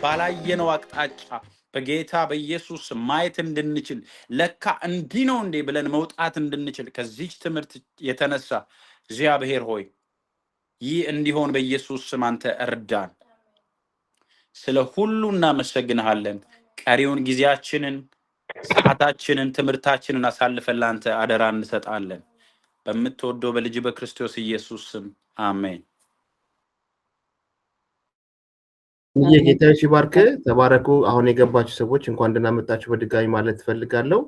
ባላየነው አቅጣጫ በጌታ በኢየሱስ ማየት እንድንችል ለካ እንዲህ ነው እንዴ ብለን መውጣት እንድንችል ከዚህ ትምህርት የተነሳ እግዚአብሔር ሆይ ይህ እንዲሆን በኢየሱስ ስም አንተ እርዳን። ስለ ሁሉ እናመሰግንሃለን። ቀሪውን ጊዜያችንን፣ ሰዓታችንን፣ ትምህርታችንን አሳልፈን ላንተ አደራ እንሰጣለን። በምትወደው በልጅ በክርስቶስ ኢየሱስ ስም አሜን። የጌታዬ ይባርክ። ተባረኩ። አሁን የገባችሁ ሰዎች እንኳን ደህና መጣችሁ በድጋሚ ማለት ፈልጋለሁ።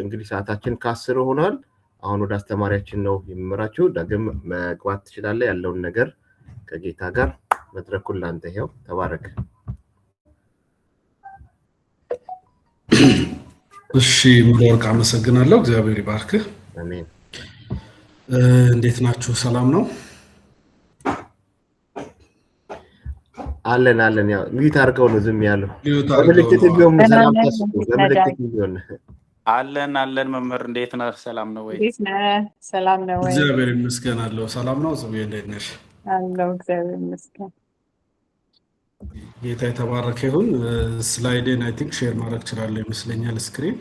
እንግዲህ ሰዓታችን ከ10 ሆኗል። አሁን ወደ አስተማሪያችን ነው የሚመራችሁ። ዳግም መግባት ትችላለህ። ያለውን ነገር ከጌታ ጋር መድረኩን ላንተ ይኸው። ተባረክ። እሺ ሙሉወርቅ አመሰግናለሁ። እግዚአብሔር ይባርክ። አሜን። እንዴት ናችሁ? ሰላም ነው? አለን ያው ሚት አድርገው ነው ዝም ያለው። በምልክት ቢሆን ሰላም ታስቡ። በምልክት ቢሆን አለን መምህር እንዴት ነህ? ሰላም ነው ወይ? ሰላም ነው ወይ? እግዚአብሔር ይመስገን አለው። ሰላም ነው? ጽጌ እንዴት ነሽ? አለው እግዚአብሔር ይመስገን። ጌታ የተባረከ ይሁን። ስላይዴን አይ ቲንክ ሼር ማድረግ እችላለሁ ይመስለኛል ስክሪን።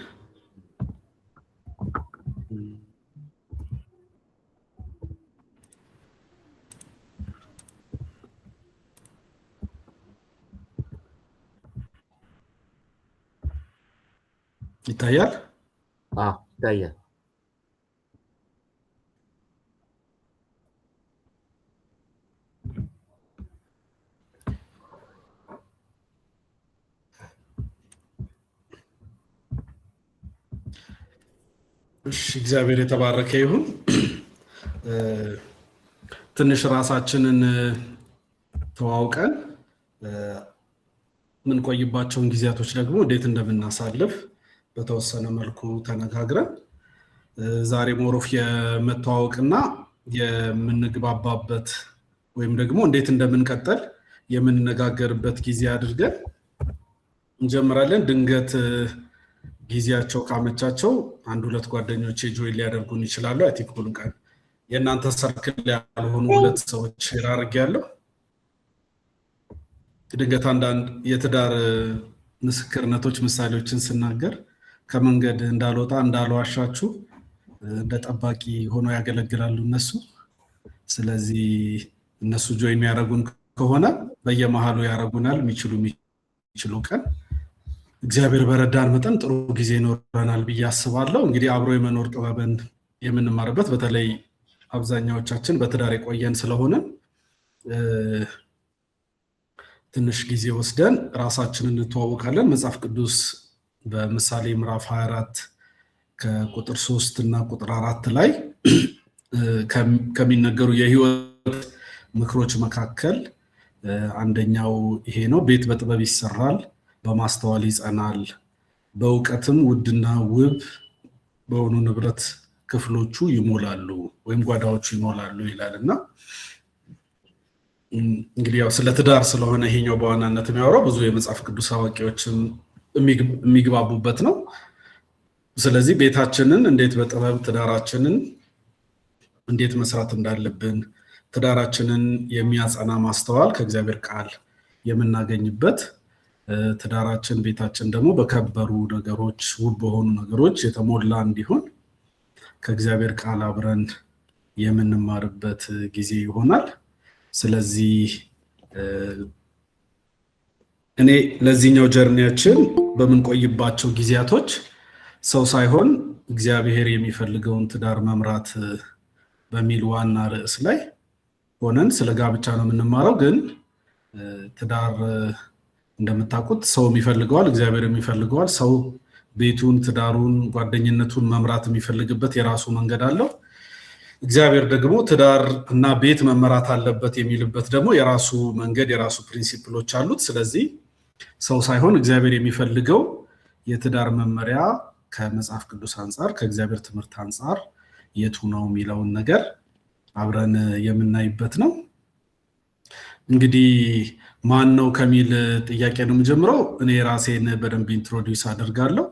ይታያል? ይታያል። እሺ እግዚአብሔር የተባረከ ይሁን። ትንሽ ራሳችንን ተዋውቀን ምን ቆይባቸውን ጊዜያቶች ደግሞ እንዴት እንደምናሳልፍ በተወሰነ መልኩ ተነጋግረን ዛሬ ሞሮፍ የመተዋወቅና የምንግባባበት ወይም ደግሞ እንዴት እንደምንቀጥል የምንነጋገርበት ጊዜ አድርገን እንጀምራለን። ድንገት ጊዜያቸው ካመቻቸው አንድ ሁለት ጓደኞቼ ጆይን ሊያደርጉን ይችላሉ። አይ ቲንክ ሁሉ ቀን የእናንተ ሰርክል ያልሆኑ ሁለት ሰዎች ሼር አድርጌያለሁ። ድንገት አንዳንድ የትዳር ምስክርነቶች ምሳሌዎችን ስናገር ከመንገድ እንዳልወጣ እንዳልዋሻችሁ እንደ ጠባቂ ሆኖ ያገለግላሉ እነሱ። ስለዚህ እነሱ ጆይን የሚያደርጉን ከሆነ በየመሃሉ ያደርጉናል። የሚችሉ ቀን እግዚአብሔር በረዳን መጠን ጥሩ ጊዜ ይኖረናል ብዬ አስባለሁ። እንግዲህ አብሮ የመኖር ጥበብን የምንማርበት በተለይ አብዛኛዎቻችን በትዳር የቆየን ስለሆነ ትንሽ ጊዜ ወስደን ራሳችንን እንተዋወቃለን። መጽሐፍ ቅዱስ በምሳሌ ምዕራፍ 24 ከቁጥር 3 እና ቁጥር 4 ላይ ከሚነገሩ የህይወት ምክሮች መካከል አንደኛው ይሄ ነው። ቤት በጥበብ ይሰራል፣ በማስተዋል ይጸናል፣ በእውቀትም ውድና ውብ በሆኑ ንብረት ክፍሎቹ ይሞላሉ ወይም ጓዳዎቹ ይሞላሉ ይላልና እንግዲህ ያው ስለ ትዳር ስለሆነ ይሄኛው በዋናነት የሚያወራው ብዙ የመጽሐፍ ቅዱስ አዋቂዎችም የሚግባቡበት ነው። ስለዚህ ቤታችንን እንዴት በጥበብ ትዳራችንን እንዴት መስራት እንዳለብን ትዳራችንን የሚያጸና ማስተዋል ከእግዚአብሔር ቃል የምናገኝበት ትዳራችን ቤታችን ደግሞ በከበሩ ነገሮች ውብ በሆኑ ነገሮች የተሞላ እንዲሆን ከእግዚአብሔር ቃል አብረን የምንማርበት ጊዜ ይሆናል። ስለዚህ እኔ ለዚህኛው ጀርኒያችን በምንቆይባቸው ጊዜያቶች ሰው ሳይሆን እግዚአብሔር የሚፈልገውን ትዳር መምራት በሚል ዋና ርዕስ ላይ ሆነን ስለ ጋብቻ ነው የምንማረው። ግን ትዳር እንደምታውቁት ሰው የሚፈልገዋል፣ እግዚአብሔር የሚፈልገዋል። ሰው ቤቱን፣ ትዳሩን፣ ጓደኝነቱን መምራት የሚፈልግበት የራሱ መንገድ አለው። እግዚአብሔር ደግሞ ትዳር እና ቤት መመራት አለበት የሚልበት ደግሞ የራሱ መንገድ የራሱ ፕሪንሲፕሎች አሉት። ስለዚህ ሰው ሳይሆን እግዚአብሔር የሚፈልገው የትዳር መመሪያ ከመጽሐፍ ቅዱስ አንጻር ከእግዚአብሔር ትምህርት አንጻር የቱ ነው የሚለውን ነገር አብረን የምናይበት ነው። እንግዲህ ማን ነው ከሚል ጥያቄ ነው የምጀምረው። እኔ ራሴን በደንብ ኢንትሮዲዩስ አደርጋለሁ።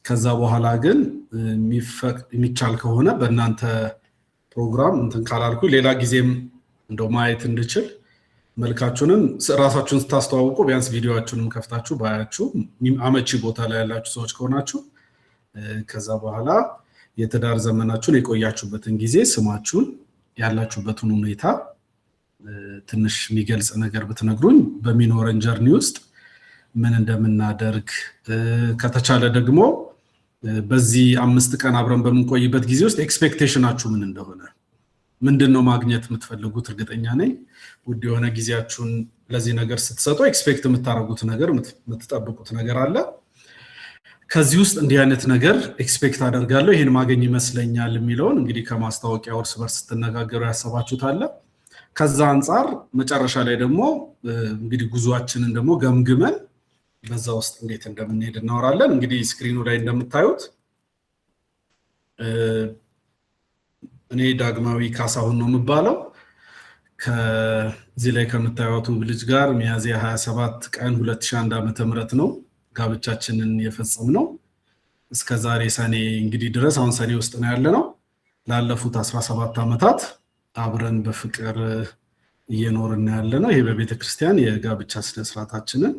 ከዛ በኋላ ግን የሚቻል ከሆነ በእናንተ ፕሮግራም እንትን ካላልኩ ሌላ ጊዜም እንደው ማየት እንድችል መልካችሁንም ራሳችሁን ስታስተዋውቁ ቢያንስ ቪዲዮአችሁንም ከፍታችሁ ባያችሁ አመቺ ቦታ ላይ ያላችሁ ሰዎች ከሆናችሁ ከዛ በኋላ የትዳር ዘመናችሁን የቆያችሁበትን ጊዜ ስማችሁን ያላችሁበትን ሁኔታ ትንሽ የሚገልጽ ነገር ብትነግሩኝ በሚኖረን ጀርኒ ውስጥ ምን እንደምናደርግ ከተቻለ ደግሞ በዚህ 5 ቀን አብረን በመቆይበት ጊዜ ውስጥ ኤክስፔክቴሽናችሁ ምን እንደሆነ ምንድነው ማግኘት የምትፈልጉት እርግጠኛ ነኝ ውድ የሆነ ጊዜያችሁን ለዚህ ነገር ስትሰጡ ኤክስፔክት የምታረጉት ነገር የምትጠብቁት ነገር አለ ከዚህ ውስጥ እንዲህ አይነት ነገር ኤክስፔክት አደርጋለሁ ይሄን ማገኝ ይመስለኛል የሚለውን እንግዲህ ከማስተዋወቂያ ወርስ በርስ ተነጋገሩ ያሰባችሁት አለ ከዛ አንፃር መጨረሻ ላይ ደግሞ እንግዲህ ጉዟችንን ደግሞ ገምግመን በዛ ውስጥ እንዴት እንደምንሄድ እናወራለን እንግዲህ ስክሪኑ ላይ እንደምታዩት እኔ ዳግማዊ ካሳሁን ነው የምባለው ከዚህ ላይ ከምታዩት ልጅ ጋር ሚያዝያ 27 ቀን 2001 ዓ.ም ነው ጋብቻችንን የፈጸምነው እስከዛሬ ሰኔ እንግዲህ ድረስ አሁን ሰኔ ውስጥ ነው ያለነው ላለፉት 17 ዓመታት አብረን በፍቅር እየኖርን ያለነው ይሄ በቤተ ክርስቲያን የጋብቻ ስነ ስርዓታችንን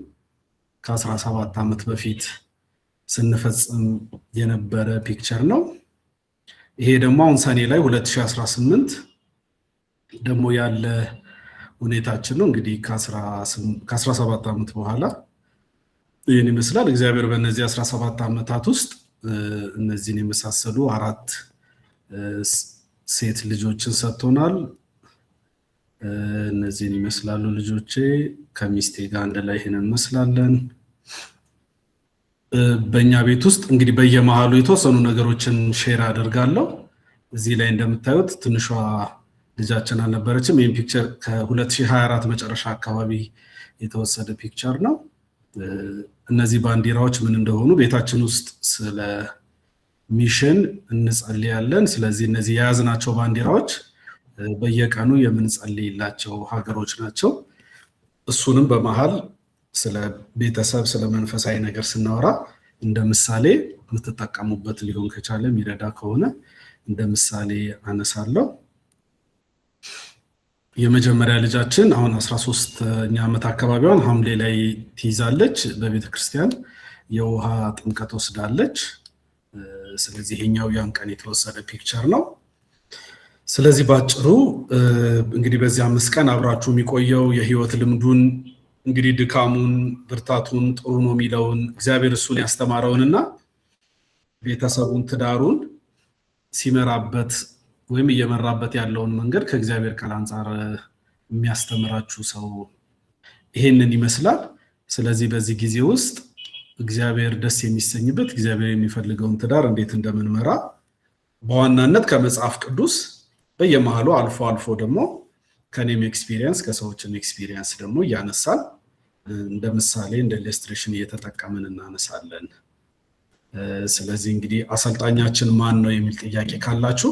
ከ17 ዓመት በፊት ስንፈጽም የነበረ ፒክቸር ነው ይሄ ደግሞ አሁን ሰኔ ላይ 2018 ደግሞ ያለ ሁኔታችን ነው እንግዲህ ከ17 ዓመት በኋላ ይሄን ይመስላል እግዚአብሔር በእነዚህ 17 ዓመታት ውስጥ እነዚህን የመሳሰሉ 4 ሴት ልጆችን ሰጥቶናል እነዚህን ይመስላሉ ልጆቼ ከሚስቴ ጋር አንድ ላይ ሄነን መስላለን በእኛ ቤት ውስጥ እንግዲህ በየመሃሉ የተወሰኑ ነገሮችን ሼር አደርጋለሁ እዚህ ላይ እንደምታዩት ትንሿ ልጃችን አልነበረችም ይሄን ፒክቸር ከ2024 መጨረሻ አካባቢ የተወሰደ ፒክቸር ነው እነዚህ ባንዲራዎች ምን እንደሆኑ ቤታችን ውስጥ ስለ ሚሽን እንጸልያለን ስለዚህ እነዚህ ያዝናቸው ባንዲራዎች በየቀኑ የምንጸልይላቸው ሀገሮች ናቸው እሱንም በመሃል ስለ ቤተሰብ ስለ መንፈሳዊ ነገር ስናወራ እንደ ምሳሌ የምትጠቀሙበት ሊሆን ከቻለ የሚረዳ ከሆነ እንደ ምሳሌ አነሳለሁ የመጀመሪያ ልጃችን አሁን 13ኛ ዓመት አካባቢዋን ሐምሌ ላይ ትይዛለች በቤተ ክርስቲያን የውሃ ጥምቀት ወስዳለች ስለዚህ ይሄኛው ያን ቀን የተወሰደ ፒክቸር ነው ስለዚህ ባጭሩ እንግዲህ በዚህ 5 ቀን አብራችሁ የሚቆየው የህይወት ልምዱን እንግዲህ ድካሙን ብርታቱን ጥሩ ነው የሚለውን እግዚአብሔር እሱን ያስተማረውንና ቤተሰቡን ትዳሩን ሲመራበት ወይም እየመራበት ያለውን መንገድ ከእግዚአብሔር ቃል አንፃር የሚያስተምራችሁ ሰው ይሄንን ይመስላል ስለዚህ በዚህ ጊዜ ውስጥ እግዚአብሔር ደስ የሚሰኝበት እግዚአብሔር የሚፈልገውን ትዳር እንዴት እንደምንመራ በዋናነት ከመጽሐፍ ቅዱስ በየመሃሉ አልፎ አልፎ ደግሞ ከኔም ኤክስፒሪየንስ ከሰዎችን ኤክስፒሪየንስ ደግሞ ያነሳል እንደ ምሳሌ እንደ ኢሉስትሬሽን እየተጠቀምን እናነሳለን ስለዚህ እንግዲህ አሰልጣኛችን ማን ነው የሚል ጥያቄ ካላችሁ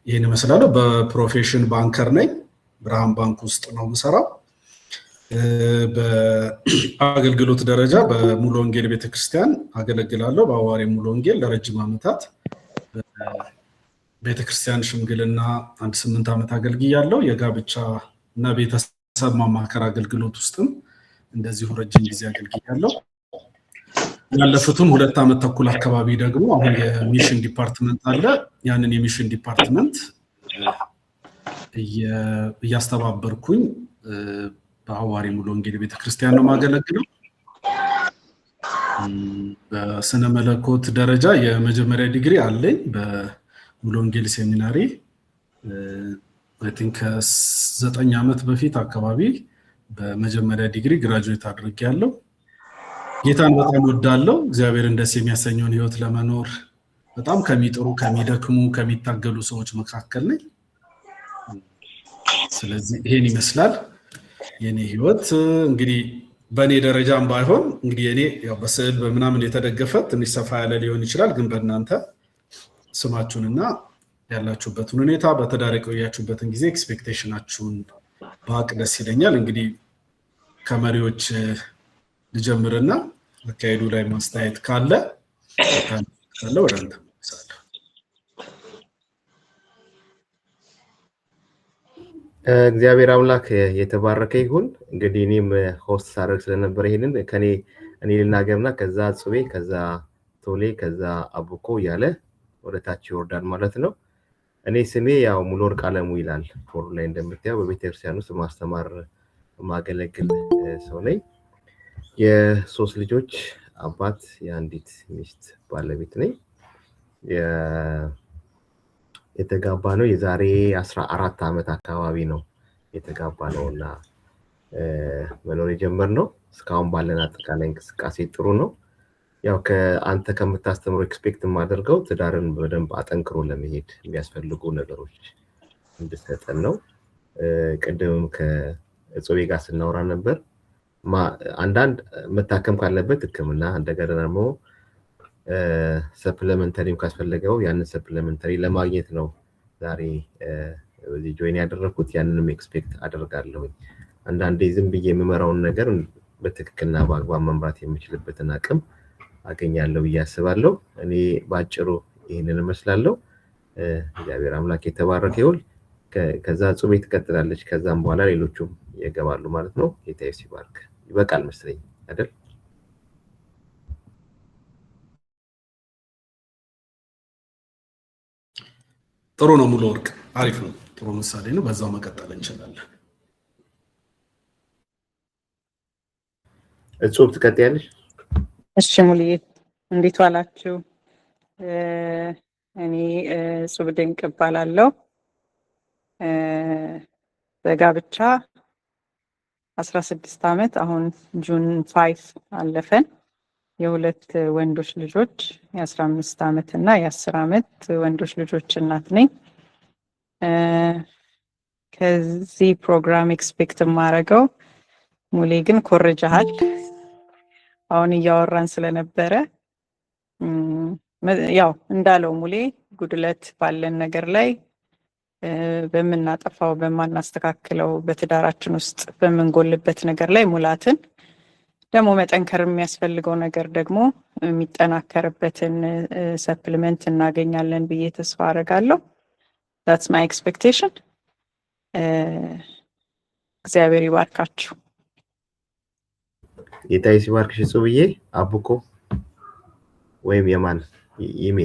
ይሄን መስላሉ በፕሮፌሽን ባንከር ነኝ ብርሃን ባንክ ውስጥ ነው የምሰራው በአገልግሎት ደረጃ በሙሉ ወንጌል ቤተክርስቲያን አገለግላለሁ በአዋሪ ሙሉ ወንጌል ለረጅም ዓመታት ቤተክርስቲያን ሽምግልና 8 ዓመት አገልግያለሁ የጋብቻ እና ቤተሰብ ማማከር አገልግሎት ውስጥም እንደዚሁ ረጅም ጊዜ አገልግያለሁ ያለፉትን 2 ዓመት ተኩል አካባቢ ደግሞ አሁን የሚሽን ዲፓርትመንት አለ ያንን የሚሽን ዲፓርትመንት እያስተባበርኩኝ በአዋሪ ሙሉ ወንጌል ቤተክርስቲያን ነው ማገለግለው በስነ መለኮት ደረጃ የመጀመሪያ ዲግሪ አለኝ በሙሉ ወንጌል ሴሚናሪ I think 9 ዓመት በፊት አካባቢ በመጀመሪያ ዲግሪ ግራጁዌት አድርጌያለሁ ጌታን በጣም ወዳለው እግዚአብሔርን ደስ የሚያሰኘውን ህይወት ለመኖር በጣም ከሚጥሩ ከሚደክሙ ከሚታገሉ ሰዎች መካከል ነኝ ስለዚህ ይሄን ይመስላል የኔ ህይወት እንግዲህ በኔ ደረጃም ባይሆን እንግዲህ እኔ ያው በስዕል በመናምን የተደገፈ ትንሽ ሰፋ ያለ ሊሆን ይችላል ግን በእናንተ ስማችሁንና ያላችሁበትን ሁኔታ በተዳረ ቆያችሁበትን ጊዜ ኤክስፔክቴሽናችሁን ባቅ ደስ ይለኛል እንግዲህ ከመሪዎች ልጀምርና አካሄዱ ላይ ማስተያየት ካለ ወደ አንተ እግዚአብሔር አምላክ የተባረከ ይሁን። እንግዲህ እኔም ሆስት ሳደርግ ስለነበረ ይሄንን እኔ ልናገርና ከዛ ጽቤ ከዛ ቶሌ ከዛ አቡኮ እያለ ወደ ታች ይወርዳል ማለት ነው። እኔ ስሜ ያው ሙሉወርቅ አለሙ ይላል። ፎር ላይ እንደምታየው በቤተክርስቲያን ውስጥ ማስተማር ማገለግል ሰው ነኝ። የሶስት ልጆች አባት የአንዲት ሚስት ባለቤት ነኝ። የተጋባ ነው የዛሬ 14 ዓመት አካባቢ ነው የተጋባ ነውና መኖር የጀመርነው። እስካሁን ባለን አጠቃላይ እንቅስቃሴ ጥሩ ነው። ያው ከአንተ ከምታስተምሩ ኤክስፔክት የማደርገው ትዳርን በደንብ አጠንክሮ ለመሄድ የሚያስፈልጉ ነገሮች እንድትሰጠን ነው። ቅድምም ከጾቤ ጋር ስናወራ ነበር። አንዳንድ መታከም ካለበት ህክምና እንደገና ደግሞ ሰፕሊመንተሪም ካስፈልገው ያንን ሰፕሊመንተሪ ለማግኘት ነው ዛሬ እዚህ ጆይን ያደረኩት። ያንንም ኤክስፔክት አደርጋለሁ። አንዳንዴ ዝም ብዬ የምመራውን ነገር በትክክልና በአግባብ መምራት የምችልበትን አቅም አገኛለሁ ብዬ አስባለሁ። እኔ ባጭሩ ይሄንን እመስላለሁ። እግዚአብሔር አምላክ የተባረከ ይሁን። ከዛ ጽቤ ትቀጥላለች። ከዛም በኋላ ሌሎቹም ይገባሉ ማለት ነው። ጌታ ይባርክ። ይበቃል መሰለኝ አይደል? ጥሩ ነው። ሙሉወርቅ አሪፍ ነው። ጥሩ ምሳሌ ነው። በዛው መቀጠል እንችላለን። እጹብ ትቀጥያለሽ? እሺ ሙሉዬ እንዴት ዋላችሁ? እኔ እጹብ ድንቅ እባላለሁ። በጋብቻ 16 ዓመት አሁን ጁን 5 አለፈን። የሁለት ወንዶች ልጆች የ15 ዓመት እና የ10 ዓመት ወንዶች ልጆች እናት ነኝ። ከዚህ ፕሮግራም ኤክስፔክት የማደርገው ሙሌ ግን ኮርጀሃል። አሁን እያወራን ስለነበረ ያው እንዳለው ሙሌ ጉድለት ባለን ነገር ላይ በመናጠፋው በማናስተካክለው በትዳራችን ውስጥ በመንጎልበት ነገር ላይ ሙላትን ደግሞ መጠንከር የሚያስፈልገው ነገር ደግሞ የሚጠናከርበትን ሰፕሊመንት እናገኛለን ብዬ ተስፋ አደርጋለሁ። that's my expectation። እግዚአብሔር ይባርካችሁ። ጌታ ይባርክሽ ጽብዬ። አቡኮ ወይም የማን ይሜ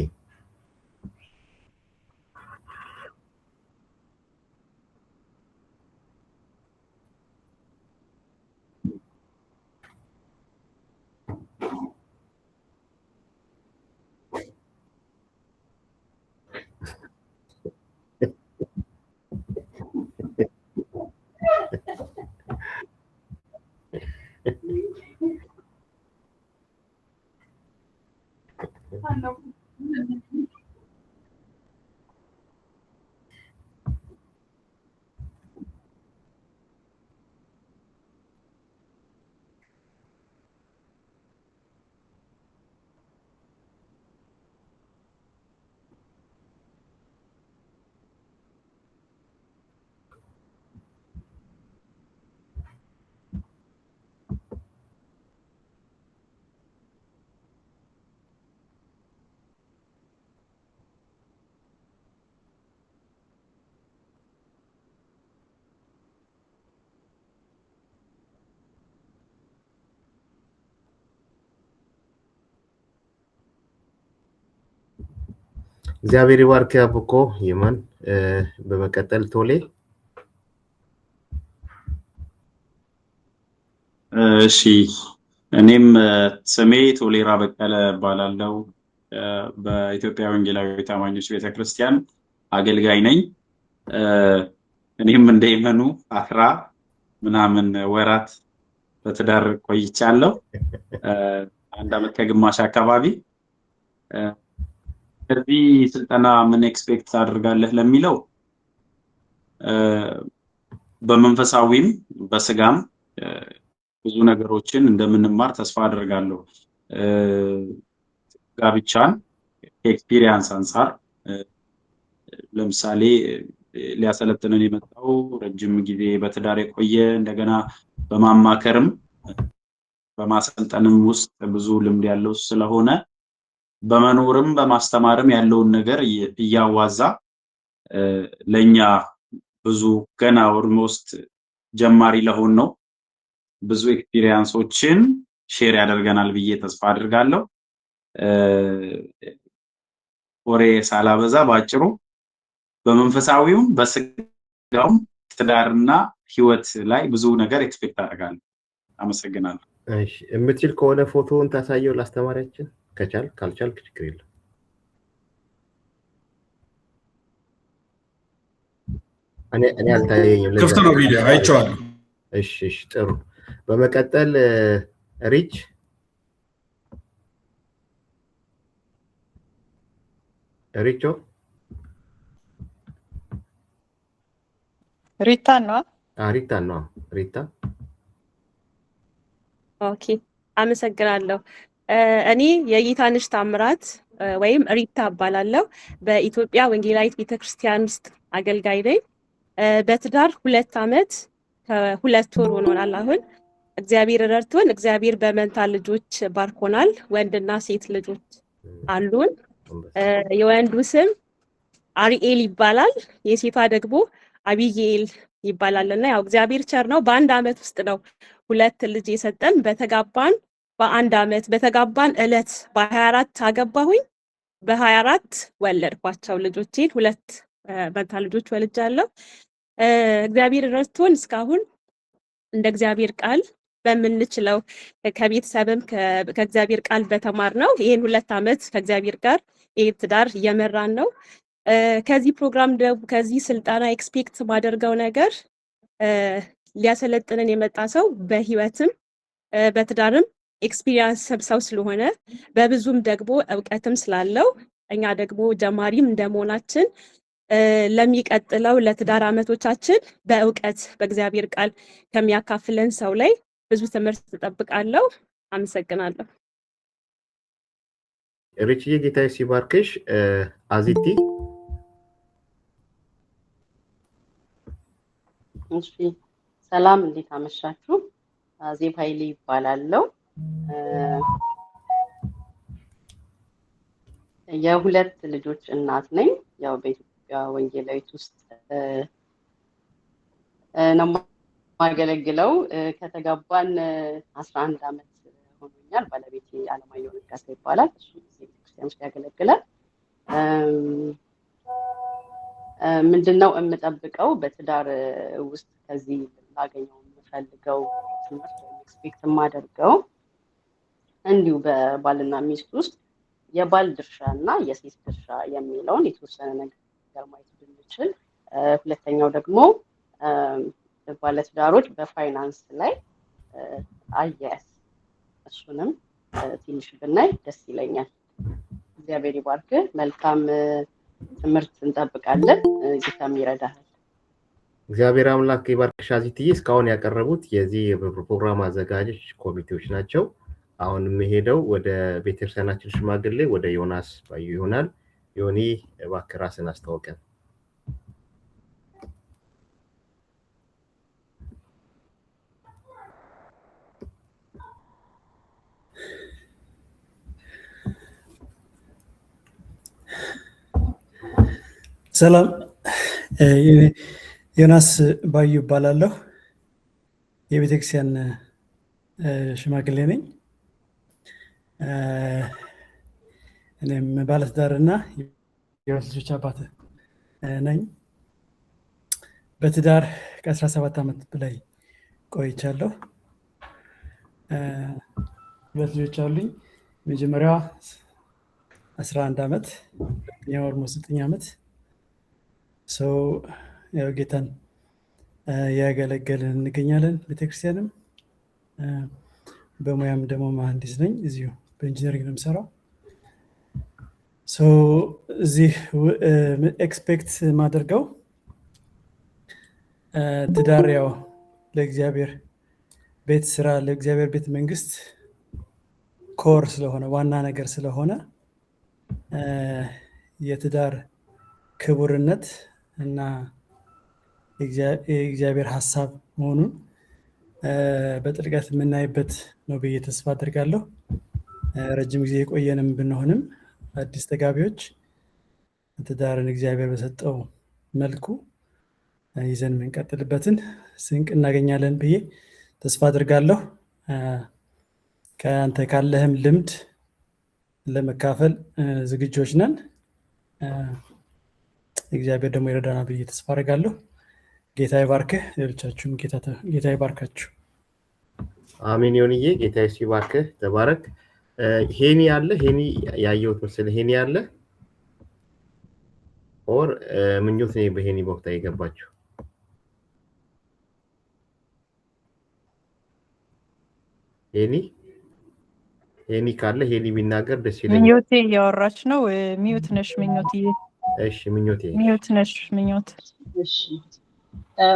እግዚአብሔር ይባርክ። አቡኮ የማን በመቀጠል ቶሌ። እሺ እኔም ስሜ ቶሌራ በቀለ እባላለሁ። በኢትዮጵያ ወንጌላዊት አማኞች ቤተክርስቲያን አገልጋይ ነኝ። እኔም እንደይመኑ 10 ምናምን ወራት በትዳር ቆይቻለሁ። 1 ዓመት ከግማሽ አካባቢ። ከዚህ ስልጠና ምን ኤክስፔክት አድርጋለህ ለሚለው በመንፈሳዊም በስጋም ብዙ ነገሮችን እንደምንማር ተስፋ አድርጋለሁ። ጋብቻን ኤክስፒሪየንስ አንፃር ለምሳሌ ሊያሰለጥነን የመጣው ረጅም ጊዜ በትዳር የቆየ እንደገና በማማከርም በማሰልጠንም ውስጥ ብዙ ልምድ ያለው ስለሆነ በመኖርም በማስተማርም ያለውን ነገር እያዋዛ ለኛ ብዙ ገና ኦልሞስት ጀማሪ ለሆን ነው ብዙ ኤክስፒሪየንሶችን ሼር ያደርገናል ብዬ ተስፋ አድርጋለሁ። ወሬ ሳላበዛ ባጭሩ በመንፈሳዊውም በስጋውም ትዳርና ህይወት ላይ ብዙ ነገር ኤክስፔክት አደርጋለሁ። አመሰግናለሁ። እሺ የምትችል ከሆነ ፎቶውን ታሳየው ላስተማሪያችን ከቻል ካልቻልክ ችግር የለም። እኔ አልታየኝም። ክፍት ነው ቪዲዮ አይቼዋለሁ። እሺ ጥሩ። በመቀጠል ሪች ሪቾ ሪታ ነው። ሪታ ኦኬ አመሰግናለሁ። እኔ የጌታነሽ ታምራት ወይም ሪታ እባላለሁ። በኢትዮጵያ ወንጌላዊት ቤተክርስቲያን ውስጥ አገልጋይ ነኝ። በትዳር 2 ዓመት ከ2 ወር ሆኖናል። አሁን እግዚአብሔር ረድቶን እግዚአብሔር በመንታ ልጆች ባርኮናል። ወንድና ሴት ልጆች አሉን። የወንዱ ስም አሪኤል ይባላል፣ የሴቷ ደግሞ አቢጌል ይባላልና ያው እግዚአብሔር ቸር ነው። በ1 ዓመት ውስጥ ነው 2 ልጅ የሰጠን። በተጋባን በ1 ዓመት በተጋባን እለት በ24 አገባሁኝ። በ24 ወለድኳቸው ልጆቼን። 2 መንታ ልጆች ወልጃለሁ። እግዚአብሔር ረድቶን እስካሁን እንደ እግዚአብሔር ቃል በምንችለው ከቤተሰብም ከእግዚአብሔር ቃል በተማርነው ይሄን 2 ዓመት ከእግዚአብሔር ጋር ይሄን ትዳር እየመራን ነው። ከዚህ ፕሮግራም ከዚህ ስልጠና ኤክስፔክት ማደርገው ነገር ሊያሰለጥነን የመጣ ሰው በህይወትም በትዳርም ኤክስፒሪየንስ ሰው ስለሆነ በብዙም ደግሞ እውቀትም ስላለው እኛ ደግሞ ጀማሪም እንደመሆናችን ለሚቀጥለው ለትዳር ዓመቶቻችን በእውቀት በእግዚአብሔር ቃል ከሚያካፍለን ሰው ላይ ብዙ ትምህርት ተጠብቃለሁ። አመሰግናለሁ። ሪችዬ ጌታዬ ሲባርክሽ። አዚቲ እሺ ሰላም፣ እንዴት አመሻችሁ? አዜብ ኃይሌ ይባላለሁ። የ2 ልጆች እናት ነኝ። ያው በኢትዮጵያ ወንጌላዊት ውስጥ ነው ማገለግለው። ከተጋባን 11 ዓመት ሆኖኛል። ባለቤቴ አለማየሁ ነጋሳ ይባላል። እሱ ቤተክርስቲያን ውስጥ ያገለግላል። ምንድነው የምጠብቀው በትዳር ውስጥ ከዚህ ላገኘው የምፈልገው ትምህርት ኤክስፔክት የማደርገው እንዲሁ በባልና ሚስት ውስጥ የባል ድርሻ እና የሴት ድርሻ የሚለውን የተወሰነ ነገር ማየት ብንችል፣ ሁለተኛው ደግሞ ባለትዳሮች በፋይናንስ ላይ አያያዝ እሱንም ትንሽ ብናይ ደስ ይለኛል። እግዚአብሔር ይባርክ። መልካም ትምህርት እንጠብቃለን። ጌታም ይረዳል። እግዚአብሔር አምላክ ይባርክሽ አዚትዬ። እስካሁን ያቀረቡት የዚህ ፕሮግራም አዘጋጆች ኮሚቴዎች ናቸው። አሁን የምሄደው ወደ ቤተክርስቲያናችን ሽማግሌ ወደ ዮናስ ባዩ ይሆናል። ዮኒ እባክህ ራስን አስተዋውቀን። ሰላም፣ ዮናስ ባዩ እባላለሁ። የቤተክርስቲያን ሽማግሌ ነኝ። እኔም ባለትዳርና የሁለት ልጆች አባት ነኝ። በትዳር ከ17 ዓመት በላይ ቆይቻለሁ። 2 ልጆች አሉኝ። መጀመሪያዋ 11 ዓመት፣ ሁለተኛው ኦልሞስት 9 ዓመት። ሰው ያው ጌታን ያገለገልን እንገኛለን። ቤተክርስቲያንም በሙያም ደግሞ መሐንዲስ ነኝ። እዚሁ በኢንጂነሪንግ ነው የምሰራው። እዚህ ኤክስፔክት ማደርገው ትዳር ያው ለእግዚአብሔር ቤት ስራ ለእግዚአብሔር ቤት መንግስት ኮር ስለሆነ ዋና ነገር ስለሆነ የትዳር ክቡርነት እና የእግዚአብሔር ሀሳብ መሆኑን በጥልቀት የምናይበት ነው ብዬ ተስፋ አድርጋለሁ። ረጅም ጊዜ የቆየንም ብንሆንም አዲስ ተጋቢዎች ትዳርን እግዚአብሔር በሰጠው መልኩ ይዘን የምንቀጥልበትን ስንቅ እናገኛለን ብዬ ተስፋ አድርጋለሁ። ከአንተ ካለህም ልምድ ለመካፈል ዝግጆች ነን። እግዚአብሔር ደግሞ ይረዳናል ብዬ ተስፋ አድርጋለሁ። ጌታ ይባርክህ። ሌሎቻችሁም ጌታ ይባርካችሁ። አሜን። ይሁንዬ፣ ጌታ ይባርክህ። ተባረክ። ሄኒ አለ። ሄኒ ያየሁት መሰለህ። ሄኒ አለ ኦር ምኞት ነው በሄኒ ቦታ የገባችሁ? ሄኒ ካለ ሄኒ ቢናገር ደስ ይለኛል። ምኞቴ እያወራች ነው። ሚዩት ነሽ ምኞትዬ። እሺ ምኞቴ ሚዩት ነሽ ምኞት። እሺ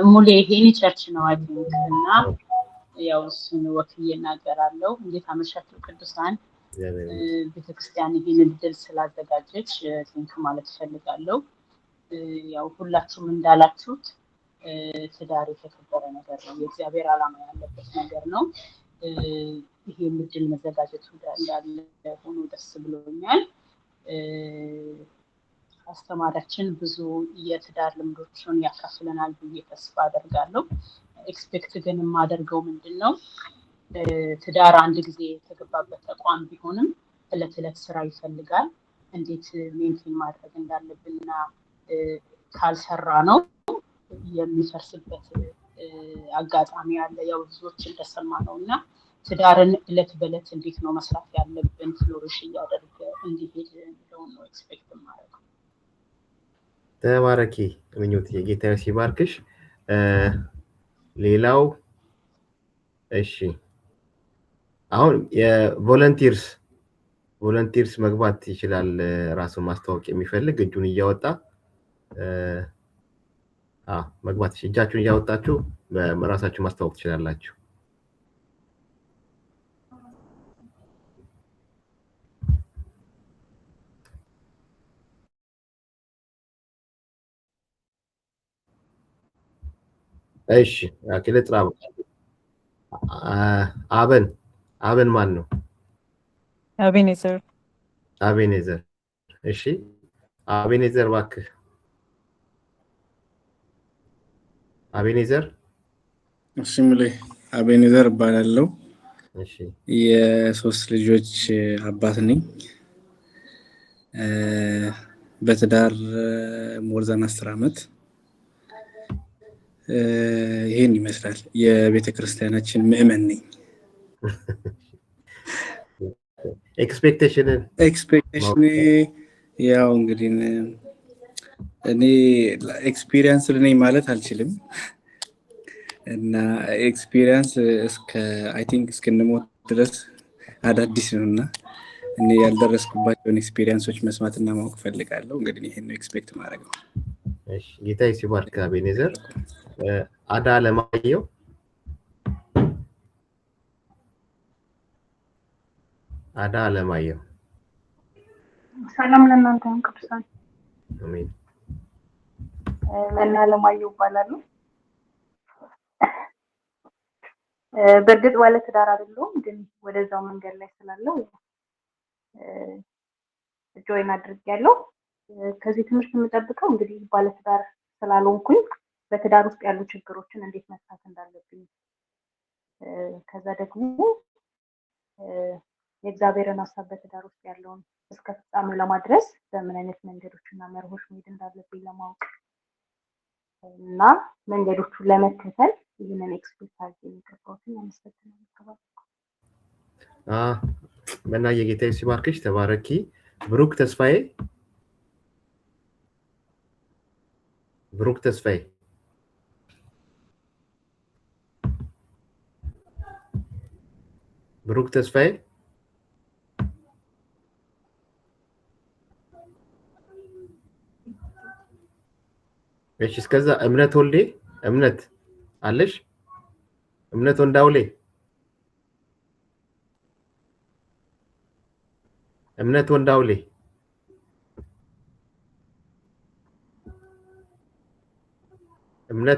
ሙሌ ሄኒ ቸርች ነው አይደል? እና ያው እሱን ወክዬ እናገራለሁ። እንዴት አመሻችሁ ቅዱሳን። ቤተክርስቲያን ይህን እድል ስላዘጋጀች ቴንክ ማለት እፈልጋለሁ። ያው ሁላችሁም እንዳላችሁት ትዳር የተከበረ ነገር ነው። የእግዚአብሔር ዓላማ ያለበት ነገር ነው። ይሄ እድል መዘጋጀቱ እንዳለ ሆኖ ደስ ብሎኛል። አስተማሪያችን ብዙ የትዳር ልምዶችን ያካፍለናል ብዬ ተስፋ አደርጋለሁ። ኤክስፔክት ግን የማደርገው ምንድን ነው፣ ትዳር አንድ ጊዜ የተገባበት ተቋም ቢሆንም እለት እለት ስራ ይፈልጋል። እንዴት ሜንቴን ማድረግ እንዳለብንና ካልሰራ ነው የሚፈርስበት አጋጣሚ አለ። ያው ብዙዎች እንደሰማ ነው እና ትዳርን እለት በእለት እንዴት ነው መስራት ያለብን ፍሎሪሽ እያደረገ እንዲሄድ የሚለውን ነው ኤክስፔክት ማድረግ። ተባረኪ ምኞት፣ የጌታ ሲባርክሽ። ሌላው እሺ፣ አሁን የቮለንቲርስ መግባት ይችላል። ራሱን ማስተዋወቅ የሚፈልግ እጁን እያወጣ መግባት እጃችሁን እያወጣችሁ ራሳችሁ ማስተዋወቅ ትችላላችሁ። እሺ አክለ ጥራው። አበን ማን ነው? አቤኔዘር። እሺ አቤኔዘር እባክህ። አቤኔዘር። እሺ ሙሌ አቤኔዘር እባላለሁ። እሺ የሶስት ልጆች አባት ነኝ። በትዳር ሞርዛን 10 ዓመት ይሄን ይመስላል። የቤተ ክርስቲያናችን ምእመን ነኝ። ኤክስፔክቴሽን ያው እንግዲህ እኔ ኤክስፒሪየንስ ነኝ ማለት አልችልም እና ኤክስፒሪየንስ አይ ቲንክ እስክንሞት ድረስ አዳዲስ ነውና እኔ ያልደረስኩባቸውን ኤክስፒሪየንሶች መስማትና ማወቅ ፈልጋለሁ። እንግዲህ ይሄን ነው ኤክስፔክት ማድረግ ነው። እሺ ጌታ ይባርክ። አቤኔዘር። አዳ አለማየሁ። ሰላም ለእናንተ ቅዱሳን። አሜን። መና አለማየሁ እባላለሁ። በእርግጥ ባለ ትዳር አይደለሁም፣ ግን ወደዛው መንገድ ላይ ስላለው ጆይን አድርጌያለሁ። ከዚህ ትምህርት የምጠብቀው እንግዲህ ባለ ትዳር ስላልሆንኩኝ በትዳር ውስጥ ያሉ ችግሮችን እንዴት መፍታት እንዳለብኝ፣ ከዛ ደግሞ የእግዚአብሔርን ሐሳብ በትዳር ውስጥ ያለውን እስከ ፍጻሜው ለማድረስ በምን አይነት መንገዶችና መርሆች መሄድ እንዳለብኝ ለማወቅ እና መንገዶቹን ለመከተል ይህንን ኤክስፔክት አድርጌ የሚገባውትን ያመሰግናለሁ። መና የጌታ ሲባርክሽ። ተባረኪ። ብሩክ ተስፋዬ። እሺ እስከዛ እምነት ወልዴ። እምነት አለሽ? እምነት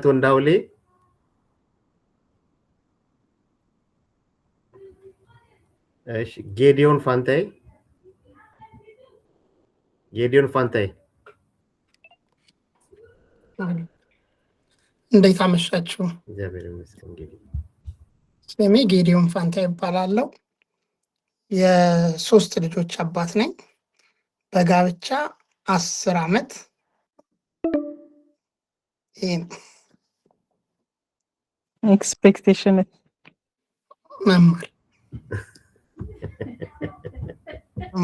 ወንዳውሌ። እሺ ጌዲዮን ፋንታይ። እንዴት አመሻችሁ? እግዚአብሔር ይመስገን። እንግዲህ ስሜ ጌዲዮን ፋንታ ይባላለሁ። የሶስት ልጆች አባት ነኝ። በጋብቻ 10 ዓመት ኤክስፔክቴሽን መማር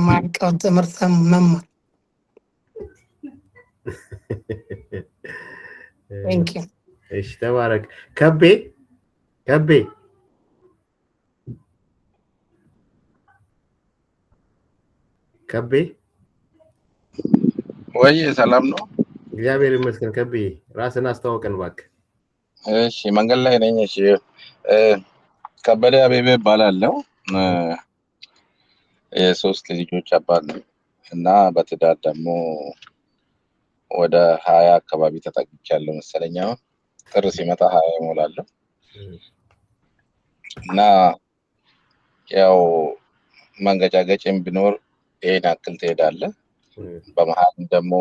ማቀው ትምህርት መማር ቴንክ ዩ። እሺ ተባረክ። ከቤ ወይ ሰላም ነው? እግዚአብሔር ይመስገን። ከቤ ራስን አስተዋውቀን እባክህ። እሺ መንገድ ላይ ነኝ። እሺ ከበደ አቤቤ እባላለሁ። የሶስት ልጆች አባት ነኝ እና በትዳር ደግሞ ወደ 20 አካባቢ ተጠግቻለሁ መሰለኝ። አሁን ጥር ሲመጣ 20 እሞላለሁ እና ያው መንገጫገጭም ቢኖር ይሄን ያክል ትሄዳለህ። በመሀል ደግሞ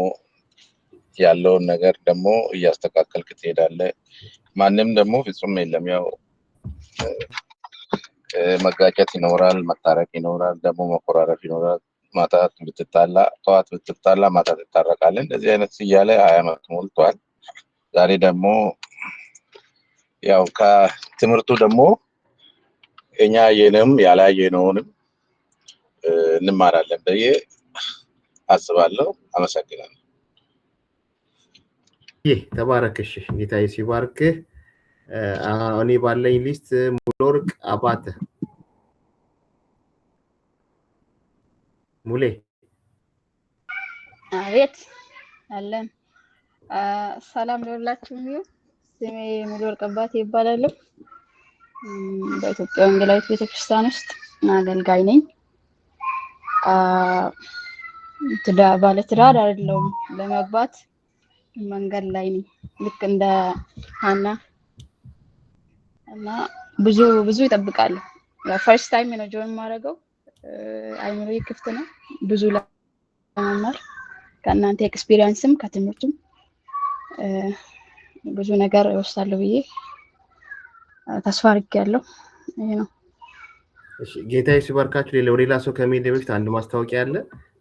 ያለውን ነገር ደግሞ እያስተካከልክ ትሄዳለህ። ማንም ደግሞ ፍጹም የለም። ያው መጋጨት ይኖራል፣ መታረቅ ይኖራል፣ ደግሞ መቆራረፍ ይኖራል። ማታ ብትጣላ ጠዋት ብትጣላ ማታ ትታረቃለህ። እንደዚህ አይነት እያለ 20 ዓመት ሞልቷል። ዛሬ ደግሞ ያው ከትምህርቱ ደግሞ እኛ ያየነውም ያላየነውንም እንማራለን ብዬ አስባለሁ። አመሰግናለሁ። ተባረክሽ። ጌታ ይባርክህ። እኔ ባለኝ ሊስት ሙሉወርቅ አባተ ሙሌ። አቤት አለን። ሰላም ለሁላችሁም ይሁን። ስሜ ሙሉወርቅ አባተ ይባላል። በኢትዮጵያ ወንጌላዊት ቤተክርስቲያን ውስጥ አገልጋይ ነኝ። ባለትዳር አይደለሁም። ለመግባት መንገድ ላይ ነኝ ልክ እንደ ሀና እና ብዙ ይጠብቃሉ። ፈርስት ታይም ነው ጆይን ማድረገው። አይምሮዬ ክፍት ነው ብዙ ለመማር ከእናንተ ኤክስፒሪየንስም ከትምህርቱም ብዙ ነገር እወስዳለሁ ብዬ ተስፋ አድርጌያለሁ። ይሄ ነው። እሺ ጌታ ይባርካችሁ። ሌላ ሰው ከመሄድ በፊት አንድ ማስታወቂያ አለ።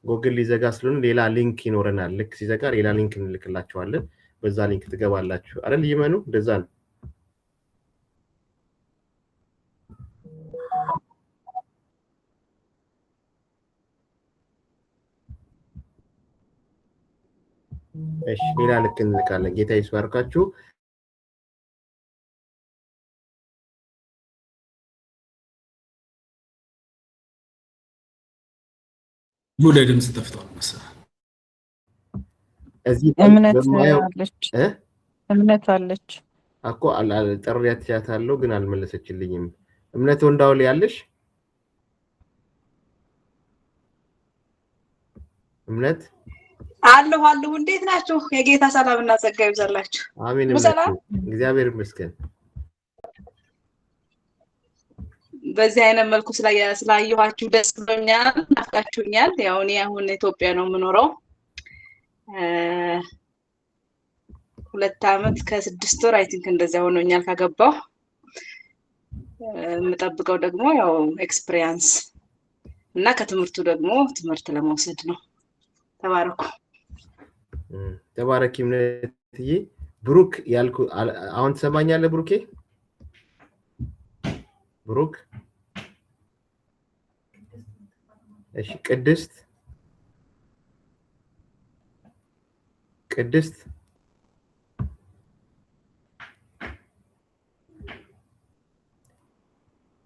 ጎግል ሊዘጋ ስለሆነ ሌላ ሊንክ ይኖረናል። ልክ ሲዘጋ ሌላ ሊንክ እንልክላችኋለን። በዛ ሊንክ ትገባላችሁ አይደል? ይመኑ እንደዛ ነው። እሺ ሌላ ልክ እንልካለን። ጌታ ይባርካችሁ። ሙሉ ድምጽ ጠፍቷል መሰለኝ። እዚህ እምነት አለች እኮ ጥሪያታለሁ ግን አልመለሰችልኝም። እምነት ወንዳውል ያለሽ እምነት አለሁ። እንዴት ናችሁ? የጌታ ሰላምና ጸጋ ይብዛላችሁ። አሜን። እግዚአብሔር ይመስገን። በዚህ አይነት መልኩ ስላየኋችሁ ደስ ብሎኛል። ናፍቃችሁኛል። ያው እኔ አሁን ኢትዮጵያ ነው የምኖረው። 2 ዓመት ከ6 ወር አይ ቲንክ እንደዚያ ሆኖኛል ካገባሁ። የምጠብቀው ደግሞ ያው ኤክስፒሪየንስ እና ከትምህርቱ ደግሞ ትምህርት ለመውሰድ ነው። ተባረኩ። ተባረኪ እምነትዬ። ብሩክ ያልኩ አሁን ትሰማኛለህ? ብሩኬ ብሩክ። እሺ ቅድስት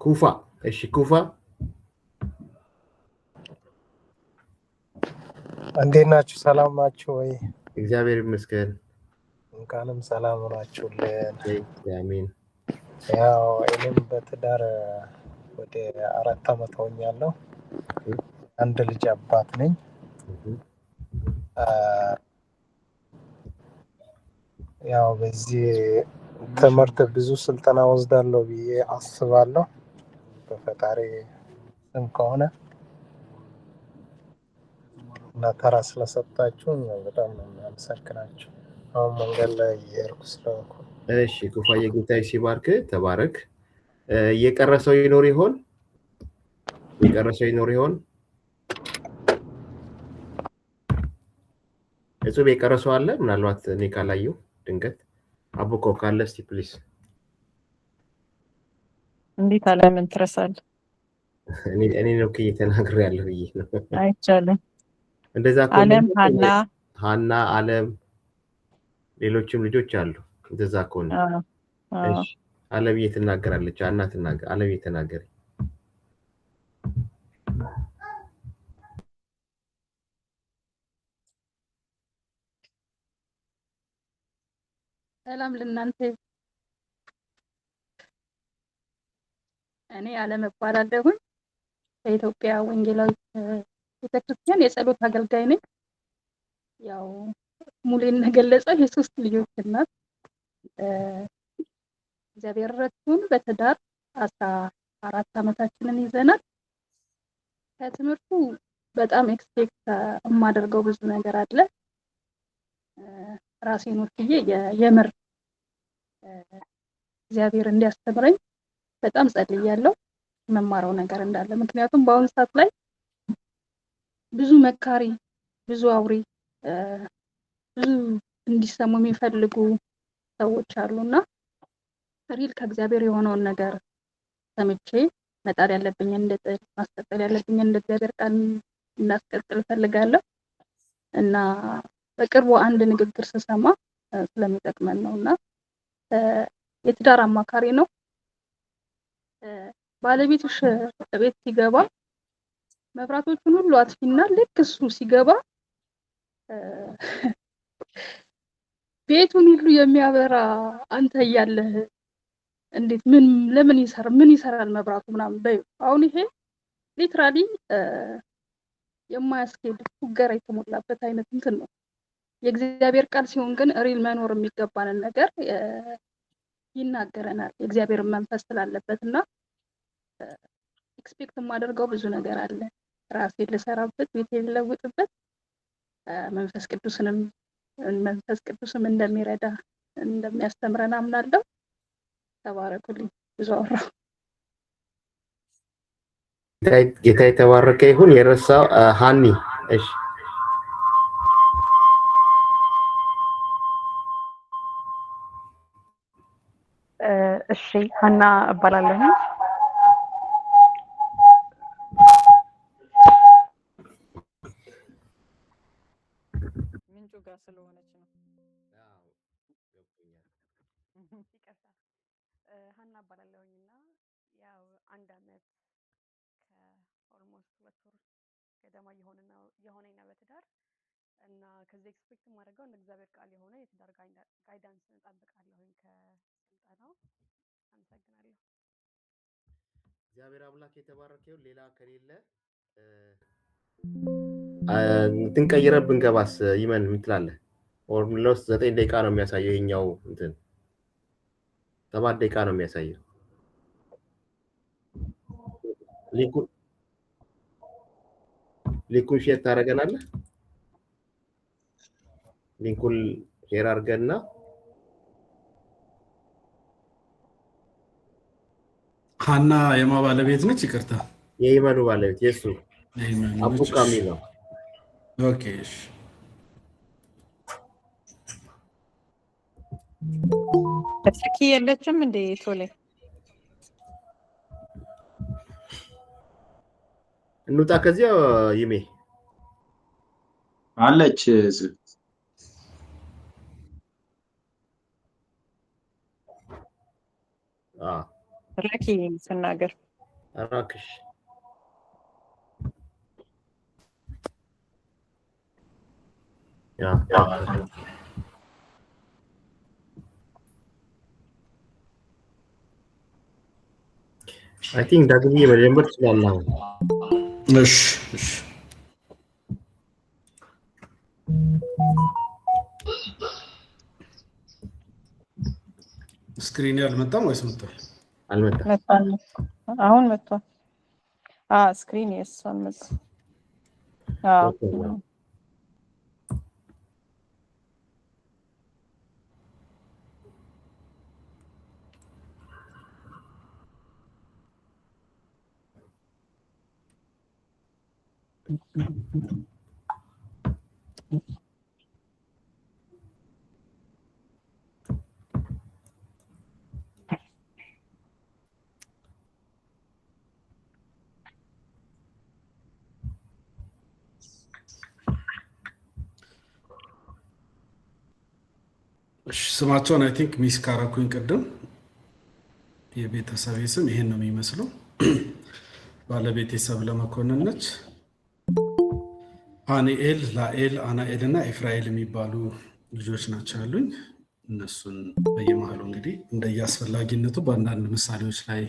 ኩፋ። እሺ ኩፋ እንዴት ናችሁ? ሰላም ናችሁ ወይ? እግዚአብሔር ይመስገን። እንኳንም ሰላም ናችሁልን። አሜን። ያው እኔም በትዳር ወደ 4 ዓመት ሆኛለሁ። አንድ ልጅ አባት ነኝ። ያው በዚህ ትምህርት ብዙ ስልጠና ወስዳለሁ ብዬ አስባለሁ በፈጣሪ ስም ከሆነ እና ተራ ስለሰጣችሁ በጣም ነው የማመሰግናችሁ። አሁን መንገድ ላይ እየሄድኩ ስለሆንኩ እሺ ኩፋዬ ጌታዬ ሲባርክ ተባረክ። የቀረሰው ይኖር ይሆን? የቀረሰው ይኖር ይሆን? እጹብ የቀረሰው አለ? ምናልባት እኔ ካላየው ድንገት አቡኮ ካለ እስቲ ፕሊስ። እንዴት ዓለምን ትረሳለህ? እኔ ነው ተናግሬያለሁ ብዬ ነው። አይቻልም። እንደዛ ዓለም፣ ሀና፣ ዓለም ሌሎችም ልጆች አሉ። እንደዛ ከሆነ እሺ ዓለምዬ ትናገራለች። ሀና ትናገር። ዓለምዬ ተናገሪ። ሰላም ለእናንተ። እኔ ዓለም እባላለሁኝ በኢትዮጵያ ወንጌላዊት ቤተክርስቲያን የጸሎት አገልጋይ ነኝ። ያው ሙሌን እንደገለጸው የሶስት ልጆች እናት እግዚአብሔር ረድቶን በትዳር 14 ዓመታችንን ይዘናል። ከትምህርቱ በጣም ኤክስፔክት የማደርገው ብዙ ነገር አለ። ራሴን ወክዬ የምር እግዚአብሔር እንዲያስተምረኝ በጣም ጸልያለሁ። መማረው ነገር እንዳለ ምክንያቱም በአሁኑ ሰዓት ላይ ብዙ መካሪ፣ ብዙ አውሪ፣ ብዙ እንዲሰሙ የሚፈልጉ ሰዎች አሉና ሪል ከእግዚአብሔር የሆነውን ነገር ሰምቼ መጣል ያለብኝ እንደጥል ማስቀጠል ያለብኝ እንደ እግዚአብሔር ቃል እናስቀጥል ፈልጋለሁ እና በቅርቡ አንድ ንግግር ስሰማ ስለሚጠቅመን ነውና የትዳር አማካሪ ነው። ባለቤትሽ ቤት ሲገባ መብራቶቹን ሁሉ አጥፊና ልክ እሱ ሲገባ ቤቱን ሁሉ የሚያበራ አንተ እያለህ እንዴት ለምን ይሰራል መብራቱ ምናምን በይ። አሁን ይሄ ሊትራሊ የማያስኬድ ፉገራ የተሞላበት አይነት እንትን ነው። የእግዚአብሔር ቃል ሲሆን ግን ሪል መኖር የሚገባንን ነገር ይናገረናል። የእግዚአብሔር መንፈስ ስላለበትና ኤክስፔክት የማደርገው ብዙ ነገር አለ። ራሴን ልሰራበት፣ ቤቴን ልለውጥበት፣ መንፈስ ቅዱስም እንደሚረዳ እንደሚያስተምረን አምናለሁ። ተባረኩልኝ። ብዙ አወራሁ። ጌታ የተባረከ ይሁን። የረሳው ሃኒ እሺ እሺ ሀና እባላለሁ። ምንጩ ጋር ስለሆነች ነው። ይቅርታ። ሀና እባላለሁኝና ያው አንድ አመት ከኦልሞስት 2 ወር ገደማ የሆነኝ ነው በትዳር እና ከዚህ ኤክስፔክት የማደርገው እንደ እግዚአብሔር ቃል የሆነ የትዳር ጋይዳንስ እንጠብቃለሁኝ ከስልጠናው። አመሰግናለሁ። እግዚአብሔር አምላክ የተባረከ ይሁን። ሌላ ከሌለ እንትን ቀይረን ብንገባስ ይመን ምን ትላለህ? ኦልሞስት 9 ደቂቃ ነው የሚያሳየው። ይሄኛው እንትን 7 ደቂቃ ነው የሚያሳየው። ሊንኩን ሼር ታደርገናለህ? ሊንኩን ሼር አድርገና ሀና የማ ባለቤት ነች? ይቅርታ የይመኑ ባለቤት የሱ አቡ ካሚል ነው። ኦኬ እሺ። እስኪ የለችም እንዴ ቶሌ? እንውጣ ከዚያ ይሜ አለች። ረኪ ስናገር አራክሽ ያ አይ ቲንክ ዳግም መጀመር ትችላለህ። እሺ እሺ ስክሪን ያልመጣም ወይስ መጥቷል? አልመጣም። አሁን መጥቷል። ስክሪን የእሷን መጣ። ስማቸውን አይ ቲንክ ሚስ ካረኩኝ ቅድም። የቤተሰቤ ስም ይሄን ነው የሚመስለው። ባለቤቴ ሰብለ መኮንን ነች። አኒኤል፣ ላኤል፣ አናኤል እና ኤፍራኤል የሚባሉ ልጆች ናቸው ያሉኝ። እነሱን በየመሃሉ እንግዲህ እንደየአስፈላጊነቱ በአንዳንድ ምሳሌዎች ላይ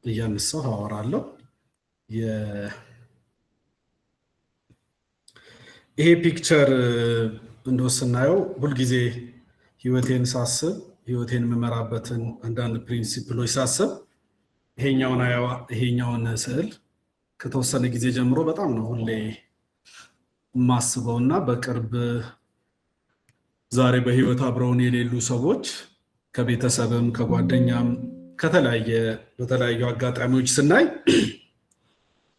እያነሳሁ አወራለሁ። ይሄ ፒክቸር እንደው ስናየው ሁልጊዜ ህይወቴን ሳስብ ህይወቴን የምመራበትን አንዳንድ ፕሪንሲፕሎች ሳስብ ይሄኛውን ስዕል ከተወሰነ ጊዜ ጀምሮ በጣም ነው ሁሌ የማስበው እና በቅርብ ዛሬ በህይወት አብረውን የሌሉ ሰዎች ከቤተሰብም ከጓደኛም በተለያዩ አጋጣሚዎች ስናይ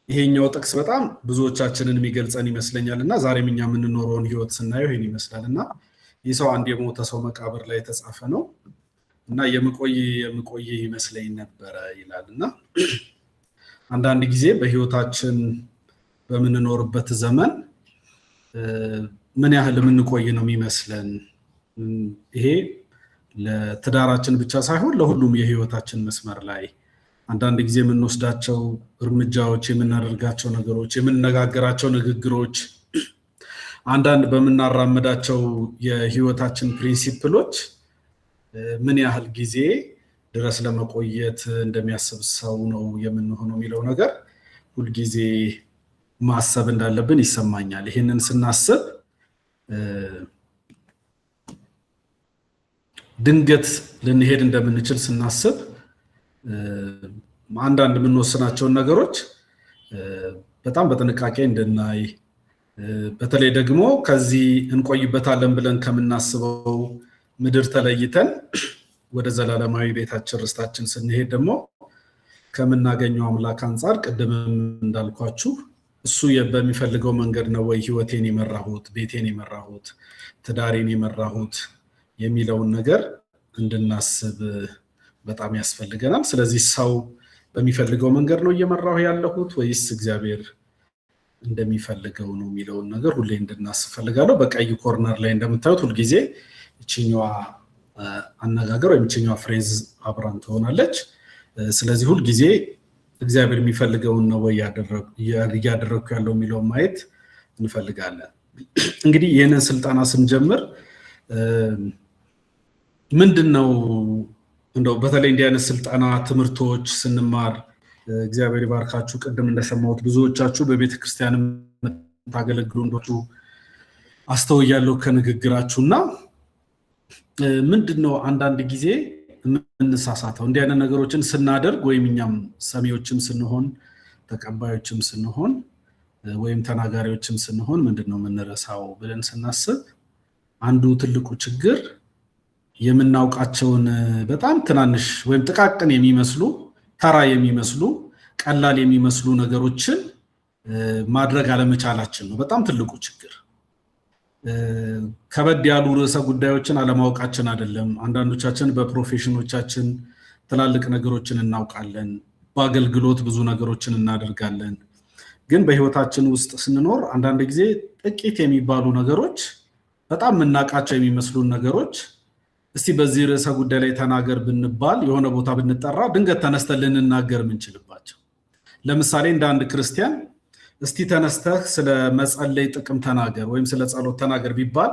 ይሄኛው ጥቅስ በጣም ብዙዎቻችንን የሚገልጸን ይመስለኛል እና ዛሬም እኛ የምንኖረውን ህይወት ስናየው ይሄን ይመስላል እና ይህ ሰው አንድ የሞተ ሰው መቃብር ላይ የተጻፈ ነው እና የምቆይ ይመስለኝ ነበረ ይላል እና አንዳንድ ጊዜ በህይወታችን በምንኖርበት ዘመን ምን ያህል የምንቆይ ነው የሚመስለን። ይሄ ለትዳራችን ብቻ ሳይሆን ለሁሉም የህይወታችን መስመር ላይ አንዳንድ ጊዜ የምንወስዳቸው እርምጃዎች፣ የምናደርጋቸው ነገሮች፣ የምንነጋገራቸው ንግግሮች፣ አንዳንድ በምናራምዳቸው የህይወታችን ፕሪንሲፕሎች ምን ያህል ጊዜ ድረስ ለመቆየት እንደሚያስብ ሰው ነው የምንሆነው የሚለው ነገር ሁልጊዜ ማሰብ እንዳለብን ይሰማኛል። ይህንን ስናስብ ድንገት ልንሄድ እንደምንችል ስናስብ አንዳንድ የምንወስናቸውን ነገሮች በጣም በጥንቃቄ እንድናይ በተለይ ደግሞ ከዚህ እንቆይበታለን ብለን ከምናስበው ምድር ተለይተን ወደ ዘላለማዊ ቤታችን ርስታችን ስንሄድ ደግሞ ከምናገኘው አምላክ አንጻር ቅድምም እንዳልኳችሁ እሱ በሚፈልገው መንገድ ነው ወይ ህይወቴን የመራሁት፣ ቤቴን የመራሁት፣ ትዳሬን የመራሁት የሚለውን ነገር እንድናስብ በጣም ያስፈልገናል። ስለዚህ ሰው በሚፈልገው መንገድ ነው እየመራሁ ያለሁት ወይስ እግዚአብሔር እንደሚፈልገው ነው የሚለውን ነገር ሁሌ እንድናስብ ፈልጋለሁ። በቀይ ኮርነር ላይ እንደምታዩት ሁልጊዜ እቺኛዋ አነጋገር ወይም እቺኛዋ ፍሬዝ አብራን ትሆናለች። ስለዚህ ሁልጊዜ እግዚአብሔር የሚፈልገውን ነው ወይ እያደረግኩ ያለው የሚለውን ማየት እንፈልጋለን። እንግዲህ ይህንን ስልጠና ስንጀምር ምንድን ነው እንደው በተለይ እንዲህ አይነት ስልጠና ትምህርቶች ስንማር እግዚአብሔር ይባርካችሁ። ቅድም እንደሰማሁት ብዙዎቻችሁ በቤተክርስቲያን የምታገለግሉ እንደሆኑ አስተውያለሁ ከንግግራችሁና ምንድነው አንዳንድ ጊዜ የምንሳሳተው እንዲህ አይነት ነገሮችን ስናደርግ ወይም እኛም ሰሚዎችም ስንሆን ተቀባዮችም ስንሆን ወይም ተናጋሪዎችም ስንሆን ምንድነው የምንረሳው ብለን ስናስብ አንዱ ትልቁ ችግር የምናውቃቸውን በጣም ትናንሽ ወይም ጥቃቅን የሚመስሉ ተራ የሚመስሉ ቀላል የሚመስሉ ነገሮችን ማድረግ አለመቻላችን ነው በጣም ትልቁ ችግር። ከበድ ያሉ ርዕሰ ጉዳዮችን አለማወቃችን አይደለም። አንዳንዶቻችን በፕሮፌሽኖቻችን ትላልቅ ነገሮችን እናውቃለን፣ በአገልግሎት ብዙ ነገሮችን እናደርጋለን። ግን በህይወታችን ውስጥ ስንኖር አንዳንድ ጊዜ ጥቂት የሚባሉ ነገሮች በጣም የምናውቃቸው የሚመስሉን ነገሮች እስቲ በዚህ ርዕሰ ጉዳይ ላይ ተናገር ብንባል የሆነ ቦታ ብንጠራ ድንገት ተነስተን ልንናገር የምንችልባቸው። ለምሳሌ እንደ አንድ ክርስቲያን እስቲ ተነስተህ ስለ መጸለይ ጥቅም ተናገር ወይም ስለ ጸሎት ተናገር ቢባል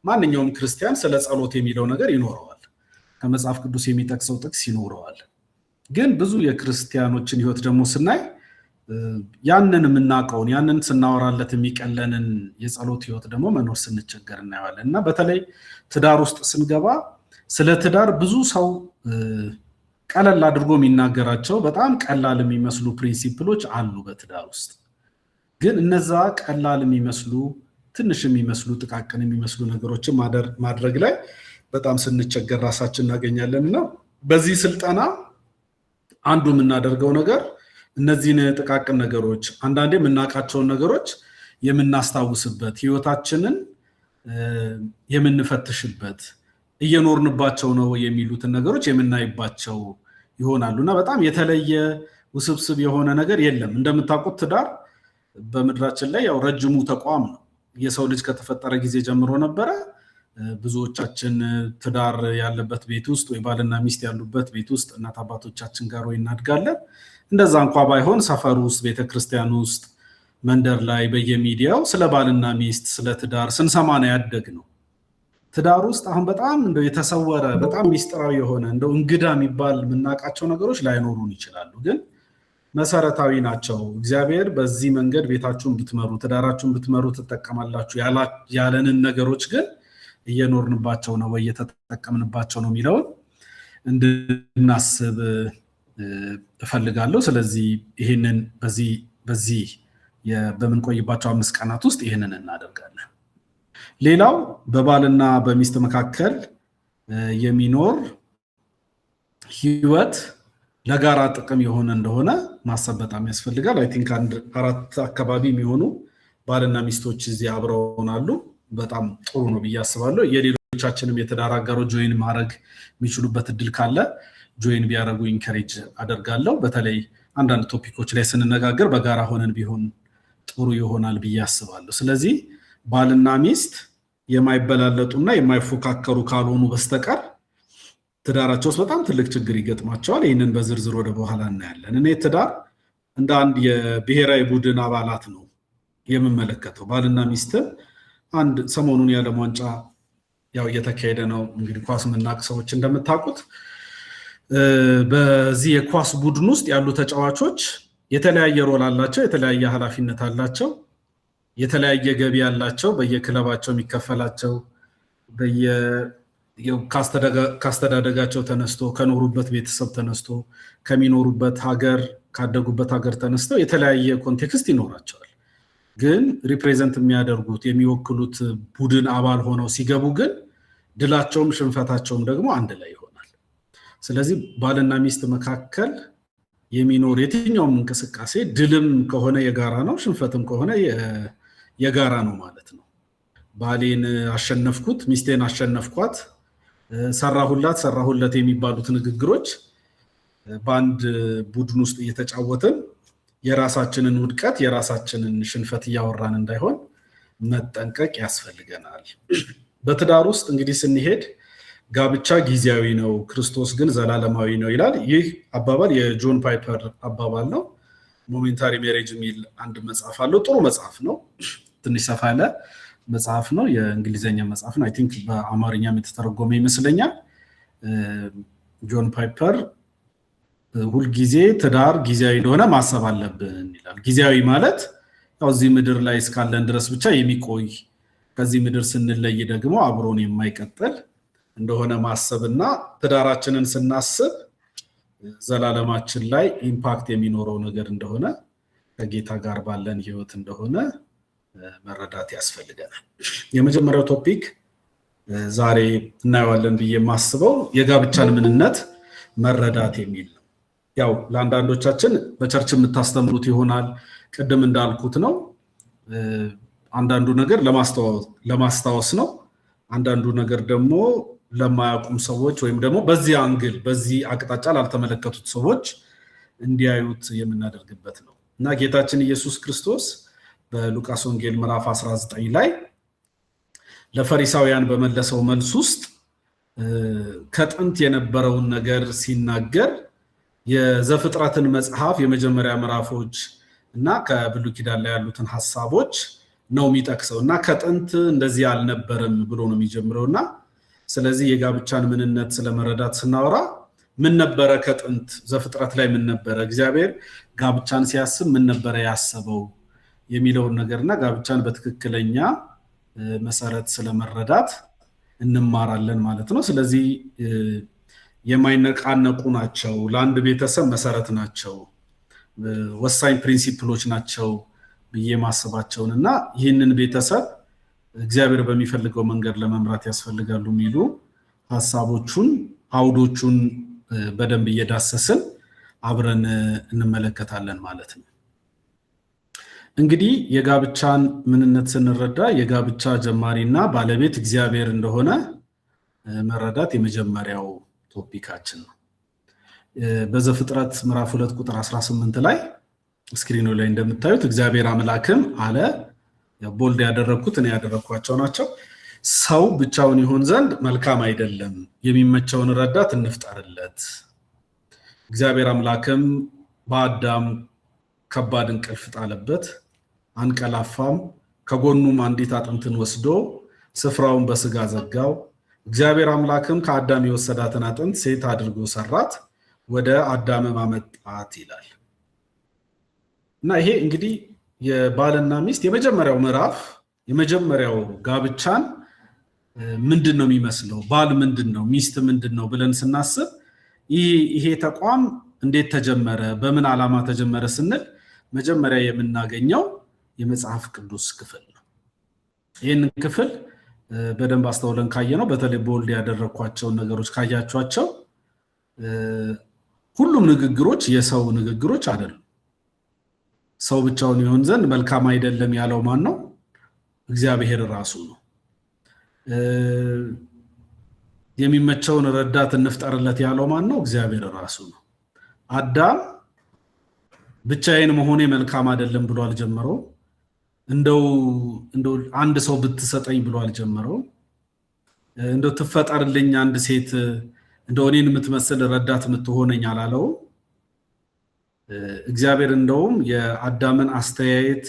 ማንኛውም ክርስቲያን ስለ ጸሎት የሚለው ነገር ይኖረዋል፣ ከመጽሐፍ ቅዱስ የሚጠቅሰው ጥቅስ ይኖረዋል። ግን ብዙ የክርስቲያኖችን ህይወት ደግሞ ስናይ ያንን የምናውቀውን ያንን ስናወራለት የሚቀለንን የጸሎት ህይወት ደግሞ መኖር ስንቸገር እናየዋለን። እና በተለይ ትዳር ውስጥ ስንገባ ስለ ትዳር ብዙ ሰው ቀለል አድርጎ የሚናገራቸው በጣም ቀላል የሚመስሉ ፕሪንሲፕሎች አሉ በትዳር ውስጥ። ግን እነዛ ቀላል የሚመስሉ ትንሽ የሚመስሉ ጥቃቅን የሚመስሉ ነገሮችን ማድረግ ላይ በጣም ስንቸገር ራሳችን እናገኛለን። እና በዚህ ስልጠና አንዱ የምናደርገው ነገር እነዚህን ጥቃቅን ነገሮች አንዳንዴ የምናውቃቸውን ነገሮች የምናስታውስበት ህይወታችንን የምንፈትሽበት እየኖርንባቸው ነው የሚሉትን ነገሮች የምናይባቸው ይሆናሉና በጣም የተለየ ውስብስብ የሆነ ነገር የለም። እንደምታውቁት ትዳር በምድራችን ላይ ያው ረጅሙ ተቋም ነው። የሰው ልጅ ከተፈጠረ ጊዜ ጀምሮ ነበረ። ብዙዎቻችን ትዳር ያለበት ቤት ውስጥ ወይ ባልና ሚስት ያሉበት ቤት ውስጥ እናት አባቶቻችን ጋር ወይ እናድጋለን። እንደዛ እንኳ ባይሆን ሰፈር ውስጥ ቤተክርስቲያን ውስጥ መንደር ላይ በየሚዲያው ስለ ባልና ሚስት ስለ ትዳር ስንሰማ ነው ያደግነው። ትዳር ውስጥ አሁን በጣም እንደው የተሰወረ በጣም ሚስጥራዊ የሆነ እንደው እንግዳ የሚባል የምናውቃቸው ነገሮች ላይኖሩን ይችላሉ፣ ግን መሰረታዊ ናቸው። እግዚአብሔር በዚህ መንገድ ቤታችሁን ብትመሩ ትዳራችሁን ብትመሩ ትጠቀማላችሁ ያለንን ነገሮች ግን እየኖርንባቸው ነው ወይ እየተጠቀምንባቸው ነው የሚለውን እንድናስብ እፈልጋለሁ። ስለዚህ ይህንን በዚህ በምንቆይባቸው 5 ቀናት ውስጥ ይህንን እናደርጋለን። ሌላው በባልና በሚስት መካከል የሚኖር ህይወት ለጋራ ጥቅም የሆነ እንደሆነ ማሰብ በጣም ያስፈልጋል። አይ ቲንክ 4 አካባቢ የሚሆኑ ባልና ሚስቶች እዚህ አብረውናሉ። በጣም ጥሩ ነው ብዬ አስባለሁ። የሌሎቻችንም የትዳር አጋሮች ጆይን ማድረግ የሚችሉበት እድል ካለ ጆይን ቢያደርጉ ኢንከሬጅ አደርጋለሁ። በተለይ አንዳንድ ቶፒኮች ላይ ስንነጋገር በጋራ ሆነን ቢሆን ጥሩ ይሆናል ብዬ አስባለሁ። ስለዚህ ባልና ሚስት የማይበላለጡና የማይፎካከሩ ካልሆኑ በስተቀር ትዳራቸው ውስጥ በጣም ትልቅ ችግር ይገጥማቸዋል። ይህንን በዝርዝር ወደ በኋላ እናያለን። እኔ ትዳር እንደ አንድ የብሔራዊ ቡድን አባላት ነው የምመለከተው። ባልና ሚስት አንድ ሰሞኑን የዓለም ዋንጫ ያው እየተካሄደ ነው። እንግዲህ ኳስ የምናውቅ ሰዎች እንደምታውቁት በዚህ የኳስ ቡድን ውስጥ ያሉ ተጫዋቾች የተለያየ ሮል አላቸው፣ የተለያየ ኃላፊነት አላቸው፣ የተለያየ ገቢ አላቸው። በየክለባቸው የሚከፈላቸው ካስተዳደጋቸው ተነስቶ ከኖሩበት ቤተሰብ ተነስቶ ከሚኖሩበት ሀገር ካደጉበት ሀገር ተነስተው የተለያየ ኮንቴክስት ይኖራቸዋል። ግን ሪፕሬዘንት የሚያደርጉት የሚወክሉት ቡድን አባል ሆነው ሲገቡ ግን ድላቸውም ሽንፈታቸውም ደግሞ አንድ ላይ ይሆናል። ስለዚህ ባልና ሚስት መካከል የሚኖር የትኛውም እንቅስቃሴ ድልም ከሆነ የጋራ ነው፣ ሽንፈትም ከሆነ የጋራ ነው ማለት ነው። ባሌን አሸነፍኩት፣ ሚስቴን አሸነፍኳት፣ ሰራሁለት የሚባሉት ንግግሮች በአንድ ቡድን ውስጥ እየተጫወትን የራሳችንን ውድቀት የራሳችንን ሽንፈት እያወራን እንዳይሆን መጠንቀቅ ያስፈልገናል። በትዳር ውስጥ እንግዲህ ስንሄድ ጋብቻ ጊዜያዊ ነው፣ ክርስቶስ ግን ዘላለማዊ ነው ይላል። ይህ አባባል የጆን ፓይፐር አባባል ነው። ሞሜንታሪ ሜሬጅ የሚል አንድ መጽሐፍ አለው። ጥሩ መጽሐፍ ነው። ትንሽ ሰፋ ያለ መጽሐፍ ነው። የእንግሊዘኛ መጽሐፍ ነው። አይ ቲንክ በአማርኛም የተተረጎመ ይመስለኛል። ጆን ፓይፐር ሁልጊዜ ትዳር ጊዜያዊ እንደሆነ ማሰብ አለብን ይላል። ጊዜያዊ ማለት ያው እዚህ ምድር ላይ እስካለን ድረስ ብቻ የሚቆይ ከዚህ ምድር ስንለይ ደግሞ አብሮን የማይቀጥል እንደሆነ ማሰብና ትዳራችንን ስናስብ ዘላለማችን ላይ ኢምፓክት የሚኖረው ነገር እንደሆነ ከጌታ ጋር ባለን ህይወት እንደሆነ መረዳት ያስፈልገናል። የመጀመሪያው ቶፒክ ዛሬ እናየዋለን ብዬ የማስበው የጋብቻን ምንነት መረዳት የሚል ነው። ያው ለአንዳንዶቻችን በቸርች የምታስተምሩት ይሆናል። ቅድም እንዳልኩት ነው። አንዳንዱ ነገር ለማስታወስ ነው። አንዳንዱ ነገር ደግሞ ለማያውቁም ሰዎች ወይም ደግሞ በዚህ አንግል በዚህ አቅጣጫ ላልተመለከቱት ሰዎች እንዲያዩት የምናደርግበት ነው እና ጌታችን ኢየሱስ ክርስቶስ በሉቃስ ወንጌል ምዕራፍ 19 ላይ ለፈሪሳውያን በመለሰው መልስ ውስጥ ከጥንት የነበረውን ነገር ሲናገር የዘፍጥረትን መጽሐፍ የመጀመሪያ ምዕራፎች እና ከብሉይ ኪዳን ላይ ያሉትን ሐሳቦች ነው የሚጠቅሰው እና ከጥንት እንደዚህ አልነበረም ብሎ ነው የሚጀምረውና ስለዚህ የጋብቻን ምንነት ስለመረዳት ስናወራ ምን ነበረ ከጥንት ዘፍጥረት ላይ ምን ነበረ እግዚአብሔር ጋብቻን ሲያስብ ምን ነበረ ያሰበው የሚለውን ነገርና ጋብቻን በትክክለኛ መሰረት ስለመረዳት እንማራለን ማለት ነው። ስለዚህ የማይነቃነቁ ናቸው፣ ለአንድ ቤተሰብ መሰረት ናቸው፣ ወሳኝ ፕሪንሲፕሎች ናቸው ብዬ ማስባቸውን እና ይህንን ቤተሰብ እግዚአብሔር በሚፈልገው መንገድ ለመምራት ያስፈልጋሉ የሚሉ ሐሳቦቹን አውዶቹን በደንብ እየዳሰስን አብረን እንመለከታለን ማለት ነው። እንግዲህ የጋብቻን ምንነት ስንረዳ የጋብቻ ጀማሪና ባለቤት እግዚአብሔር እንደሆነ መረዳት የመጀመሪያው ቶፒካችን ነው። በዘፍጥረት ምዕራፍ 2 ቁጥር 18 ላይ ስክሪኑ ላይ እንደምታዩት እግዚአብሔር አምላክም አለ፣ ቦልድ ያደረኩት እኔ ያደረኳቸው ናቸው፣ ሰው ብቻውን ይሆን ዘንድ መልካም አይደለም፣ የሚመቸውን ረዳት እንፍጠርለት። እግዚአብሔር አምላክም በአዳም ከባድ እንቅልፍ ጣለበት፣ አንቀላፋም፣ ከጎኑም አንዲት አጥንትን ወስዶ ስፍራውን በስጋ ዘጋው። እግዚአብሔር አምላክም ከአዳም የወሰዳትን አጥንት ሴት አድርጎ ሰራት፣ ወደ አዳምም አመጣት ይላል። እና ይሄ እንግዲህ የባልና ሚስት የመጀመሪያው ምዕራፍ የመጀመሪያው ጋብቻን ምንድነው የሚመስለው? ባል ምንድነው? ሚስት ምንድነው ብለን ስናስብ ይሄ ተቋም እንዴት ተጀመረ? በምን ዓላማ ተጀመረ ስንል መጀመሪያ የምናገኘው የመጽሐፍ ቅዱስ ክፍል ነው። ይህን ክፍል በደንብ አስተውለን ካየነው በተለይ ቦልድ ያደረኳቸውን ነገሮች ካያቸዋቸው ሁሉም ንግግሮች የሰው ንግግሮች አይደሉም። ሰው ብቻውን ይሆን ዘንድ መልካም አይደለም ያለው ማን ነው? እግዚአብሔር ራሱ ነው። የሚመቸውን ረዳት እንፍጠርለት ያለው ማን ነው? እግዚአብሔር ራሱ ነው። አዳም ብቻዬን መሆኔ መልካም አይደለም ብሎ አልጀመረው። እንደው አንድ ሰው ብትሰጠኝ ብሎ አልጀመረው። እንደው ትፈጠርልኝ አንድ ሴት እንደው እኔን የምትመስል ረዳት የምትሆነኝ አላለው። እግዚአብሔር እንደውም የአዳምን አስተያየት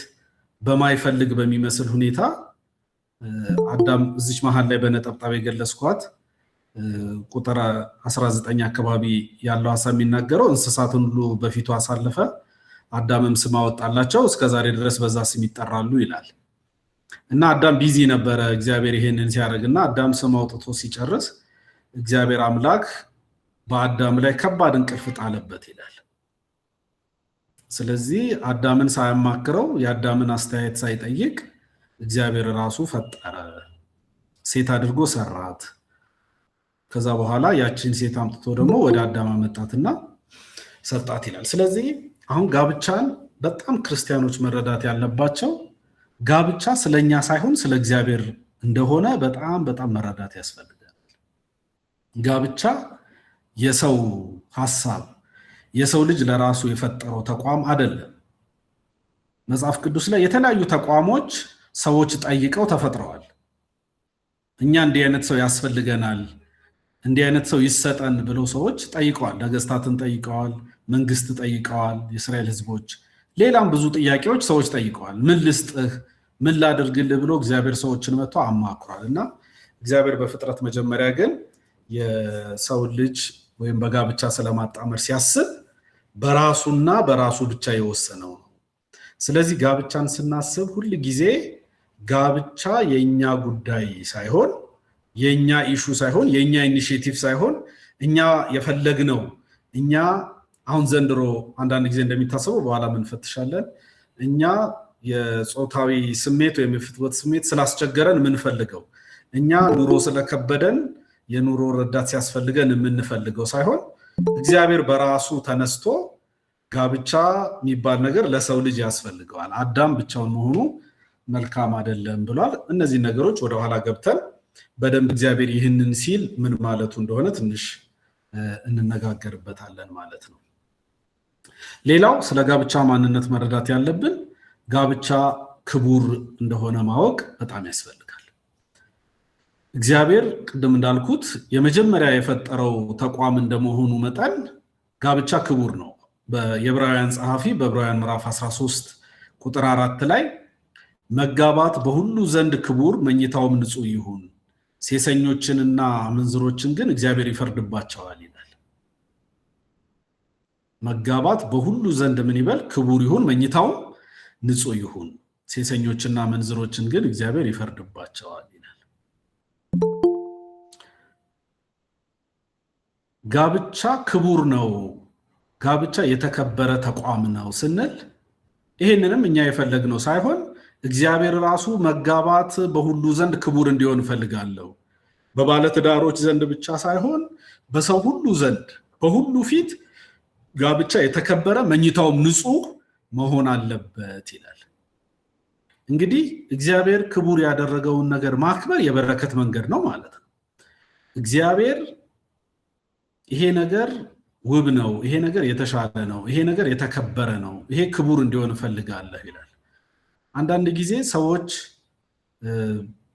በማይፈልግ በሚመስል ሁኔታ አዳም እዚች መሃል ላይ በነጠብጣብ የገለጽኳት ቁጥር 19 አካባቢ ያለው ሐሳብ የሚናገረው እንስሳትን ሁሉ በፊቱ አሳለፈ፣ አዳምም ስም አወጣላቸው፣ እስከዛሬ ድረስ በዛ ስም ይጠራሉ ይላል። እና አዳም ቢዚ ነበረ እግዚአብሔር ይሄንን ሲያደርግና አዳም ስም አውጥቶ ሲጨርስ እግዚአብሔር አምላክ በአዳም ላይ ከባድ እንቅልፍ ጣለበት ይላል። ስለዚህ አዳምን ሳያማክረው የአዳምን አስተያየት ሳይጠይቅ እግዚአብሔር ራሱ ፈጠረ፣ ሴት አድርጎ ሰራት። ከዛ በኋላ ያቺን ሴት አምጥቶ ደግሞ ወደ አዳም አመጣትና ሰጣት ይላል። ስለዚህ አሁን ጋብቻን በጣም ክርስቲያኖች መረዳት ያለባቸው ጋብቻ ስለኛ ሳይሆን ስለ እግዚአብሔር እንደሆነ በጣም መረዳት ያስፈልጋል። ጋብቻ የሰው ሐሳብ የሰው ልጅ ለራሱ የፈጠረው ተቋም አይደለም። መጽሐፍ ቅዱስ ላይ የተለያዩ ተቋሞች ሰዎች ጠይቀው ተፈጥረዋል። እኛ እንዲህ አይነት ሰው ያስፈልገናል፣ እንዲህ አይነት ሰው ይሰጠን ብለው ሰዎች ጠይቀዋል። ነገስታትን ጠይቀዋል፣ መንግስት ጠይቀዋል፣ የእስራኤል ህዝቦች፣ ሌላም ብዙ ጥያቄዎች ሰዎች ጠይቀዋል። ምን ልስጥህ፣ ምን ላድርግልህ ብሎ እግዚአብሔር ሰዎችን መጥቶ አማክሯል። እና እግዚአብሔር በፍጥረት መጀመሪያ ግን የሰው ልጅ ወይም በጋብቻ ስለማጣመር ሲያስብ በራሱና በራሱ ብቻ የወሰነው ነው። ስለዚህ ጋብቻን ስናስብ ሁል ጊዜ ጋብቻ የኛ ጉዳይ ሳይሆን የኛ ኢሹ ሳይሆን የኛ ኢኒሺዬቲቭ ሳይሆን እኛ የፈለግነው እኛ አሁን ዘንድሮ አንዳንድ ጊዜ እንደሚታሰበው በኋላ እንፈትሻለን። እኛ የጾታዊ ስሜት ወይም የፍትወት ስሜት ስላስቸገረን የምንፈልገው እኛ ኑሮ ስለከበደን የኑሮ ረዳት ሲያስፈልገን የምንፈልገው ሳይሆን እግዚአብሔር በራሱ ተነስቶ ጋብቻ የሚባል ነገር ለሰው ልጅ ያስፈልገዋል፣ አዳም ብቻውን መሆኑ መልካም አይደለም ብሏል። እነዚህ ነገሮች ወደ ኋላ ገብተን በደንብ እግዚአብሔር ይህንን ሲል ምን ማለቱ እንደሆነ ትንሽ እንነጋገርበታለን ማለት ነው። ሌላው ስለ ጋብቻ ማንነት መረዳት ያለብን ጋብቻ ክቡር እንደሆነ ማወቅ በጣም ያስፈልጋል። እግዚአብሔር ቅድም እንዳልኩት የመጀመሪያ የፈጠረው ተቋም እንደመሆኑ መጠን ጋብቻ ክቡር ነው። የዕብራውያን ጸሐፊ በዕብራውያን ምዕራፍ 13 ቁጥር 4 ላይ መጋባት በሁሉ ዘንድ ክቡር፣ መኝታውም ንጹህ ይሁን፣ ሴሰኞችንና አመንዝሮችን ግን እግዚአብሔር ይፈርድባቸዋል ይላል። መጋባት በሁሉ ዘንድ ምን ይበል? ክቡር ይሁን፣ መኝታውም ንጹህ ይሁን፣ ሴሰኞችና አመንዝሮችን ግን እግዚአብሔር ይፈርድባቸዋል ይላል። ጋብቻ ክቡር ነው፣ ጋብቻ የተከበረ ተቋም ነው ስንል ይህንንም እኛ የፈለግነው ሳይሆን እግዚአብሔር ራሱ መጋባት በሁሉ ዘንድ ክቡር እንዲሆን እፈልጋለሁ፣ በባለትዳሮች ዘንድ ብቻ ሳይሆን በሰው ሁሉ ዘንድ በሁሉ ፊት ጋብቻ የተከበረ መኝታውም ንጹህ መሆን አለበት ይላል። እንግዲህ እግዚአብሔር ክቡር ያደረገውን ነገር ማክበር የበረከት መንገድ ነው ማለት ነው። እግዚአብሔር ይሄ ነገር ውብ ነው፣ ይሄ ነገር የተሻለ ነው፣ ይሄ ነገር የተከበረ ነው፣ ይሄ ክቡር እንዲሆን እፈልጋለሁ ይላል። አንዳንድ ጊዜ ሰዎች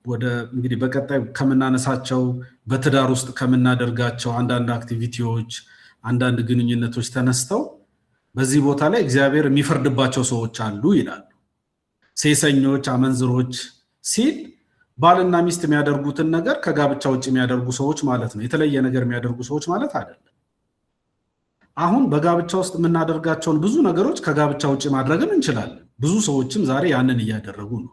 ወደ እንግዲህ በቀጣይ ከምናነሳቸው በትዳር ውስጥ ከምናደርጋቸው አንዳንድ አክቲቪቲዎች አንዳንድ ግንኙነቶች ተነስተው በዚህ ቦታ ላይ እግዚአብሔር የሚፈርድባቸው ሰዎች አሉ ይላሉ። ሴሰኞች፣ አመንዝሮች ሲል ባልና ሚስት የሚያደርጉትን ነገር ከጋብቻ ውጭ የሚያደርጉ ሰዎች ማለት ነው። የተለየ ነገር የሚያደርጉ ሰዎች ማለት አይደለም። አሁን በጋብቻ ውስጥ የምናደርጋቸውን ብዙ ነገሮች ከጋብቻ ውጭ ማድረግም እንችላለን። ብዙ ሰዎችም ዛሬ ያንን እያደረጉ ነው።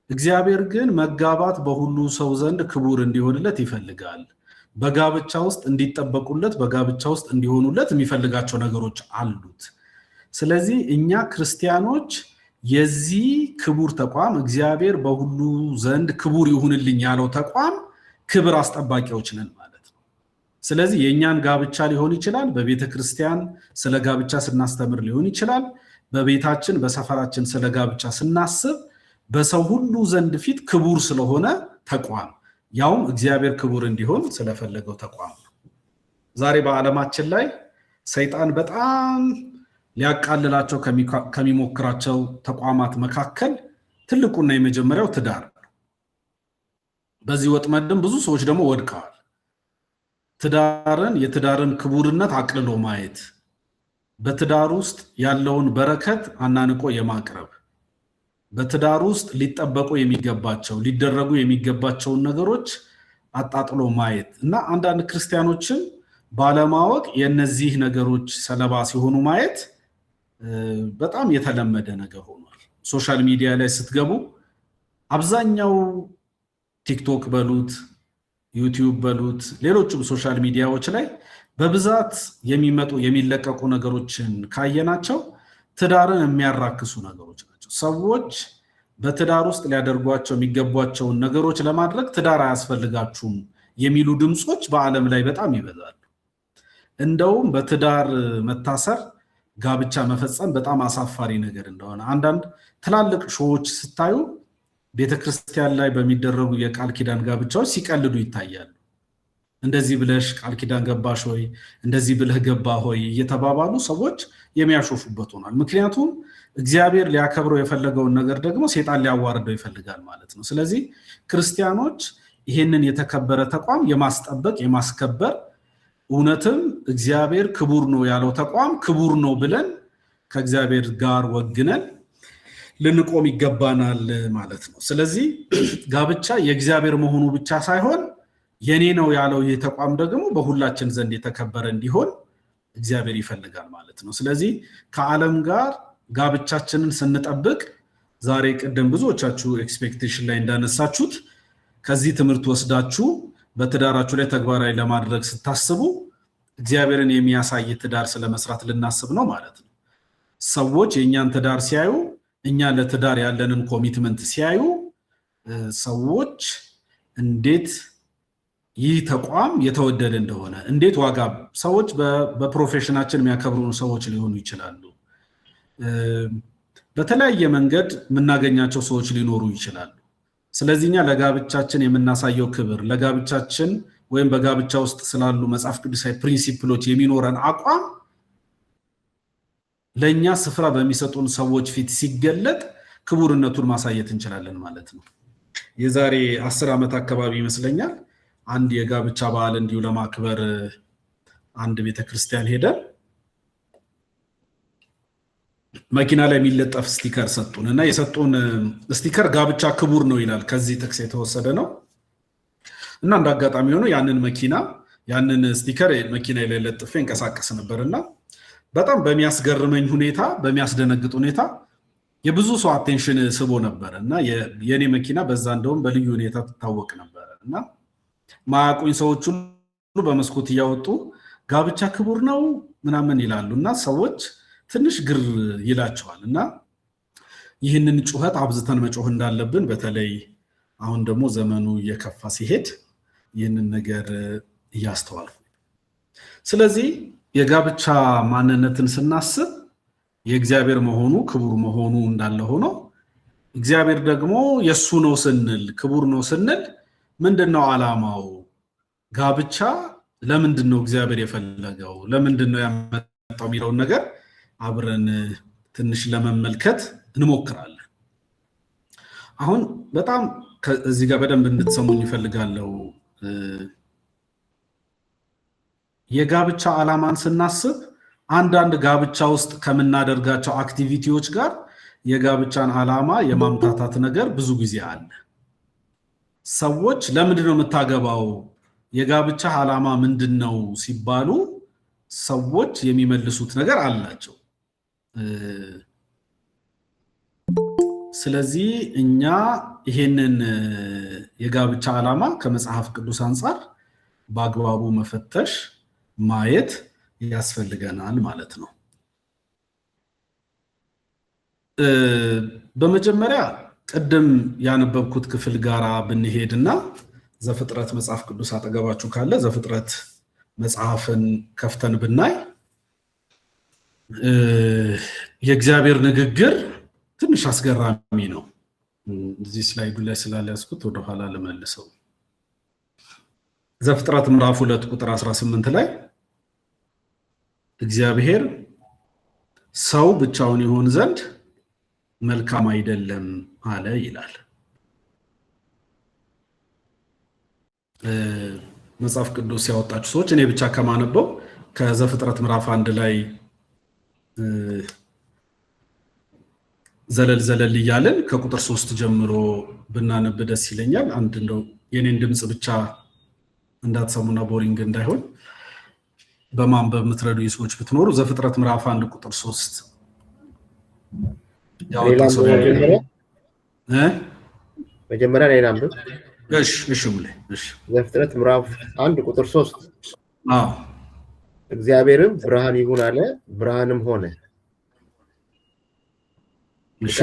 እግዚአብሔር ግን መጋባት በሁሉ ሰው ዘንድ ክቡር እንዲሆንለት ይፈልጋል። በጋብቻ ውስጥ እንዲጠበቁለት፣ በጋብቻ ውስጥ እንዲሆኑለት የሚፈልጋቸው ነገሮች አሉት። ስለዚህ እኛ ክርስቲያኖች የዚህ ክቡር ተቋም እግዚአብሔር በሁሉ ዘንድ ክቡር ይሁንልኝ ያለው ተቋም ክብር አስጠባቂዎች ነን ማለት ነው። ስለዚህ የእኛን ጋብቻ ሊሆን ይችላል፣ በቤተ ክርስቲያን ስለ ጋብቻ ስናስተምር ሊሆን ይችላል፣ በቤታችን በሰፈራችን ስለ ጋብቻ ስናስብ በሰው ሁሉ ዘንድ ፊት ክቡር ስለሆነ ተቋም ያውም እግዚአብሔር ክቡር እንዲሆን ስለፈለገው ተቋም ነው። ዛሬ በዓለማችን ላይ ሰይጣን በጣም ሊያቃልላቸው ከሚሞክራቸው ተቋማት መካከል ትልቁና የመጀመሪያው ትዳር ነው። በዚህ ወጥመድም ብዙ ሰዎች ደግሞ ወድቀዋል። የትዳርን ክቡርነት አቅልሎ ማየት፣ በትዳር ውስጥ ያለውን በረከት አናንቆ የማቅረብ፣ በትዳር ውስጥ ሊጠበቁ የሚገባቸው ሊደረጉ የሚገባቸውን ነገሮች አጣጥሎ ማየት እና አንዳንድ ክርስቲያኖችም ባለማወቅ የነዚህ ነገሮች ሰለባ ሲሆኑ ማየት በጣም የተለመደ ነገር ሆኗል። ሶሻል ሚዲያ ላይ ስትገቡ አብዛኛው ቲክቶክ በሉት ዩቲዩብ በሉት ሌሎችም ሶሻል ሚዲያዎች ላይ በብዛት የሚለቀቁ ነገሮችን ካየናቸው ትዳርን የሚያራክሱ ነገሮች ናቸው። ሰዎች በትዳር ውስጥ ሊያደርጓቸው የሚገቧቸውን ነገሮች ለማድረግ ትዳር አያስፈልጋችሁም የሚሉ ድምጾች በዓለም ላይ በጣም ይበዛሉ። እንደውም በትዳር መታሰር ጋብቻ መፈጸም በጣም አሳፋሪ ነገር እንደሆነ አንዳንድ ትላልቅ ሾዎች ስታዩ ቤተክርስቲያን ላይ በሚደረጉ የቃል ኪዳን ጋብቻዎች ሲቀልዱ ይታያሉ። እንደዚህ ብለሽ ቃል ኪዳን ገባሽ ሆይ፣ እንደዚህ ብለህ ገባ ሆይ እየተባባሉ ሰዎች የሚያሾፉበት ሆኗል። ምክንያቱም እግዚአብሔር ሊያከብረው የፈለገውን ነገር ደግሞ ሴጣን ሊያዋርደው ይፈልጋል ማለት ነው። ስለዚህ ክርስቲያኖች ይህንን የተከበረ ተቋም የማስጠበቅ የማስከበር እውነትም እግዚአብሔር ክቡር ነው ያለው ተቋም ክቡር ነው ብለን ከእግዚአብሔር ጋር ወግነን ልንቆም ይገባናል ማለት ነው። ስለዚህ ጋብቻ የእግዚአብሔር መሆኑ ብቻ ሳይሆን የኔ ነው ያለው ይህ ተቋም ደግሞ በሁላችን ዘንድ የተከበረ እንዲሆን እግዚአብሔር ይፈልጋል ማለት ነው። ስለዚህ ከዓለም ጋር ጋብቻችንን ስንጠብቅ ዛሬ ቀደም ብዙዎቻችሁ ኤክስፔክቴሽን ላይ እንዳነሳችሁት ከዚህ ትምህርት ወስዳችሁ በትዳራችሁ ላይ ተግባራዊ ለማድረግ ስታስቡ እግዚአብሔርን የሚያሳይ ትዳር ስለመስራት ልናስብ ነው ማለት ነው። ሰዎች የእኛን ትዳር ሲያዩ እኛ ለትዳር ያለንን ኮሚትመንት ሲያዩ ሰዎች እንዴት ይህ ተቋም የተወደደ እንደሆነ እንዴት ዋጋ ሰዎች በፕሮፌሽናችን የሚያከብሩን ሰዎች ሊሆኑ ይችላሉ። በተለያየ መንገድ የምናገኛቸው ሰዎች ሊኖሩ ይችላሉ። ስለዚህ እኛ ለጋብቻችን የምናሳየው ክብር ለጋብቻችን ወይም በጋብቻ ውስጥ ስላሉ መጽሐፍ ቅዱሳዊ ፕሪንሲፕሎች የሚኖረን አቋም ለኛ ስፍራ በሚሰጡን ሰዎች ፊት ሲገለጥ ክቡርነቱን ማሳየት እንችላለን ማለት ነው። የዛሬ 10 ዓመት አካባቢ ይመስለኛል አንድ የጋብቻ በዓል እንዲሁ ለማክበር አንድ ቤተክርስቲያን ሄደን መኪና ላይ የሚለጠፍ ስቲከር ሰጡን እና የሰጡን ስቲከር ጋብቻ ክቡር ነው ይላል። ከዚህ ጥቅስ የተወሰደ ነው እና እንዳጋጣሚ ሆኖ ያንን ስቲከር መኪና ላይ ለጥፌ እንቀሳቀስ ነበርና በጣም በሚያስገርመኝ ሁኔታ በሚያስደነግጥ ሁኔታ የብዙ ሰው አቴንሽን ስቦ ነበር እና የኔ መኪና በዛ እንደውም በልዩ ሁኔታ ትታወቅ ነበር እና ማያውቁኝ ሰዎች ሁሉ በመስኮት እያወጡ ጋብቻ ክቡር ነው ምናምን ይላሉ እና ሰዎች ትንሽ ግር ይላቸዋል እና ይህንን ጩኸት አብዝተን መጮህ እንዳለብን በተለይ አሁን ደግሞ ዘመኑ እየከፋ ሲሄድ ይህንን ነገር እያስተዋልኩ ስለዚህ የጋብቻ ማንነትን ስናስብ የእግዚአብሔር መሆኑ ክቡር መሆኑ እንዳለ ሆኖ እግዚአብሔር ደግሞ የሱ ነው ስንል ክቡር ነው ስንል ምንድነው ዓላማው? ጋብቻ ለምንድነው እግዚአብሔር የፈለገው? ለምንድነው ያመጣው የሚለውን ነገር አብረን ትንሽ ለመመልከት እንሞክራለን። አሁን በጣም እዚህ ጋር በደንብ እንድትሰሙኝ ይፈልጋለሁ። የጋብቻ ዓላማን ስናስብ አንዳንድ ጋብቻ ውስጥ ከምናደርጋቸው አክቲቪቲዎች ጋር የጋብቻን ዓላማ የማምታታት ነገር ብዙ ጊዜ አለ። ሰዎች ለምንድነው የምታገባው? የጋብቻ ዓላማ ምንድነው ሲባሉ ሰዎች የሚመልሱት ነገር አላቸው። ስለዚህ እኛ ይሄንን የጋብቻ ዓላማ ከመጽሐፍ ቅዱስ አንፃር በአግባቡ መፈተሽ ማየት ያስፈልገናል ማለት ነው። በመጀመሪያ ቅድም ያነበብኩት ክፍል ጋራ ብንሄድና ዘፍጥረት መጽሐፍ ቅዱስ አጠገባችሁ ካለ ዘፍጥረት መጽሐፍን ከፍተን ብናይ የእግዚአብሔር ንግግር ትንሽ አስገራሚ ነው። እዚህ ስላይዱ ላይ ስላልያዝኩት ወደ ኋላ ልመልሰው። ዘፍጥረት ምዕራፍ 2 ቁጥር 18 ላይ እግዚአብሔር ሰው ብቻውን ይሆን ዘንድ መልካም አይደለም አለ ይላል። መጽሐፍ ቅዱስ ያወጣችሁ ሰዎች እኔ ብቻ ከማነበው ከዘፍጥረት ምዕራፍ 1 ላይ ዘለል እያለን ከቁጥር 3 ጀምሮ ብናነብ ደስ ይለኛል። አንድ እንደው የኔን ድምጽ ብቻ እንዳትሰሙና ቦሪንግ እንዳይሆን በማንበብ የምትረዱ ሰዎች ብትኖሩ ዘፍጥረት ምዕራፍ 1 ቁጥር 3 መጀመሪያ ላይ አንብብ። እሺ ዘፍጥረት ምዕራፍ 1 ቁጥር 3 እግዚአብሔርም ብርሃን ይሁን አለ፣ ብርሃንም ሆነ። እሺ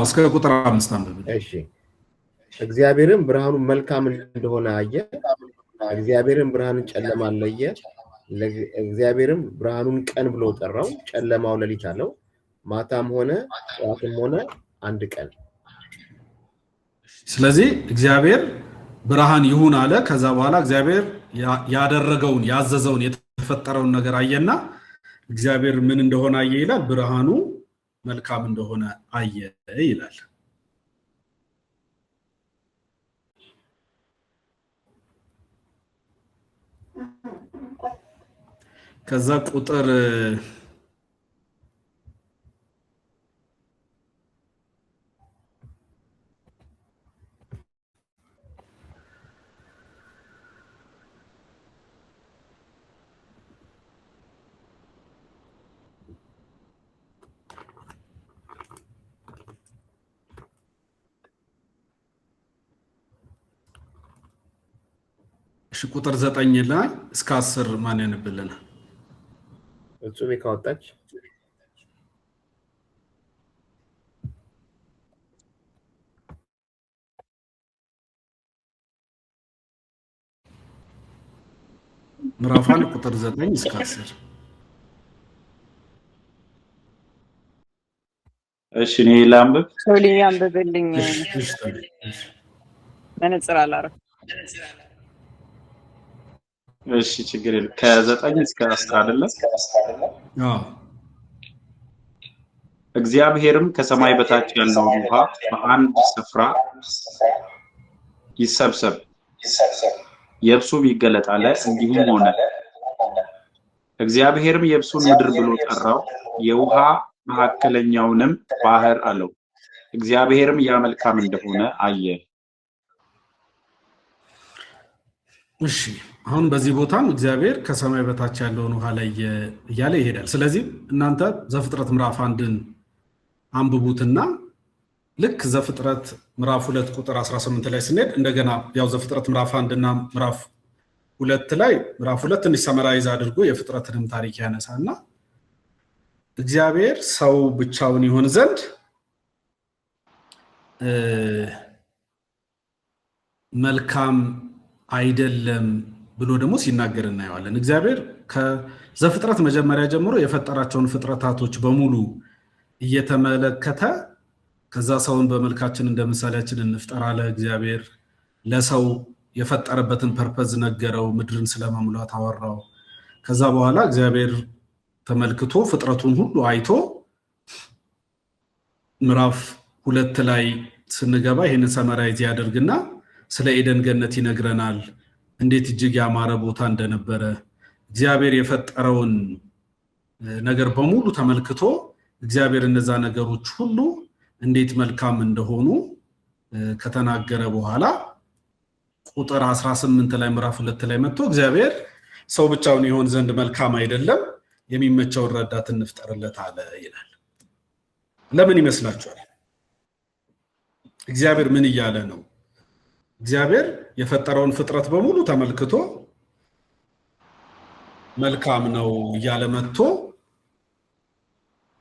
እስከ ቁጥር 5 አንብብ። እሺ እግዚአብሔርም ብርሃኑ መልካም እንደሆነ አየ፣ እግዚአብሔርም ብርሃንን ጨለማ ለየ፣ እግዚአብሔርም ብርሃኑን ቀን ብሎ ጠራው፣ ጨለማው ሌሊት አለው፣ ማታም ሆነ ጠዋትም ሆነ አንድ ቀን። ስለዚህ እግዚአብሔር ብርሃን ይሁን አለ። ከዛ በኋላ እግዚአብሔር ያደረገውን ያዘዘውን የተፈጠረውን ነገር አየና እግዚአብሔር ምን እንደሆነ አየ ይላል? ብርሃኑ መልካም እንደሆነ አየ ይላል። ከዛ ቁጥር ቁጥር 9 ላይ እስከ 10 ማን ያነብልናል? እጹብ ካወጣች ምዕራፍ 1 ቁጥር 9 እስከ 10። እሺ እኔ ላንብብ። ሶሊ አንብብልኝ። መነጽር አላረፍ። እሺ ችግር የለም። ከ9 እስከ 10 አይደለም? እግዚአብሔርም ከሰማይ በታች ያለውን ውሃ በአንድ ስፍራ ይሰብሰብ፣ የብሱም ይገለጥ አለ። እንዲሁም ሆነ። እግዚአብሔርም የብሱን ምድር ብሎ ጠራው፣ የውሃ መካከለኛውንም ባህር አለው። እግዚአብሔርም ያ መልካም እንደሆነ አየ። እሺ አሁን በዚህ ቦታም እግዚአብሔር ከሰማይ በታች ያለውን ውሃ ላይ እያለ ይሄዳል። ስለዚህ እናንተ ዘፍጥረት ምዕራፍ 1ን አንብቡትና ልክ ዘፍጥረት ምዕራፍ 2 ቁጥር 18 ላይ ስንሄድ እንደገና ያው ዘፍጥረት ምዕራፍ 1 እና ምዕራፍ 2 ላይ ምዕራፍ 2 ትንሽ ሰመራይዝ አድርጎ የፍጥረትንም ታሪክ ያነሳና እግዚአብሔር ሰው ብቻውን ይሆን ዘንድ መልካም አይደለም ብሎ ደግሞ ሲናገር እናየዋለን። እግዚአብሔር ከዘፍጥረት መጀመሪያ ጀምሮ የፈጠራቸውን ፍጥረታቶች በሙሉ እየተመለከተ ከዛ ሰውን በመልካችን እንደ ምሳሌያችን እንፍጠር አለ እግዚአብሔር። ለሰው የፈጠረበትን ፐርፐዝ ነገረው፣ ምድርን ስለመሙላት አወራው። ከዛ በኋላ እግዚአብሔር ተመልክቶ ፍጥረቱን ሁሉ አይቶ ምዕራፍ 2 ላይ ስንገባ ይሄንን ሰመራይዝ ያደርግና ስለ ኤደን ገነት ይነግረናል። እንዴት እጅግ ያማረ ቦታ እንደነበረ እግዚአብሔር የፈጠረውን ነገር በሙሉ ተመልክቶ እግዚአብሔር እነዛ ነገሮች ሁሉ እንዴት መልካም እንደሆኑ ከተናገረ በኋላ ቁጥር 18 ላይ ምዕራፍ 2 ላይ መጥቶ እግዚአብሔር ሰው ብቻውን ይሆን ዘንድ መልካም አይደለም፣ የሚመቸውን ረዳት እንፍጠርለት አለ ይላል። ለምን ይመስላችኋል? እግዚአብሔር ምን እያለ ነው? እግዚአብሔር የፈጠረውን ፍጥረት በሙሉ ተመልክቶ መልካም ነው እያለ መጥቶ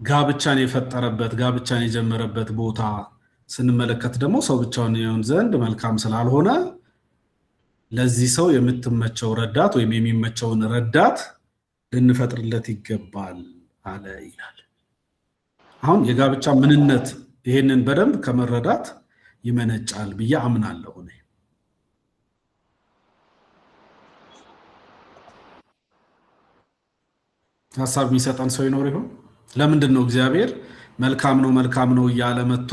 ጋብቻን የፈጠረበት ጋብቻን የጀመረበት ቦታ ስንመለከት ደግሞ ሰው ብቻውን ይሆን ዘንድ መልካም ስላልሆነ ለዚህ ሰው የምትመቸው ረዳት ወይም የሚመቸውን ረዳት ልንፈጥርለት ይገባል አለ ይላል። አሁን የጋብቻ ምንነት ይሄንን በደንብ ከመረዳት ይመነጫል ብዬ አምናለሁ። ሐሳብ የሚሰጠን ሰው ይኖር ይሆን? ለምንድን ነው እግዚአብሔር መልካም ነው እያለ መጥቶ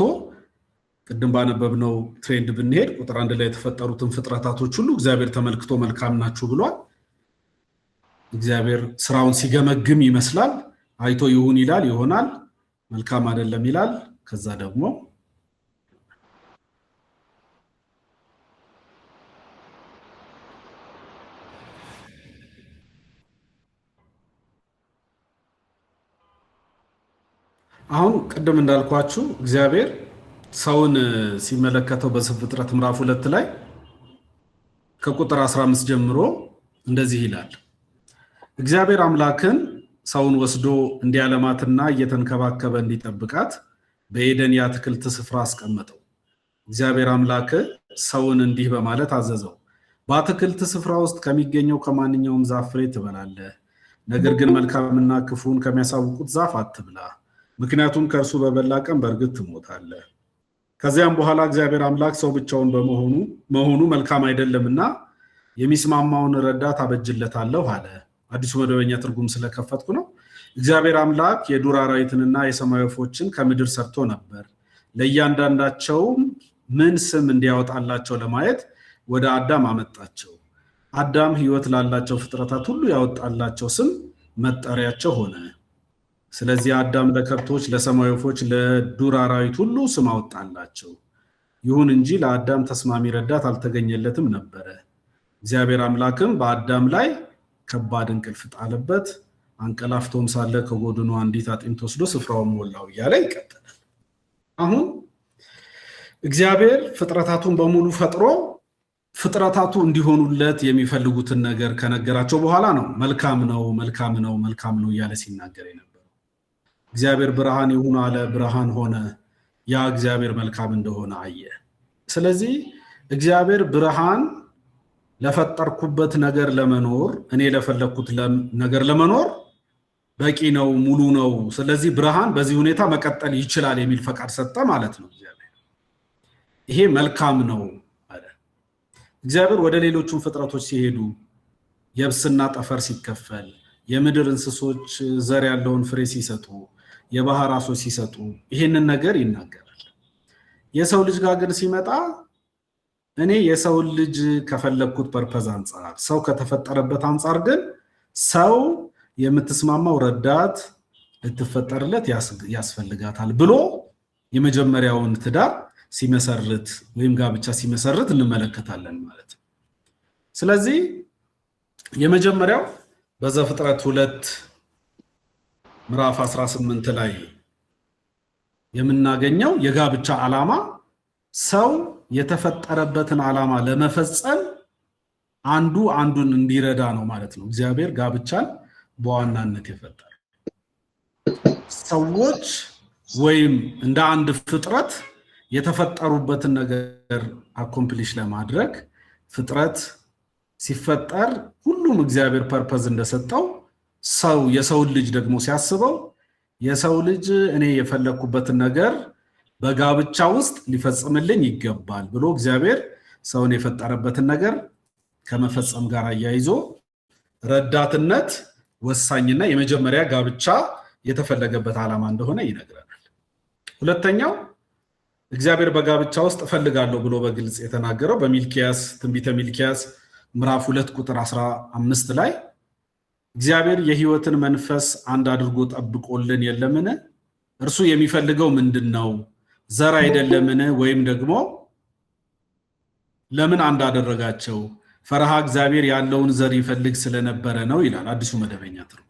ቅድም ባነበብነው ትሬንድ ብንሄድ ቁጥር 1 ላይ የተፈጠሩትን ፍጥረታቶች ሁሉ እግዚአብሔር ተመልክቶ መልካም ናችሁ ብሏል። እግዚአብሔር ስራውን ሲገመግም ይመስላል። አይቶ ይሁን ይላል፣ ይሆናል፣ መልካም አይደለም ይላል። ከዛ ደግሞ አሁን ቅድም እንዳልኳችሁ እግዚአብሔር ሰውን ሲመለከተው በዘፍጥረት ምዕራፍ 2 ላይ ከቁጥር 15 ጀምሮ እንደዚህ ይላል። እግዚአብሔር አምላክን ሰውን ወስዶ እንዲያለማትና እየተንከባከበ እንዲጠብቃት በኤደን የአትክልት ስፍራ አስቀመጠው። እግዚአብሔር አምላክ ሰውን እንዲህ በማለት አዘዘው፣ በአትክልት ስፍራ ውስጥ ከሚገኘው ከማንኛውም ዛፍ ፍሬ ትበላለህ፣ ነገር ግን መልካምና ክፉን ከሚያሳውቁት ዛፍ አትብላ፣ ምክንያቱም ከእርሱ በበላ ቀን በእርግጥ ትሞታለህ። ከዚያም በኋላ እግዚአብሔር አምላክ ሰው ብቻውን መሆኑ መልካም አይደለምና የሚስማማውን ረዳት አበጅለታለሁ አለ። አዲሱ መደበኛ ትርጉም ስለከፈትኩ ነው። እግዚአብሔር አምላክ የዱር አራዊትንና የሰማይ ወፎችን ከምድር ሰርቶ ነበር። ለእያንዳንዳቸውም ምን ስም እንዲያወጣላቸው ለማየት ወደ አዳም አመጣቸው። አዳም ሕይወት ላላቸው ፍጥረታት ሁሉ ያወጣላቸው ስም መጠሪያቸው ሆነ። ስለዚህ አዳም ለከብቶች፣ ለሰማይ ወፎች፣ ለዱር አራዊት ሁሉ ስም አወጣላቸው። ይሁን እንጂ ለአዳም ተስማሚ ረዳት አልተገኘለትም ነበረ። እግዚአብሔር አምላክም በአዳም ላይ ከባድ እንቅልፍ ጣለበት። አንቀላፍቶም ሳለ ከጎድኑ አንዲት አጥንት ወስዶ ስፍራውን ሞላው እያለ ይቀጥላል። አሁን እግዚአብሔር ፍጥረታቱን በሙሉ ፈጥሮ ፍጥረታቱ እንዲሆኑለት የሚፈልጉትን ነገር ከነገራቸው በኋላ ነው መልካም ነው እያለ ሲናገር የነበረው። እግዚአብሔር ብርሃን ይሁን አለ፣ ብርሃን ሆነ። ያ እግዚአብሔር መልካም እንደሆነ አየ። ስለዚህ እግዚአብሔር ብርሃን ለፈጠርኩበት ነገር ለመኖር እኔ ለፈለኩት ነገር ለመኖር በቂ ነው፣ ሙሉ ነው። ስለዚህ ብርሃን በዚህ ሁኔታ መቀጠል ይችላል የሚል ፈቃድ ሰጠ ማለት ነው እግዚአብሔር። ይሄ መልካም ነው አለ። እግዚአብሔር ወደ ሌሎቹም ፍጥረቶች ሲሄዱ የብስና ጠፈር ሲከፈል፣ የምድር እንስሶች ዘር ያለውን ፍሬ ሲሰጡ፣ የባህር ዓሦች ሲሰጡ ይሄንን ነገር ይናገራል። የሰው ልጅ ጋር ግን ሲመጣ እኔ የሰው ልጅ ከፈለኩት ፐርፐዝ አንፃር ሰው ከተፈጠረበት አንፃር ግን ሰው የምትስማማው ረዳት ልትፈጠርለት ያስፈልጋታል ብሎ የመጀመሪያውን ትዳር ሲመሰርት ወይም ጋብቻ ሲመሰርት እንመለከታለን ማለት ነው። ስለዚህ የመጀመሪያው በዘፍጥረት 2 ምዕራፍ 18 ላይ የምናገኘው የጋብቻ ዓላማ ሰው የተፈጠረበትን ዓላማ ለመፈጸም አንዱ አንዱን እንዲረዳ ነው ማለት ነው። እግዚአብሔር ጋብቻን በዋናነት የፈጠረው ሰዎች ወይም እንደ አንድ ፍጥረት የተፈጠሩበትን ነገር አኮምፕሊሽ ለማድረግ ፍጥረት ሲፈጠር ሁሉም እግዚአብሔር ፐርፐዝ እንደሰጠው ሰው የሰው ልጅ ደግሞ ሲያስበው የሰው ልጅ እኔ የፈለኩበትን ነገር በጋብቻ ውስጥ ሊፈጽምልኝ ይገባል ብሎ እግዚአብሔር ሰውን የፈጠረበትን ነገር ከመፈጸም ጋር አያይዞ ረዳትነት ወሳኝና የመጀመሪያ ጋብቻ የተፈለገበት ዓላማ እንደሆነ ይነግራል። ሁለተኛው እግዚአብሔር በጋብቻ ውስጥ እፈልጋለሁ ብሎ በግልጽ የተናገረው በሚልኪያስ ትንቢተ ሚልኪያስ ምዕራፍ 2 ቁጥር 15 ላይ እግዚአብሔር የሕይወትን መንፈስ አንድ አድርጎ ጠብቆልን የለምን? እርሱ የሚፈልገው ምንድነው? ዘር አይደለምን? ወይም ደግሞ ለምን አንድ አደረጋቸው? ፈረሃ እግዚአብሔር ያለውን ዘር ይፈልግ ስለነበረ ነው ይላል አዲሱ መደበኛ ትርጉም።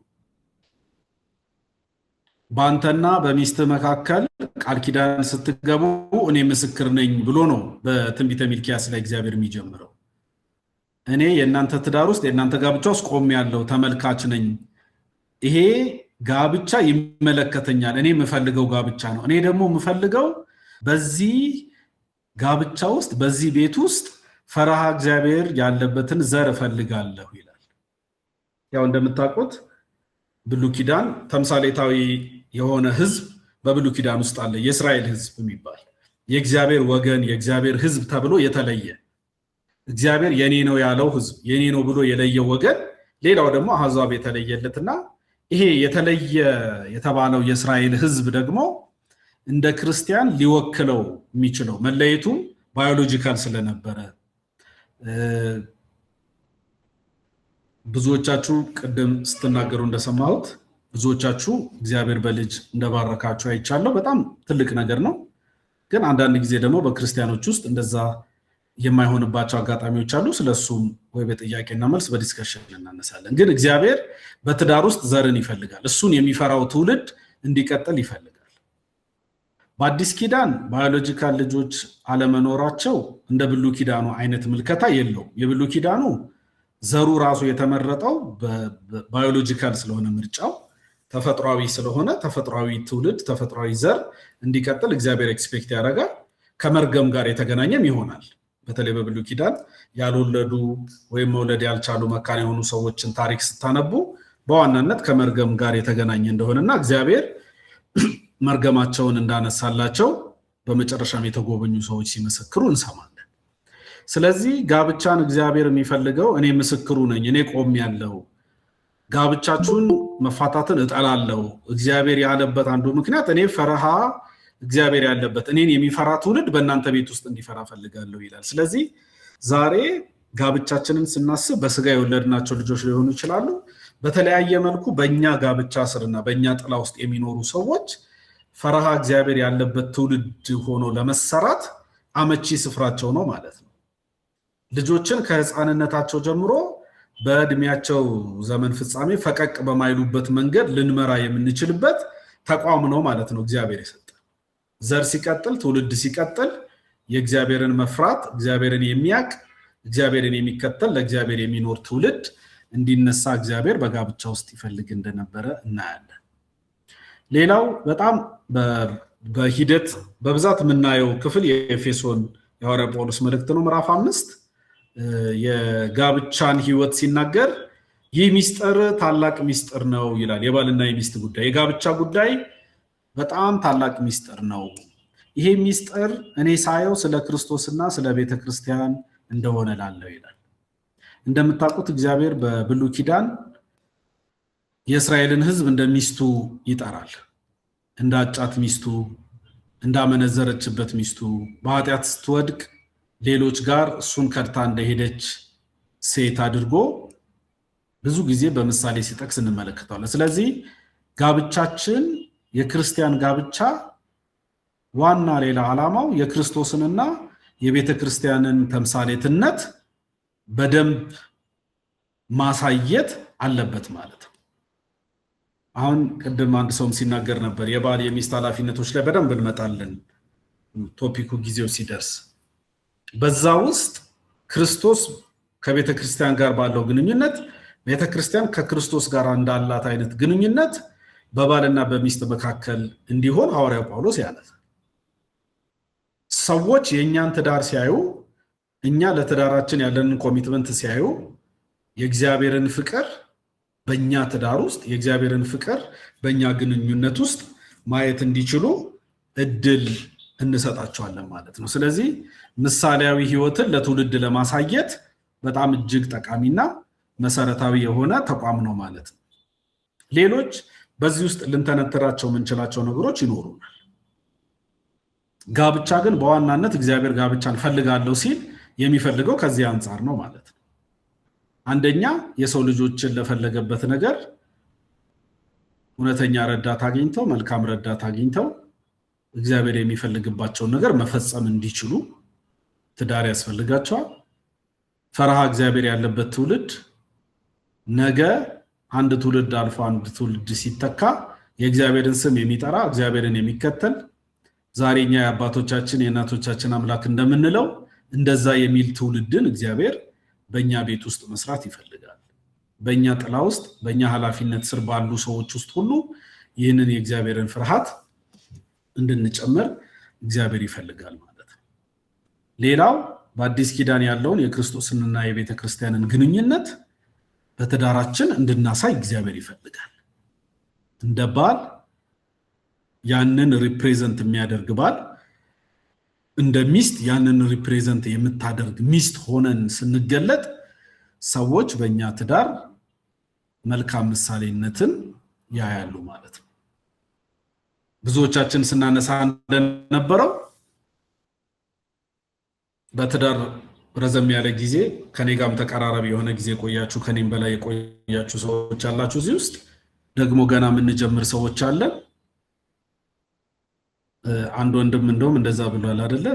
ባንተና በሚስት መካከል ቃል ኪዳን ስትገቡ እኔ ምስክር ነኝ ብሎ ነው በትንቢተ ሚልኪያስ ላይ እግዚአብሔር የሚጀምረው። እኔ የእናንተ ትዳር ውስጥ የእናንተ ጋብቻ ውስጥ ቆሜያለሁ፣ ተመልካች ነኝ። ይሄ ጋብቻ ይመለከተኛል። እኔ የምፈልገው ጋብቻ ነው። እኔ ደግሞ የምፈልገው በዚህ ጋብቻ ውስጥ በዚህ ቤት ውስጥ ፈረሃ እግዚአብሔር ያለበትን ዘር እፈልጋለሁ ይላል። ያው እንደምታውቁት ብሉይ ኪዳን ተምሳሌታዊ የሆነ ህዝብ በብሉይ ኪዳን ውስጥ አለ። የእስራኤል ህዝብ የሚባል የእግዚአብሔር ወገን የእግዚአብሔር ህዝብ ተብሎ የተለየ እግዚአብሔር የኔ ነው ያለው ህዝብ የኔ ነው ብሎ የለየው ወገን፣ ሌላው ደግሞ አሕዛብ የተለየለትና ይሄ የተለየ የተባለው የእስራኤል ህዝብ ደግሞ እንደ ክርስቲያን ሊወክለው የሚችለው መለየቱ ባዮሎጂካል ስለነበረ ብዙዎቻችሁ ቅድም ስትናገሩ እንደሰማሁት ብዙዎቻችሁ እግዚአብሔር በልጅ እንደባረካችሁ አይቻለሁ። በጣም ትልቅ ነገር ነው። ግን አንዳንድ ጊዜ ደግሞ በክርስቲያኖች ውስጥ እንደዛ የማይሆንባቸው አጋጣሚዎች አሉ። ስለሱም ወይ በጥያቄና መልስ በዲስከሽን እናነሳለን። ግን እግዚአብሔር በትዳር ውስጥ ዘርን ይፈልጋል። እሱን የሚፈራው ትውልድ እንዲቀጥል ይፈልጋል። በአዲስ ኪዳን ባዮሎጂካል ልጆች አለመኖራቸው እንደ ብሉይ ኪዳኑ አይነት ምልከታ የለውም። የብሉይ ኪዳኑ ዘሩ ራሱ የተመረጠው ባዮሎጂካል ስለሆነ ምርጫው ተፈጥሯዊ ስለሆነ ተፈጥሯዊ ትውልድ ተፈጥሯዊ ዘር እንዲቀጥል እግዚአብሔር ኤክስፔክት ያደርጋል። ከመርገም ጋር የተገናኘም ይሆናል። በተለይ በብሉይ ኪዳን ያልወለዱ ወይም መውለድ ያልቻሉ መካን የሆኑ ሰዎችን ታሪክ ስታነቡ በዋናነት ከመርገም ጋር የተገናኘ እንደሆነና እግዚአብሔር መርገማቸውን እንዳነሳላቸው በመጨረሻም የተጎበኙ ሰዎች ሲመሰክሩ እንሰማለን። ስለዚህ ጋብቻን እግዚአብሔር የሚፈልገው እኔ ምስክሩ ነኝ፣ እኔ ቆሜያለሁ፣ ጋብቻችሁን መፋታትን እጠላለሁ። እግዚአብሔር ያለበት አንዱ ምክንያት እኔ ፈረሃ እግዚአብሔር ያለበት እኔን የሚፈራ ትውልድ በእናንተ ቤት ውስጥ እንዲፈራ ፈልጋለሁ ይላል። ስለዚህ ዛሬ ጋብቻችንን ስናስብ በስጋ የወለድናቸው ልጆች ሊሆኑ ይችላሉ። በተለያየ መልኩ በእኛ ጋብቻ ስርና በእኛ ጥላ ውስጥ የሚኖሩ ሰዎች ፈረሃ እግዚአብሔር ያለበት ትውልድ ሆኖ ለመሰራት አመቺ ስፍራቸው ነው ማለት ነው። ልጆችን ከህፃንነታቸው ጀምሮ በእድሜያቸው ዘመን ፍጻሜ ፈቀቅ በማይሉበት መንገድ ልንመራ የምንችልበት ተቋም ነው ማለት ነው እግዚአብሔር የሰጠ። ዘር ሲቀጥል ትውልድ ሲቀጥል የእግዚአብሔርን መፍራት እግዚአብሔርን የሚያቅ እግዚአብሔርን የሚከተል ለእግዚአብሔር የሚኖር ትውልድ እንዲነሳ እግዚአብሔር በጋብቻ ውስጥ ይፈልግ እንደነበረ እናያለን። ሌላው በጣም በሂደት በብዛት የምናየው ክፍል የኤፌሶን የሐዋርያ ጳውሎስ መልእክት ነው። ምዕራፍ 5 የጋብቻን ህይወት ሲናገር ይህ ሚስጥር ታላቅ ሚስጥር ነው ይላል። የባልና የሚስት ጉዳይ የጋብቻ ጉዳይ በጣም ታላቅ ሚስጥር ነው። ይሄ ሚስጥር እኔ ሳየው ስለ ክርስቶስና ስለ ቤተ ክርስቲያን እንደሆነ ላለው ይላል። እንደምታውቁት እግዚአብሔር በብሉይ ኪዳን የእስራኤልን ህዝብ እንደ ሚስቱ ይጠራል። እንዳጫት ሚስቱ፣ እንዳመነዘረችበት ሚስቱ፣ በኃጢአት ስትወድቅ ሌሎች ጋር እሱን ከድታ እንደሄደች ሴት አድርጎ ብዙ ጊዜ በምሳሌ ሲጠቅስ እንመለከታለን። ስለዚህ ጋብቻችን የክርስቲያን ጋብቻ ዋና ሌላ ዓላማው የክርስቶስንና የቤተ ክርስቲያንን ተምሳሌትነት በደንብ ማሳየት አለበት ማለት ነው። አሁን ቅድም አንድ ሰውም ሲናገር ነበር የባል የሚስት ኃላፊነቶች ላይ በደንብ እንመጣለን ቶፒኩ ጊዜው ሲደርስ። በዛ ውስጥ ክርስቶስ ከቤተ ክርስቲያን ጋር ባለው ግንኙነት ቤተ ክርስቲያን ከክርስቶስ ጋር እንዳላት አይነት ግንኙነት በባልና በሚስት መካከል እንዲሆን ሐዋርያው ጳውሎስ ያነሳል። ሰዎች የኛን ትዳር ሲያዩ እኛ ለትዳራችን ያለንን ኮሚትመንት ሲያዩ የእግዚአብሔርን ፍቅር በእኛ ትዳር ውስጥ የእግዚአብሔርን ፍቅር በእኛ ግንኙነት ውስጥ ማየት እንዲችሉ እድል እንሰጣቸዋለን ማለት ነው። ስለዚህ ምሳሌያዊ ህይወትን ለትውልድ ለማሳየት በጣም እጅግ ጠቃሚና መሰረታዊ የሆነ ተቋም ነው ማለት ነው። ሌሎች በዚህ ውስጥ ልንተነትራቸው የምንችላቸው ነገሮች ይኖሩናል። ጋብቻ ግን በዋናነት እግዚአብሔር ጋብቻን ፈልጋለሁ ሲል የሚፈልገው ከዚህ አንጻር ነው ማለት ነው። አንደኛ የሰው ልጆችን ለፈለገበት ነገር እውነተኛ ረዳት አግኝተው መልካም ረዳት አግኝተው እግዚአብሔር የሚፈልግባቸውን ነገር መፈጸም እንዲችሉ ትዳር ያስፈልጋቸዋል። ፈርሃ እግዚአብሔር ያለበት ትውልድ ነገ አንድ ትውልድ አልፎ አንድ ትውልድ ሲተካ የእግዚአብሔርን ስም የሚጠራ እግዚአብሔርን የሚከተል ዛሬኛ የአባቶቻችን የእናቶቻችን አምላክ እንደምንለው እንደዛ የሚል ትውልድን እግዚአብሔር በእኛ ቤት ውስጥ መስራት ይፈልጋል። በእኛ ጥላ ውስጥ በእኛ ኃላፊነት ስር ባሉ ሰዎች ውስጥ ሁሉ ይህንን የእግዚአብሔርን ፍርሃት እንድንጨምር እግዚአብሔር ይፈልጋል ማለት ነው። ሌላው በአዲስ ኪዳን ያለውን የክርስቶስንና የቤተ ክርስቲያንን ግንኙነት በትዳራችን እንድናሳይ እግዚአብሔር ይፈልጋል። እንደ ባል ያንን ሪፕሬዘንት የሚያደርግ ባል፣ እንደ ሚስት ያንን ሪፕሬዘንት የምታደርግ ሚስት ሆነን ስንገለጥ ሰዎች በእኛ ትዳር መልካም ምሳሌነትን ያያሉ ማለት ነው። ብዙዎቻችን ስናነሳ እንደነበረው በትዳር ረዘም ያለ ጊዜ ከኔ ጋርም ተቀራራቢ የሆነ ጊዜ ቆያችሁ ከኔም በላይ የቆያችሁ ሰዎች አላችሁ። እዚህ ውስጥ ደግሞ ገና የምንጀምር ሰዎች አለን። አንድ ወንድም እንደውም እንደዛ ብሏል አይደለ?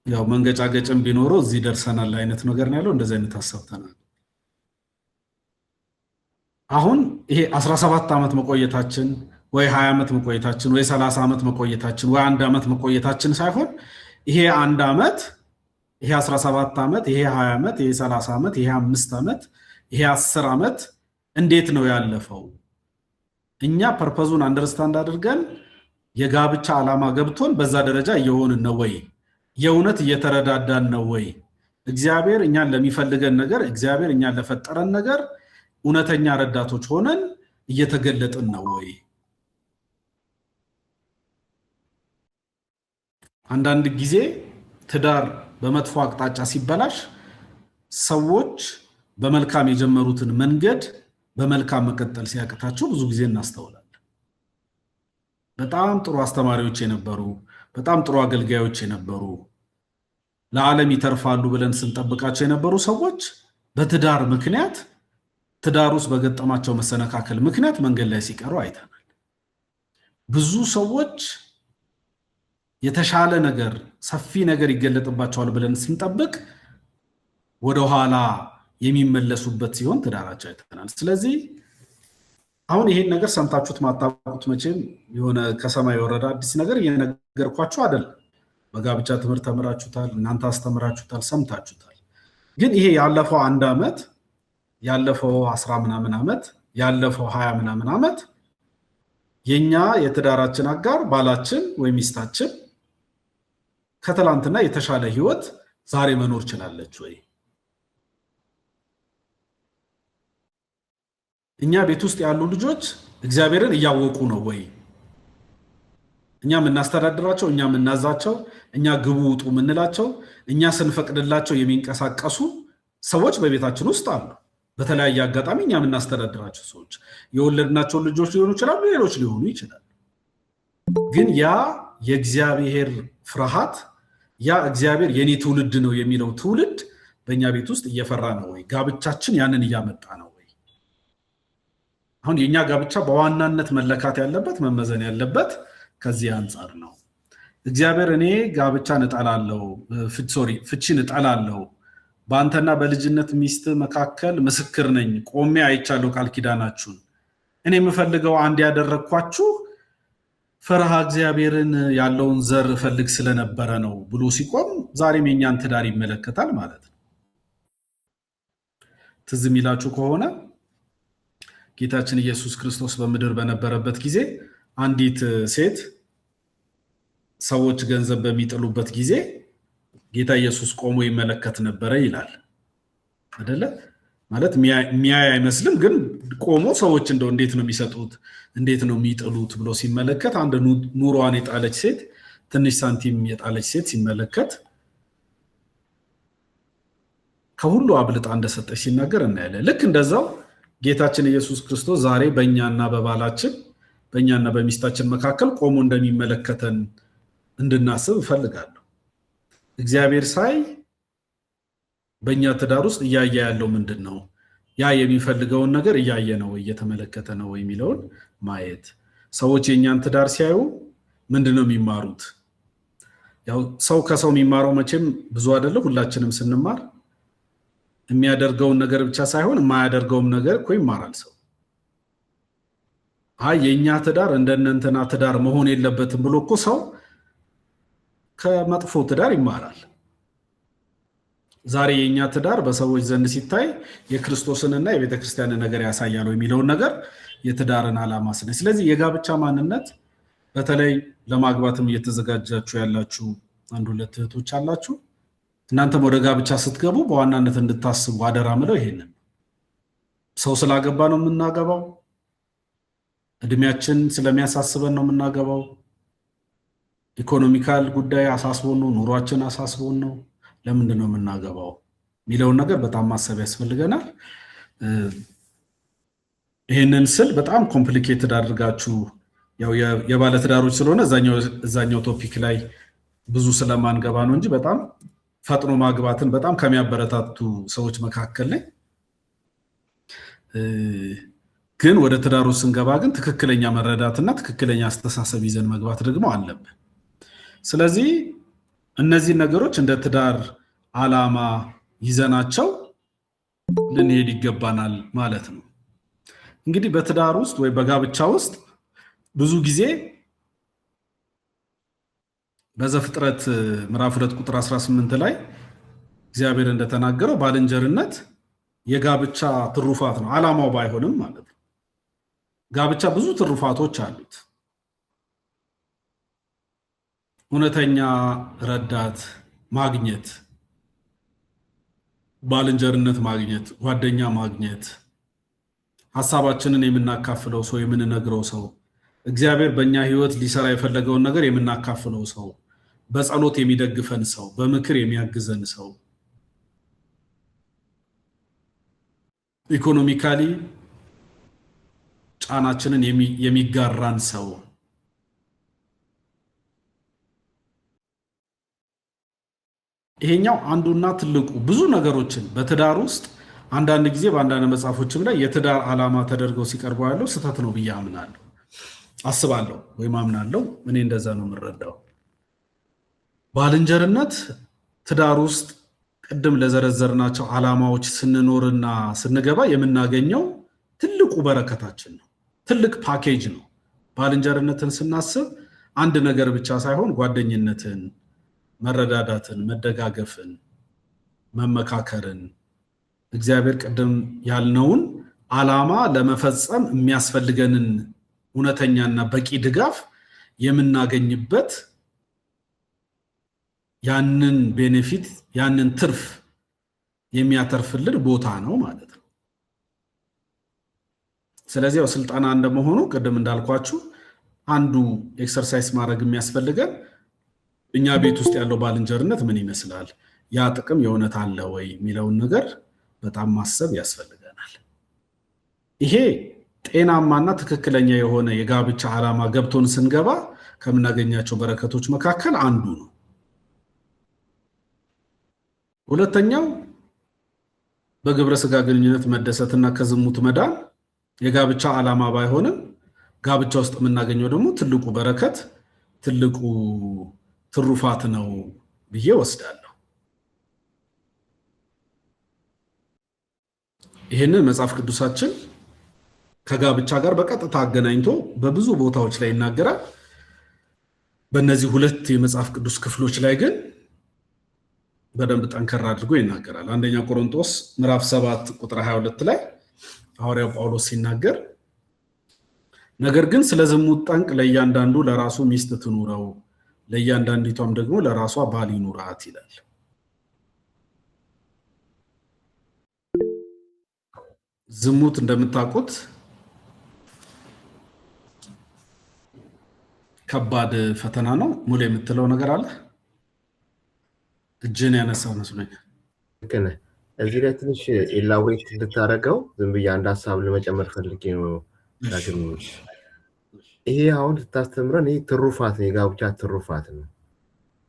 ያው መንገጫገጭም ቢኖረው እዚህ ደርሰናል አይነት ነገር ነው ያለው። እንደዛ አይነት አሰብተናል። አሁን ይሄ 17 ዓመት መቆየታችን ወይ 20 ዓመት መቆየታችን ወይ 30 ዓመት መቆየታችን ወይ 1 ዓመት መቆየታችን ሳይሆን ይሄ 1 ዓመት ይሄ 17 ዓመት ይሄ 20 ዓመት ይሄ 30 ዓመት ይሄ 5 ዓመት ይሄ 10 ዓመት እንዴት ነው ያለፈው? እኛ ፐርፐዙን አንደርስታንድ አድርገን የጋብቻ ዓላማ ገብቶን በዛ ደረጃ እየሆንን ነው ወይ? የእውነት እየተረዳዳን ነው ወይ? እግዚአብሔር እኛን ለሚፈልገን ነገር እግዚአብሔር እኛን ለፈጠረን ነገር እውነተኛ ረዳቶች ሆነን እየተገለጥን ነው ወይ? አንዳንድ ጊዜ ትዳር በመጥፎ አቅጣጫ ሲበላሽ ሰዎች በመልካም የጀመሩትን መንገድ በመልካም መቀጠል ሲያቅታቸው ብዙ ጊዜ እናስተውላለን። በጣም ጥሩ አስተማሪዎች የነበሩ በጣም ጥሩ አገልጋዮች የነበሩ ለዓለም ይተርፋሉ ብለን ስንጠብቃቸው የነበሩ ሰዎች በትዳር ምክንያት ትዳር ውስጥ በገጠማቸው መሰነካከል ምክንያት መንገድ ላይ ሲቀሩ አይተናል። ብዙ ሰዎች የተሻለ ነገር ሰፊ ነገር ይገለጥባቸዋል ብለን ስንጠብቅ ወደ ኋላ የሚመለሱበት ሲሆን ትዳራቸው አይተናል። ስለዚህ አሁን ይሄን ነገር ሰምታችሁት ማታውቁት መቼም የሆነ ከሰማይ የወረደ አዲስ ነገር እየነገርኳችሁ አይደለም። በጋብቻ ትምህርት ተምራችሁታል፣ እናንተ አስተምራችሁታል፣ ሰምታችሁታል። ግን ይሄ ያለፈው 1 ዓመት ያለፈው 10 ምናምን ዓመት ያለፈው 20 ምናምን ዓመት የኛ የትዳራችን አጋር ባላችን ወይ ሚስታችን ከትላንትና የተሻለ ህይወት ዛሬ መኖር ችላለች ወይ? እኛ ቤት ውስጥ ያሉ ልጆች እግዚአብሔርን እያወቁ ነው ወይ? እኛ የምናስተዳድራቸው፣ እኛ የምናዛቸው፣ እኛ ግቡ ውጡ የምንላቸው፣ እኛ ስንፈቅድላቸው የሚንቀሳቀሱ ሰዎች በቤታችን ውስጥ አሉ። በተለያየ አጋጣሚ እኛ የምናስተዳድራቸው ሰዎች የወለድናቸው ልጆች ሊሆኑ ይችላሉ፣ ሌሎች ሊሆኑ ይችላሉ። ግን ያ የእግዚአብሔር ፍርሃት ያ እግዚአብሔር የኔ ትውልድ ነው የሚለው ትውልድ በእኛ ቤት ውስጥ እየፈራ ነው ወይ? ጋብቻችን ያንን እያመጣ ነው ወይ? አሁን የኛ ጋብቻ በዋናነት መለካት ያለበት መመዘን ያለበት ከዚህ አንጻር ነው። እግዚአብሔር እኔ ጋብቻን እጠላለሁ፣ ፍቺን እጠላለሁ፣ በአንተና በልጅነት ሚስት መካከል ምስክር ነኝ፣ ቆሜ አይቻለሁ ቃል ኪዳናችሁን፣ እኔ የምፈልገው አንድ ያደረግኳችሁ ፈርሃ እግዚአብሔርን ያለውን ዘር ፈልግ ስለነበረ ነው ብሎ ሲቆም ዛሬም የኛን ትዳር ይመለከታል ማለት ነው። ትዝ የሚላችሁ ከሆነ ጌታችን ኢየሱስ ክርስቶስ በምድር በነበረበት ጊዜ አንዲት ሴት ሰዎች ገንዘብ በሚጥሉበት ጊዜ ጌታ ኢየሱስ ቆሞ ይመለከት ነበረ ይላል አይደለ? ማለት ሚያይ አይመስልም፣ ግን ቆሞ ሰዎች እንደው እንዴት ነው የሚሰጡት እንዴት ነው የሚጥሉት ብሎ ሲመለከት አንድ ኑሯን የጣለች ሴት ትንሽ ሳንቲም የጣለች ሴት ሲመለከት ከሁሉ አብልጣ እንደሰጠች ሲናገር እናያለን። ልክ እንደዛው ጌታችን ኢየሱስ ክርስቶስ ዛሬ በእኛና በባላችን በእኛና በሚስታችን መካከል ቆሞ እንደሚመለከተን እንድናስብ እፈልጋለሁ። እግዚአብሔር ሳይ በእኛ ትዳር ውስጥ እያየ ያለው ምንድን ነው? ያ የሚፈልገውን ነገር እያየ ነው እየተመለከተ ነው የሚለውን ማየት። ሰዎች የእኛን ትዳር ሲያዩ ምንድን ነው የሚማሩት? ያው ሰው ከሰው የሚማረው መቼም ብዙ አይደለም። ሁላችንም ስንማር የሚያደርገውን ነገር ብቻ ሳይሆን የማያደርገውም ነገር እኮ ይማራል ሰው። የእኛ ትዳር እንደነንተና ትዳር መሆን የለበትም ብሎ እኮ ሰው ከመጥፎ ትዳር ይማራል። ዛሬ የኛ ትዳር በሰዎች ዘንድ ሲታይ የክርስቶስንና የቤተክርስቲያንን ነገር ያሳያል የሚለውን ነገር የትዳርን ዓላማ ስለ ስለዚህ የጋብቻ ማንነት በተለይ ለማግባትም እየተዘጋጃችሁ ያላችሁ አንድ ሁለት እህቶች አላችሁ። እናንተም ወደ ጋብቻ ስትገቡ በዋናነት እንድታስቡ አደራ ምለው ይሄንን ሰው ስላገባ ነው የምናገባው፣ እድሜያችን ስለሚያሳስበን ነው የምናገባው፣ ኢኮኖሚካል ጉዳይ አሳስቦን ነው፣ ኑሯችን አሳስቦን ነው፣ ለምንድን ነው የምናገባው የሚለውን ነገር በጣም ማሰብ ያስፈልገናል። ይሄንን ስል በጣም ኮምፕሊኬትድ አድርጋችሁ ያው የባለትዳሮች ስለሆነ እዛኛው ቶፒክ ላይ ብዙ ስለማንገባ ነው እንጂ በጣም ፈጥኖ ማግባትን በጣም ከሚያበረታቱ ሰዎች መካከል ላይ ግን ወደ ትዳሩ ስንገባ ግን ትክክለኛ መረዳትና ትክክለኛ አስተሳሰብ ይዘን መግባት ደግሞ አለብን። ስለዚህ እነዚህ ነገሮች እንደ ትዳር ዓላማ ይዘናቸው ልንሄድ ይገባናል ማለት ነው። እንግዲህ በትዳር ውስጥ ወይ በጋብቻ ውስጥ ብዙ ጊዜ በዘፍጥረት ምዕራፍ 2 ቁጥር 18 ላይ እግዚአብሔር እንደተናገረው ባልንጀርነት የጋብቻ ትሩፋት ነው፣ ዓላማው ባይሆንም ማለት ነው። ጋብቻ ብዙ ትሩፋቶች አሉት። እውነተኛ ረዳት ማግኘት፣ ባልንጀርነት ማግኘት፣ ጓደኛ ማግኘት፣ ሐሳባችንን የምናካፍለው ሰው፣ የምንነግረው ሰው፣ እግዚአብሔር በእኛ ህይወት ሊሰራ የፈለገውን ነገር የምናካፍለው ሰው፣ በጸሎት የሚደግፈን ሰው፣ በምክር የሚያግዘን ሰው፣ ኢኮኖሚካሊ ጫናችንን የሚጋራን ሰው፣ ይሄኛው አንዱና ትልቁ ብዙ ነገሮችን በትዳር ውስጥ አንዳንድ ጊዜ በአንዳንድ መጽሐፎችም ላይ የትዳር ዓላማ ተደርገው ሲቀርቡ ያለው ስህተት ነው ብዬ አምናለሁ፣ አስባለሁ ወይም አምናለሁ። እኔ እንደዛ ነው የምረዳው። ባልንጀርነት ትዳር ውስጥ ቅድም ለዘረዘርናቸው ዓላማዎች ስንኖርና ስንገባ የምናገኘው ትልቁ በረከታችን ነው፣ ትልቅ ፓኬጅ ነው። ባልንጀርነትን ስናስብ አንድ ነገር ብቻ ሳይሆን ጓደኝነትን፣ መረዳዳትን፣ መደጋገፍን፣ መመካከርን፣ እግዚአብሔር ቅድም ያልነውን ዓላማ ለመፈጸም የሚያስፈልገንን እውነተኛና በቂ ድጋፍ የምናገኝበት ያንን ቤኔፊት ያንን ትርፍ የሚያተርፍልን ቦታ ነው ማለት ነው። ስለዚህ ያው ስልጠና እንደመሆኑ ቅድም እንዳልኳችሁ አንዱ ኤክሰርሳይዝ ማድረግ የሚያስፈልገን እኛ ቤት ውስጥ ያለው ባልንጀርነት ምን ይመስላል፣ ያ ጥቅም የእውነት አለ ወይ የሚለውን ነገር በጣም ማሰብ ያስፈልገናል። ይሄ ጤናማና ትክክለኛ የሆነ የጋብቻ ዓላማ ገብቶን ስንገባ ከምናገኛቸው በረከቶች መካከል አንዱ ነው። ሁለተኛው በግብረ ስጋ ግንኙነት መደሰትና ከዝሙት መዳን የጋብቻ ዓላማ ባይሆንም ጋብቻ ውስጥ የምናገኘው ደግሞ ትልቁ በረከት ትልቁ ትሩፋት ነው ብዬ ወስዳለሁ። ይህንን መጽሐፍ ቅዱሳችን ከጋብቻ ጋር በቀጥታ አገናኝቶ በብዙ ቦታዎች ላይ ይናገራል። በእነዚህ ሁለት የመጽሐፍ ቅዱስ ክፍሎች ላይ ግን በደንብ ጠንከር አድርጎ ይናገራል። አንደኛ ቆሮንቶስ ምዕራፍ 7 ቁጥር 22 ላይ ሐዋርያው ጳውሎስ ሲናገር ነገር ግን ስለ ዝሙት ጠንቅ ለእያንዳንዱ ለራሱ ሚስት ትኑረው፣ ለእያንዳንዲቷም ደግሞ ለራሷ ባል ይኑራት ይላል። ዝሙት እንደምታውቁት ከባድ ፈተና ነው። ሙሉ የምትለው ነገር አለ? እጅን ያነሳው መስሎኝ። ግን እዚህ ላይ ትንሽ ኢላቦሬት እንድታደርገው ዝም ብዬ አንድ ሀሳብ ለመጨመር ፈልጌ ነው። ዳግም ይሄ አሁን ስታስተምረን ይሄ ትሩፋት ነው፣ የጋብቻ ትሩፋት ነው።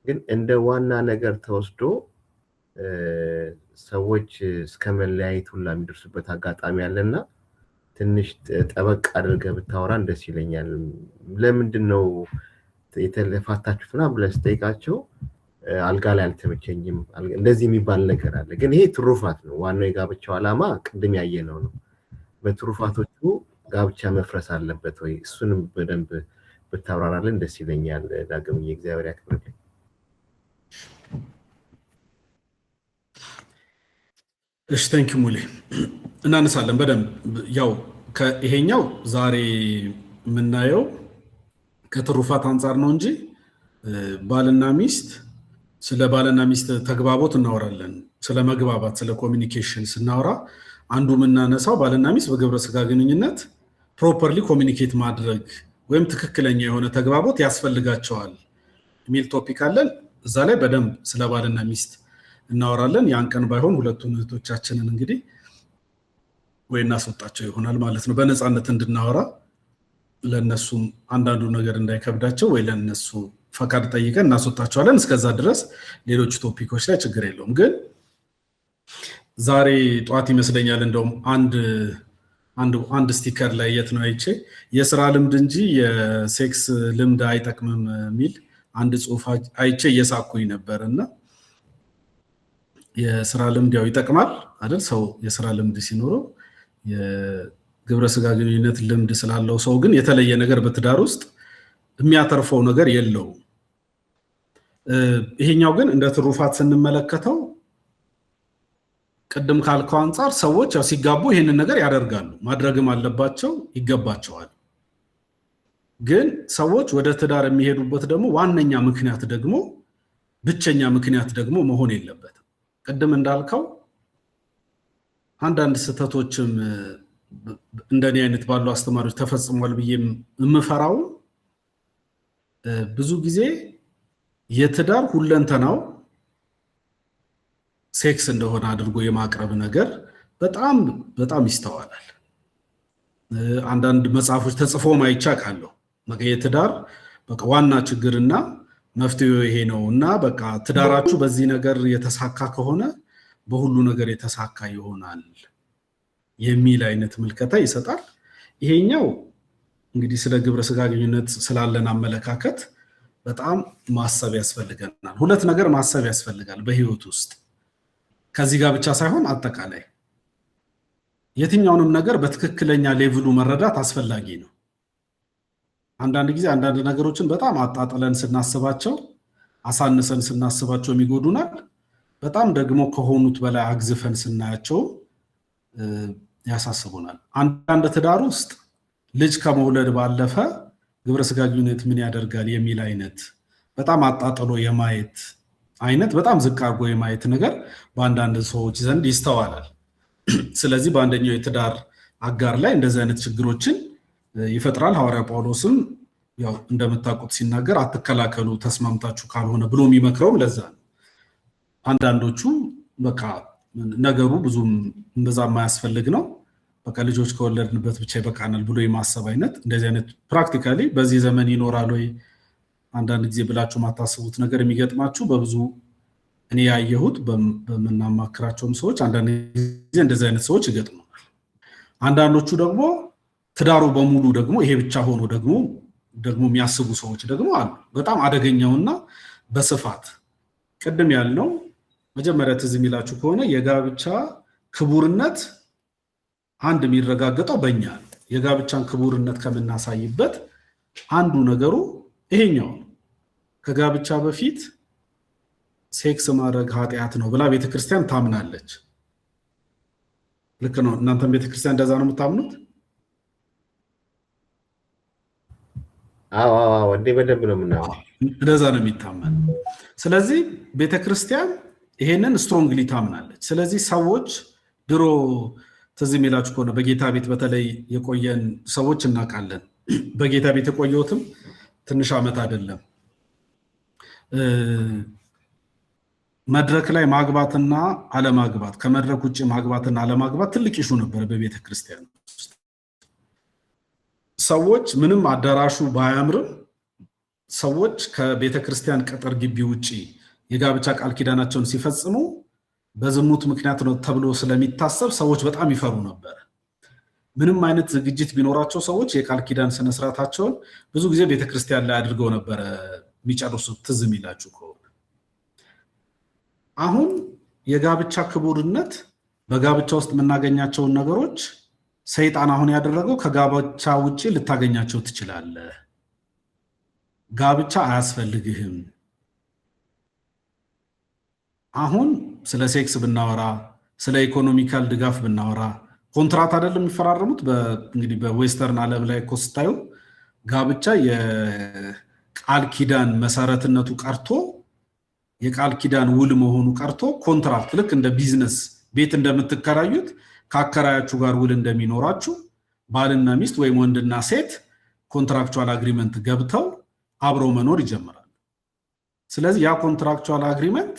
ግን እንደ ዋና ነገር ተወስዶ ሰዎች እስከ መለያየት ሁላ የሚደርሱበት አጋጣሚ አለና ትንሽ ጠበቅ አድርገህ ብታወራን ደስ ይለኛል። ለምንድን ነው የተፋታችሁት ምናምን ብለህ ስጠይቃቸው አልጋ ላይ አልተመቸኝም እንደዚህ የሚባል ነገር አለ። ግን ይሄ ትሩፋት ነው። ዋናው የጋብቻው ዓላማ ቅድም ያየነው ነው። በትሩፋቶቹ ጋብቻ መፍረስ አለበት ወይ? እሱንም በደንብ ብታብራራልን ደስ ይለኛል። ዳግም የእግዚአብሔር ያክብርልኝ። እሺ ቴንክ ዩ ሙሌ። እናነሳለን በደንብ ያው ይሄኛው ዛሬ የምናየው ከትሩፋት አንጻር ነው እንጂ ባልና ሚስት ስለ ባልና ሚስት ተግባቦት እናወራለን። ስለ መግባባት ስለ ኮሚኒኬሽን ስናወራ አንዱ የምናነሳው ባልና ሚስት በግብረ ስጋ ግንኙነት ፕሮፐርሊ ኮሚኒኬት ማድረግ ወይም ትክክለኛ የሆነ ተግባቦት ያስፈልጋቸዋል የሚል ቶፒክ አለን። እዛ ላይ በደንብ ስለ ባልና ሚስት እናወራለን። ያን ቀን ባይሆን ሁለቱን እህቶቻችንን እንግዲህ ወይ እናስወጣቸው ይሆናል ማለት ነው፣ በነፃነት እንድናወራ ለነሱም አንዳንዱ ነገር እንዳይከብዳቸው ወይ ለነሱ ፈቃድ ጠይቀን እናስወጣቸዋለን። እስከዛ ድረስ ሌሎች ቶፒኮች ላይ ችግር የለውም። ግን ዛሬ ጧት ይመስለኛል እንደውም አንድ ስቲከር ላይ የት ነው አይቼ የስራ ልምድ እንጂ የሴክስ ልምድ አይጠቅምም የሚል አንድ ጽሁፍ አይቼ እየሳኩኝ ነበር። እና የስራ ልምድ ያው ይጠቅማል አይደል? ሰው የስራ ልምድ ሲኖረው የግብረ ስጋ ግንኙነት ልምድ ስላለው ሰው ግን የተለየ ነገር በትዳር ውስጥ የሚያተርፈው ነገር የለውም። ይሄኛው ግን እንደ ትሩፋት ስንመለከተው ቅድም ካልከው አንጻር ሰዎች ያው ሲጋቡ ይሄንን ነገር ያደርጋሉ፣ ማድረግም አለባቸው፣ ይገባቸዋል። ግን ሰዎች ወደ ትዳር የሚሄዱበት ደግሞ ዋነኛ ምክንያት ደግሞ ብቸኛ ምክንያት ደግሞ መሆን የለበትም። ቅድም እንዳልከው አንዳንድ ስህተቶችም እንደኔ አይነት ባሉ አስተማሪዎች ተፈጽሟል ብዬ የምፈራው ብዙ ጊዜ የትዳር ሁለንተናው ሴክስ እንደሆነ አድርጎ የማቅረብ ነገር በጣም በጣም ይስተዋላል። አንዳንድ መጽሐፎች ተጽፎ ማይቻካለሁ የትዳር በቃ ዋና ችግርና መፍትሄው ይሄ ነው እና በቃ ትዳራችሁ በዚህ ነገር የተሳካ ከሆነ በሁሉ ነገር የተሳካ ይሆናል የሚል አይነት ምልከታ ይሰጣል። ይሄኛው እንግዲህ ስለ ግብረ ስጋ ግንኙነት ስላለን አመለካከት በጣም ማሰብ ያስፈልገናል። ሁለት ነገር ማሰብ ያስፈልጋል በህይወት ውስጥ ከዚህ ጋር ብቻ ሳይሆን አጠቃላይ የትኛውንም ነገር በትክክለኛ ሌቭሉ መረዳት አስፈላጊ ነው። አንዳንድ ጊዜ አንዳንድ ነገሮችን በጣም አጣጥለን ስናስባቸው አሳንሰን ስናስባቸው የሚጎዱናል። በጣም ደግሞ ከሆኑት በላይ አግዝፈን ስናያቸው ያሳስቡናል። አንዳንድ ትዳር ውስጥ ልጅ ከመውለድ ባለፈ ግብረ ስጋ ግንኙነት ምን ያደርጋል የሚል አይነት በጣም አጣጥሎ የማየት አይነት በጣም ዝቅ አድርጎ የማየት ነገር በአንዳንድ ሰዎች ዘንድ ይስተዋላል። ስለዚህ በአንደኛው የትዳር አጋር ላይ እንደዚህ አይነት ችግሮችን ይፈጥራል። ሐዋርያ ጳውሎስም ያው እንደምታውቁት ሲናገር አትከላከሉ ተስማምታችሁ ካልሆነ ብሎ የሚመክረው ለዛ ነው። አንዳንዶቹ በቃ ነገሩ ብዙም እንደዛ የማያስፈልግ ነው፣ በቃ ልጆች ከወለድንበት ብቻ ይበቃናል ብሎ የማሰብ አይነት እንደዚህ አይነት ፕራክቲካሊ በዚህ ዘመን ይኖራል ወይ አንዳንድ ጊዜ ብላችሁ ማታስቡት ነገር የሚገጥማችሁ በብዙ እኔ ያየሁት በመናማክራቸውም ሰዎች አንዳንድ ጊዜ እንደዚህ አይነት ሰዎች ይገጥሙናል። አንዳንዶቹ ደግሞ ትዳሩ በሙሉ ደግሞ ይሄ ብቻ ሆኖ ደግሞ የሚያስቡ ሰዎች ደግሞ አሉ። በጣም አደገኛውና በስፋት ቅድም ያልነው መጀመሪያ ትዝ የሚላችሁ ከሆነ የጋብቻ ክቡርነት አንድ የሚረጋገጠው በእኛ ነው። የጋብቻን ክቡርነት ከምናሳይበት አንዱ ነገሩ ይሄኛው ነው። ከጋብቻ በፊት ሴክስ ማድረግ ኃጢአት ነው ብላ ቤተክርስቲያን ታምናለች። ልክ ነው። እናንተም ቤተክርስቲያን እንደዛ ነው የምታምኑት? አዎ እንዴ በደንብ ነው የምናምነው። እንደዛ ነው የሚታመን። ስለዚህ ቤተክርስቲያን ይሄንን ስትሮንግሊ ታምናለች። ስለዚህ ሰዎች ድሮ ትዝ የሚላችሁ ከሆነ በጌታ ቤት በተለይ የቆየን ሰዎች እናውቃለን። በጌታ ቤት የቆየሁትም ትንሽ ዓመት አይደለም። መድረክ ላይ ማግባትና አለማግባት፣ ከመድረክ ውጭ ማግባትና አለማግባት ትልቅ ኢሹ ነበር በቤተ ክርስቲያን ውስጥ። ሰዎች ምንም አዳራሹ ባያምርም ሰዎች ከቤተ ክርስቲያን ቅጥር ግቢ ውጪ የጋብቻ ቃል ኪዳናቸውን ሲፈጽሙ በዝሙት ምክንያት ነው ተብሎ ስለሚታሰብ ሰዎች በጣም ይፈሩ ነበር። ምንም አይነት ዝግጅት ቢኖራቸው ሰዎች የቃል ኪዳን ስነስርዓታቸውን ብዙ ጊዜ ቤተ ክርስቲያን ላይ አድርገው ነበር የሚጨርሱት። ትዝ የሚላችሁ ከሆነ አሁን የጋብቻ ክቡርነት በጋብቻ ውስጥ የምናገኛቸውን ነገሮች ሰይጣን አሁን ያደረገው ከጋብቻ ውጪ ልታገኛቸው ትችላለህ፣ ጋብቻ አያስፈልግህም። አሁን ስለ ሴክስ ብናወራ፣ ስለ ኢኮኖሚካል ድጋፍ ብናወራ፣ ኮንትራት አይደለም የሚፈራረሙት። እንግዲህ በዌስተርን ዓለም ላይ እኮ ስታዩ ጋብቻ የቃል ኪዳን መሰረትነቱ ቀርቶ የቃል ኪዳን ውል መሆኑ ቀርቶ ኮንትራክት፣ ልክ እንደ ቢዝነስ ቤት እንደምትከራዩት ከአከራያችሁ ጋር ውል እንደሚኖራችሁ ባልና ሚስት ወይም ወንድና ሴት ኮንትራክቹዋል አግሪመንት ገብተው አብረው መኖር ይጀምራሉ። ስለዚህ ያ ኮንትራክቹዋል አግሪመንት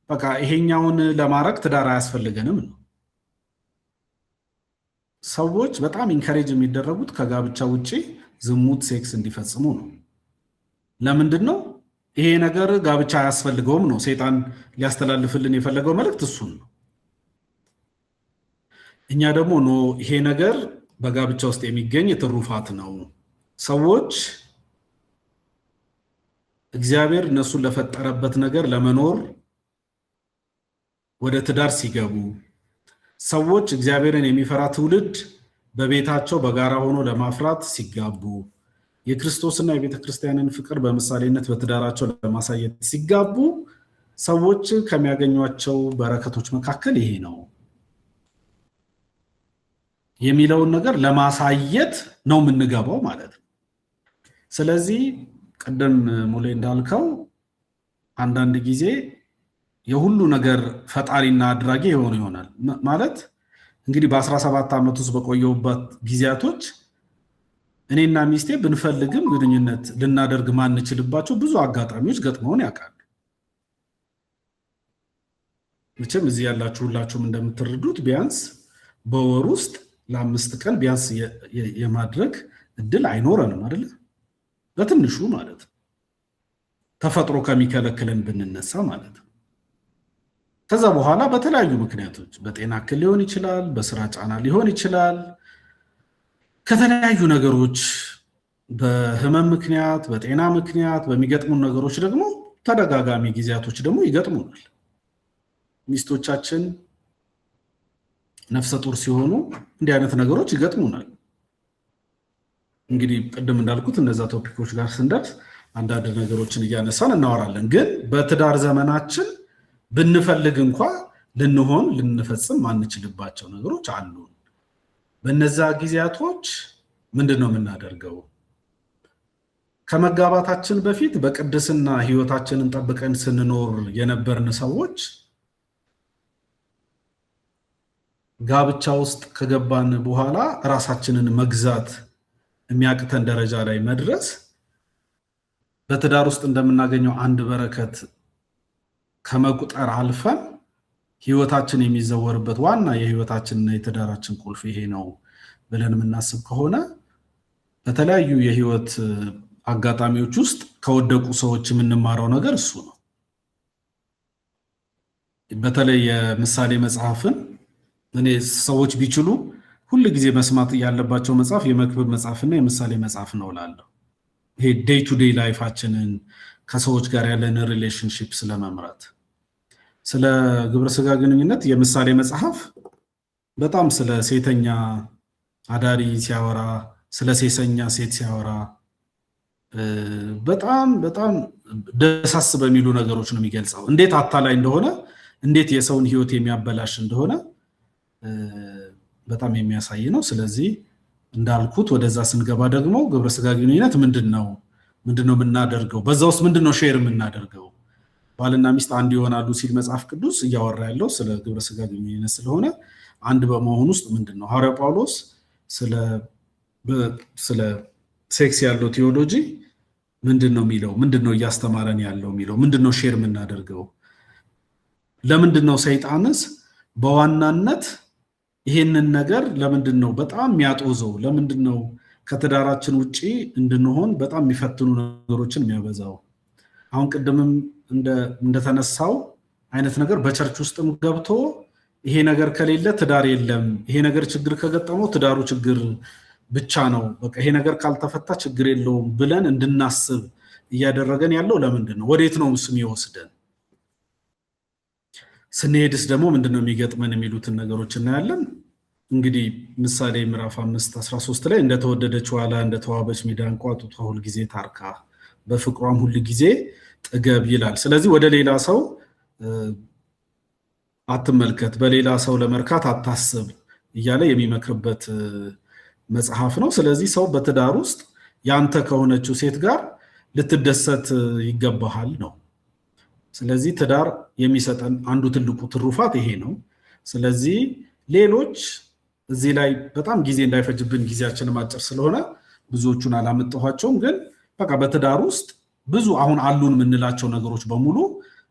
በቃ ይሄኛውን ለማድረግ ትዳር አያስፈልገንም ነው። ሰዎች በጣም ኢንከሬጅ የሚደረጉት ከጋብቻ ውጪ ዝሙት፣ ሴክስ እንዲፈጽሙ ነው። ለምንድን ነው? ይሄ ነገር ጋብቻ አያስፈልገውም ነው። ሰይጣን ሊያስተላልፍልን የፈለገው መልእክት እሱን ነው። እኛ ደግሞ ኖ፣ ይሄ ነገር በጋብቻ ውስጥ የሚገኝ ትሩፋት ነው። ሰዎች እግዚአብሔር እነሱን ለፈጠረበት ነገር ለመኖር ወደ ትዳር ሲገቡ፣ ሰዎች እግዚአብሔርን የሚፈራ ትውልድ በቤታቸው በጋራ ሆኖ ለማፍራት ሲጋቡ፣ የክርስቶስና የቤተ ክርስቲያንን ፍቅር በምሳሌነት በትዳራቸው ለማሳየት ሲጋቡ ሰዎች ከሚያገኟቸው በረከቶች መካከል ይሄ ነው የሚለውን ነገር ለማሳየት ነው የምንገባው ማለት ነው። ስለዚህ ቅድም ሙሌ እንዳልከው አንዳንድ ጊዜ የሁሉ ነገር ፈጣሪና አድራጊ የሆነ ይሆናል ማለት እንግዲህ በ17 ዓመት ውስጥ በቆየውበት ጊዜያቶች እኔና ሚስቴ ብንፈልግም ግንኙነት ልናደርግ ማንችልባቸው ብዙ አጋጣሚዎች ገጥመውን ያውቃሉ። መቼም እዚህ ያላችሁ ሁላችሁም እንደምትረዱት ቢያንስ በወር ውስጥ ለ5 ቀን ቢያንስ የማድረግ እድል አይኖረንም አይደል? በትንሹ ማለት ተፈጥሮ ከሚከለክለን ብንነሳ ማለት ነው። ከዛ በኋላ በተለያዩ ምክንያቶች በጤና እክል ሊሆን ይችላል፣ በስራ ጫና ሊሆን ይችላል፣ ከተለያዩ ነገሮች በህመም ምክንያት በጤና ምክንያት በሚገጥሙን ነገሮች ደግሞ ተደጋጋሚ ጊዜያቶች ደግሞ ይገጥሙናል። ሚስቶቻችን ነፍሰ ጡር ሲሆኑ እንዲህ አይነት ነገሮች ይገጥሙናል። እንግዲህ ቅድም እንዳልኩት እነዛ ቶፒኮች ጋር ስንደርስ አንዳንድ ነገሮችን እያነሳን እናወራለን። ግን በትዳር ዘመናችን ብንፈልግ እንኳ ልንፈጽም ማንችልባቸው ነገሮች አሉ። በነዛ ጊዜያቶች ምንድነው የምናደርገው? ከመጋባታችን በፊት በቅድስና ህይወታችንን ጠብቀን ስንኖር የነበርን ሰዎች ጋብቻ ውስጥ ከገባን በኋላ ራሳችንን መግዛት የሚያቅተን ደረጃ ላይ መድረስ በትዳር ውስጥ እንደምናገኘው አንድ በረከት ከመቁጠር አልፈን ህይወታችን የሚዘወርበት ዋና የህይወታችንና የትዳራችን ቁልፍ ይሄ ነው ብለን የምናስብ ከሆነ በተለያዩ የህይወት አጋጣሚዎች ውስጥ ከወደቁ ሰዎች የምንማረው ነገር እሱ ነው። በተለይ የምሳሌ መጽሐፍን እኔ ሰዎች ቢችሉ ሁሉ ጊዜ መስማት ያለባቸው መጽሐፍ የመክብብ መጽሐፍና የምሳሌ መጽሐፍ ነው እላለሁ። ይሄ ዴይ ቱ ዴይ ላይፋችንን ከሰዎች ጋር ያለን ሪሌሽንሺፕ ስለመምራት፣ ስለ ግብረ ስጋ ግንኙነት የምሳሌ መጽሐፍ በጣም ስለ ሴተኛ አዳሪ ሲያወራ፣ ስለ ሴሰኛ ሴት ሲያወራ በጣም ደሳስ በሚሉ ነገሮች ነው የሚገልጸው። እንዴት አታላይ እንደሆነ፣ እንዴት የሰውን ህይወት የሚያበላሽ እንደሆነ በጣም የሚያሳይ ነው። ስለዚህ እንዳልኩት ወደዛ ስንገባ ደግሞ ግብረ ስጋ ግንኙነት ምንድነው የምናደርገው? በዛ ውስጥ ምንድነው ሼር የምናደርገው? ባልና ሚስት አንድ ይሆናሉ ሲል መጽሐፍ ቅዱስ እያወራ ያለው ስለ ግብረ ስጋ ግንኙነት ስለሆነ አንድ በመሆን ውስጥ ምንድነው ሐዋርያው ጳውሎስ ስለ ሴክስ ያለው ቴዎሎጂ ምንድነው የሚለው ምንድነው እያስተማረን ያለው የሚለው ምንድነው ሼር የምናደርገው ለምንድነው ሰይጣንስ በዋናነት ይሄንን ነገር ለምንድነው በጣም የሚያጦዘው ለምንድነው ከትዳራችን ውጪ እንድንሆን በጣም የሚፈትኑ ነገሮችን የሚያበዛው አሁን ቅድምም እንደተነሳው አይነት ነገር በቸርች ውስጥም ገብቶ ይሄ ነገር ከሌለ ትዳር የለም ይሄ ነገር ችግር ከገጠመው ትዳሩ ችግር ብቻ ነው በቃ ይሄ ነገር ካልተፈታ ችግር የለውም ብለን እንድናስብ እያደረገን ያለው ለምንድነው ወዴት ነው ምስም ይወስደን ስንሄድስ ደግሞ ምንድነው የሚገጥመን የሚሉትን ነገሮች እናያለን እንግዲህ ምሳሌ ምዕራፍ 5:13 ላይ እንደተወደደች ዋላ እንደተዋበች ሚዳን ቋጡቷ ሁሉ ጊዜ ታርካ በፍቅሯም ሁሉ ጊዜ ጥገብ ይላል ስለዚህ ወደ ሌላ ሰው አትመልከት በሌላ ሰው ለመርካት አታስብ እያለ የሚመክርበት መጽሐፍ ነው ስለዚህ ሰው በትዳር ውስጥ ያንተ ከሆነችው ሴት ጋር ልትደሰት ይገባሃል ነው ስለዚህ ትዳር የሚሰጠን አንዱ ትልቁ ትሩፋት ይሄ ነው ስለዚህ ሌሎች እዚህ ላይ በጣም ጊዜ እንዳይፈጅብን ጊዜያችን ማጨር ስለሆነ ብዙዎቹን አላመጣኋቸውም ግን በቃ በትዳር ውስጥ ብዙ አሁን አሉን ምንላቸው ነገሮች በሙሉ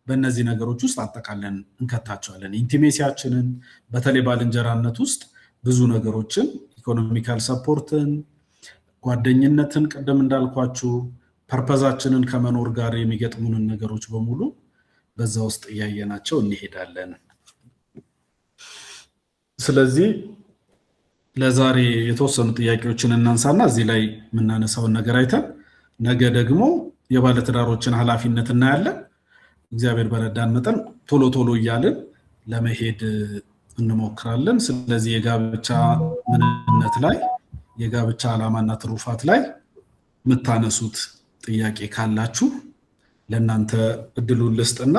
በእነዚህ ነገሮች ውስጥ አጠቃለን እንከታቸዋለን ኢንቲሜሲያችንን በተለይ ባልንጀራነት ውስጥ ብዙ ነገሮችን ኢኮኖሚካል ሰፖርትን ጓደኝነትን ቀደም እንዳልኳችሁ ፐርፐዛችንን ከመኖር ጋር የሚገጥሙንን ነገሮች በሙሉ በዛ ውስጥ ያያየናቸው እንሄዳለን ስለዚህ ለዛሬ የተወሰኑ ጥያቄዎችን እናንሳና እዚህ ላይ ምናነሳውን ነገር አይተን ነገ ደግሞ የባለትዳሮችን ኃላፊነት እናያለን እግዚአብሔር በረዳን መጠን ቶሎ እያልን ለመሄድ እንሞክራለን ስለዚህ የጋብቻ ምንነት ላይ የጋብቻ ዓላማና ትሩፋት ላይ ምታነሱት ጥያቄ ካላችሁ ለእናንተ እድሉን ልስጥና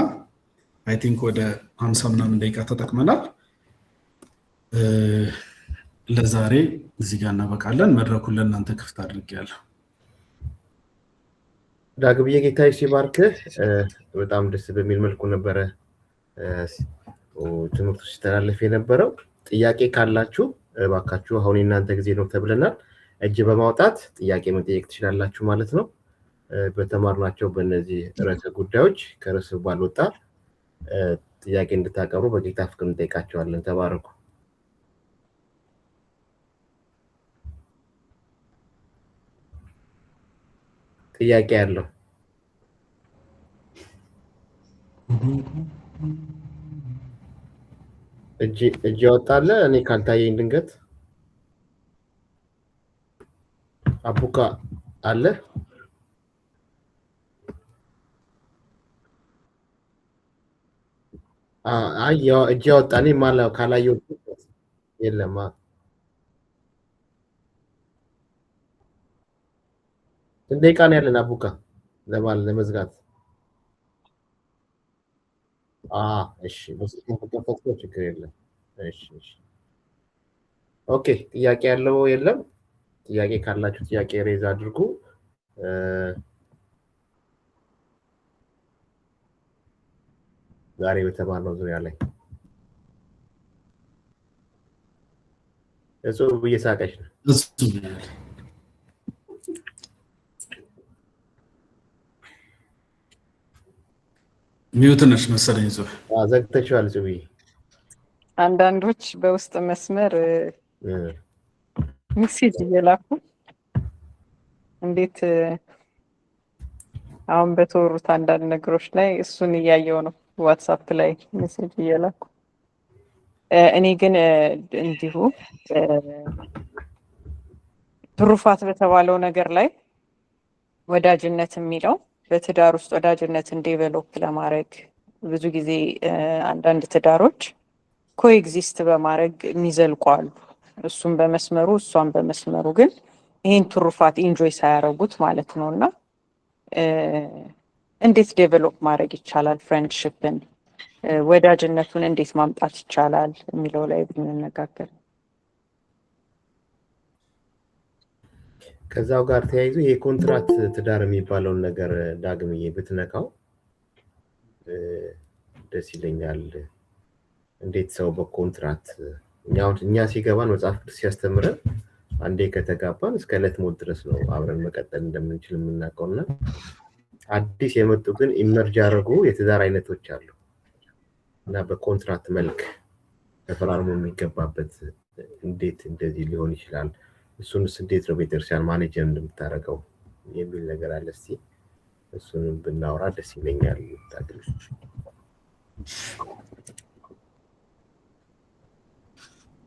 አይ ቲንክ ወደ 50 ምናምን ደቂቃ ተጠቅመናል ለዛሬ እዚህ ጋር እናበቃለን መድረኩን ለእናንተ ክፍት አድርጌያለሁ ዳግብዬ ጌታዬ ሲባርክ በጣም ደስ በሚል መልኩ ነበረ ትምህርቱ ሲተላለፍ የነበረው ጥያቄ ካላችሁ እባካችሁ አሁን እናንተ ጊዜ ነው ተብለናል እጅ በማውጣት ጥያቄ መጠየቅ ትችላላችሁ ማለት ነው በተማርናቸው በእነዚህ ርዕሰ ጉዳዮች ከርዕሱ ባልወጣ ጥያቄ እንድታቀርቡ በጌታ ፍቅር እንጠይቃችኋለን ተባረኩ ጥያቄ ያለው እጅ ያወጣለ እኔ ካልታየኝ ድንገት አቡካ አለ እጅ ያወጣኔ ማለት ካላየው የለም ደቂቃ ነው ያለን አቡካ ለመዝጋት እሺ በስልክ ተፈጥሮ ችግር የለም እሺ ኦኬ ጥያቄ ያለው የለም ጥያቄ ካላችሁ ጥያቄ ሬዝ አድርጉ ዛሬ በተባለው ዙሪያ ላይ እጹብ እየሳቀች ነው ሚውትነሽ መሰለኝ እጹብ ዘግተሽዋል እጹብዬ አንዳንዶች በውስጥ መስመር ሜሴጅ እየላኩ እንዴት አሁን በተወሩት አንዳንድ ነገሮች ላይ እሱን እያየው ነው ዋትስአፕ ላይ ሜሴጅ እየላኩ እኔ ግን እንዲሁ ትሩፋት በተባለው ነገር ላይ ወዳጅነት የሚለው በትዳር ውስጥ ወዳጅነትን ዴቨሎፕ ለማድረግ ብዙ ጊዜ አንዳንድ ትዳሮች ኮኤግዚስት በማድረግ የሚዘልቁ አሉ እሱም በመስመሩ እሷም በመስመሩ ግን ይሄን ትሩፋት ኢንጆይ ሳያረጉት ማለት ነውና እንዴት ዴቨሎፕ ማድረግ ይቻላል ፍሬንድሺፕን ወዳጅነቱን እንዴት ማምጣት ይቻላል የሚለው ላይ ብንነጋገር ከዛው ጋር ተያይዞ የኮንትራት ትዳር የሚባለውን ነገር ዳግምዬ ብትነካው ደስ ይለኛል እንዴት ሰው በኮንትራት እኛ ሲገባን መጽሐፍ ቅዱስ ሲያስተምረን አንዴ ከተጋባን እስከ ዕለት ሞት ድረስ ነው አብረን መቀጠል እንደምንችል የምናውቀውና አዲስ የመጡ ግን ኢመርጅ ያደረጉ የትዳር አይነቶች አሉ እና በኮንትራክት መልክ ተፈራርሞ የሚገባበት እንዴት እንደዚህ ሊሆን ይችላል? እሱንስ እንዴት ነው ቤተክርስቲያን ማኔጅ እንደምታደርገው የሚል ነገር አለ። እስቲ እሱንም ብናወራ ደስ ይለኛል። ታድርሽ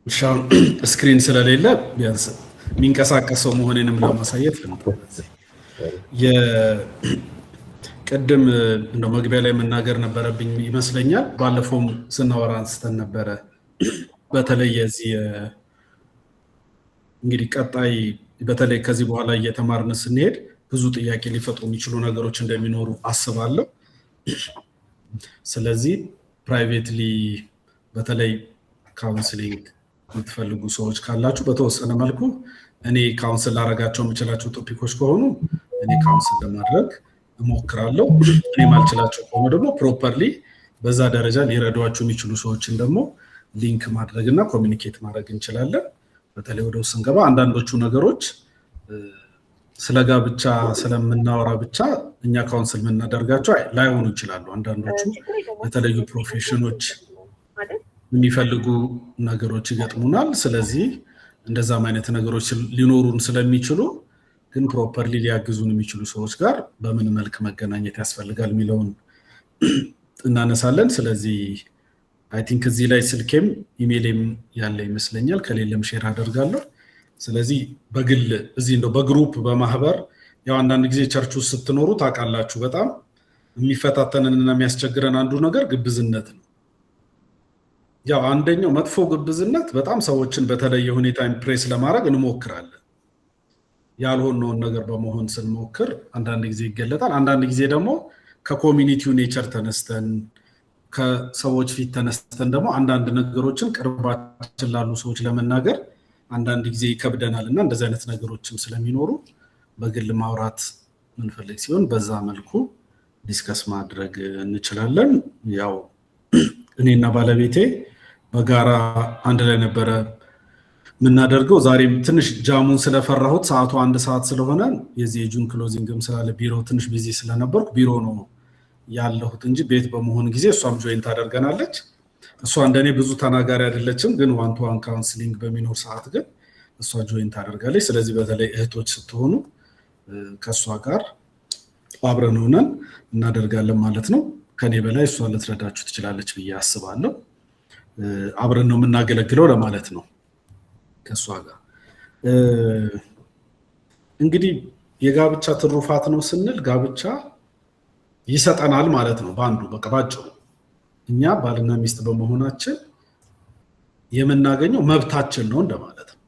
ሻው ስክሪን ስለሌለ ቢያንስ የሚንቀሳቀሰው መሆኔንም ለማሳየት ቅድም እንደው መግቢያ ላይ መናገር ነበረብኝ ይመስለኛል። ባለፈውም ስናወራ አንስተን ነበረ። በተለይ የዚህ እንግዲህ ቀጣይ በተለይ ከዚህ በኋላ እየተማርን ስንሄድ ብዙ ጥያቄ ሊፈጥሩ የሚችሉ ነገሮች እንደሚኖሩ አስባለሁ። ስለዚህ ፕራይቬትሊ በተለይ ካውንስሊንግ የምትፈልጉ ሰዎች ካላችሁ በተወሰነ መልኩ እኔ ካውንስል ላደርጋቸው የምችላቸው ቶፒኮች ከሆኑ እኔ ካውንስል ለማድረግ እሞክራለሁ። እኔ ማልችላቸው ከሆነ ደግሞ ፕሮፐርሊ በዛ ደረጃ ሊረዷችሁ የሚችሉ ሰዎችን ደግሞ ሊንክ ማድረግና ኮሚኒኬት ማድረግ እንችላለን። በተለይ ወደ ውስጥ ስንገባ አንዳንዶቹ ነገሮች ስለ ጋብቻ ስለምናወራ ብቻ እኛ ካውንስል የምናደርጋቸው ላይሆኑ ይችላሉ። አንዳንዶቹ የተለዩ ፕሮፌሽኖች የሚፈልጉ ነገሮች ይገጥሙናል። ስለዚህ እንደዛም አይነት ነገሮች ሊኖሩን ስለሚችሉ ግን ፕሮፐርሊ ሊያግዙን የሚችሉ ሰዎች ጋር በምን መልክ መገናኘት ያስፈልጋል የሚለውን እናነሳለን። ስለዚህ አይ ቲንክ እዚህ ላይ ስልኬም ኢሜይልም ያለ ይመስለኛል፣ ከሌለም ሼር አደርጋለሁ። ስለዚህ በግል እዚህ እንደው በግሩፕ በማህበር ያው አንዳንድ ጊዜ ቸርች ውስጥ ስትኖሩ ታውቃላችሁ በጣም የሚፈታተንንና የሚያስቸግረን አንዱ ነገር ግብዝነት ነው። ያው አንደኛው መጥፎ ግብዝነት በጣም ሰዎችን በተለየ ሁኔታ ኢምፕሬስ ለማድረግ እንሞክራለን። ያልሆነውን ነገር በመሆን ስንሞክር አንዳንድ ጊዜ ይገለጣል። አንዳንድ ጊዜ ደግሞ ከኮሚኒቲው ኔቸር ተነስተን ከሰዎች ፊት ተነስተን ደግሞ አንዳንድ ነገሮችን ቅርባችን ላሉ ሰዎች ለመናገር አንዳንድ ጊዜ ይከብደናል እና እንደዚህ አይነት ነገሮችም ስለሚኖሩ በግል ማውራት ምንፈልግ ሲሆን በዛ መልኩ ዲስከስ ማድረግ እንችላለን። ያው እኔና ባለቤቴ በጋራ አንድ ላይ ነበረ ምናደርገው። ዛሬም ትንሽ ጃሙን ስለፈራሁት ሰዓቱ 1 ሰዓት ስለሆነ የዚህ የጁን ክሎዚንግም ስላለ ቢሮ ትንሽ ቢዚ ስለነበርኩ ቢሮ ነው ያለሁት እንጂ ቤት በመሆን ጊዜ እሷም ጆይን ታደርገናለች። እሷ እንደኔ ብዙ ተናጋሪ አይደለችም፣ ግን ዋን ቱ ዋን ካውንስሊንግ በሚኖር ሰዓት ግን እሷ ጆይን ታደርጋለች። ስለዚህ በተለይ እህቶች ስትሆኑ ከእሷ ጋር አብረን ሆነን እናደርጋለን ማለት ነው። ከኔ በላይ እሷ ልትረዳችሁ ትችላለች ብዬ አስባለሁ። አብረን ነው የምናገለግለው ለማለት ነው ከእሷ ጋር። እንግዲህ የጋብቻ ትሩፋት ነው ስንል ጋብቻ ይሰጠናል ማለት ነው። በአንዱ በቃ ባጭሩ እኛ ባልና ሚስት በመሆናችን የምናገኘው መብታችን ነው እንደማለት ነው።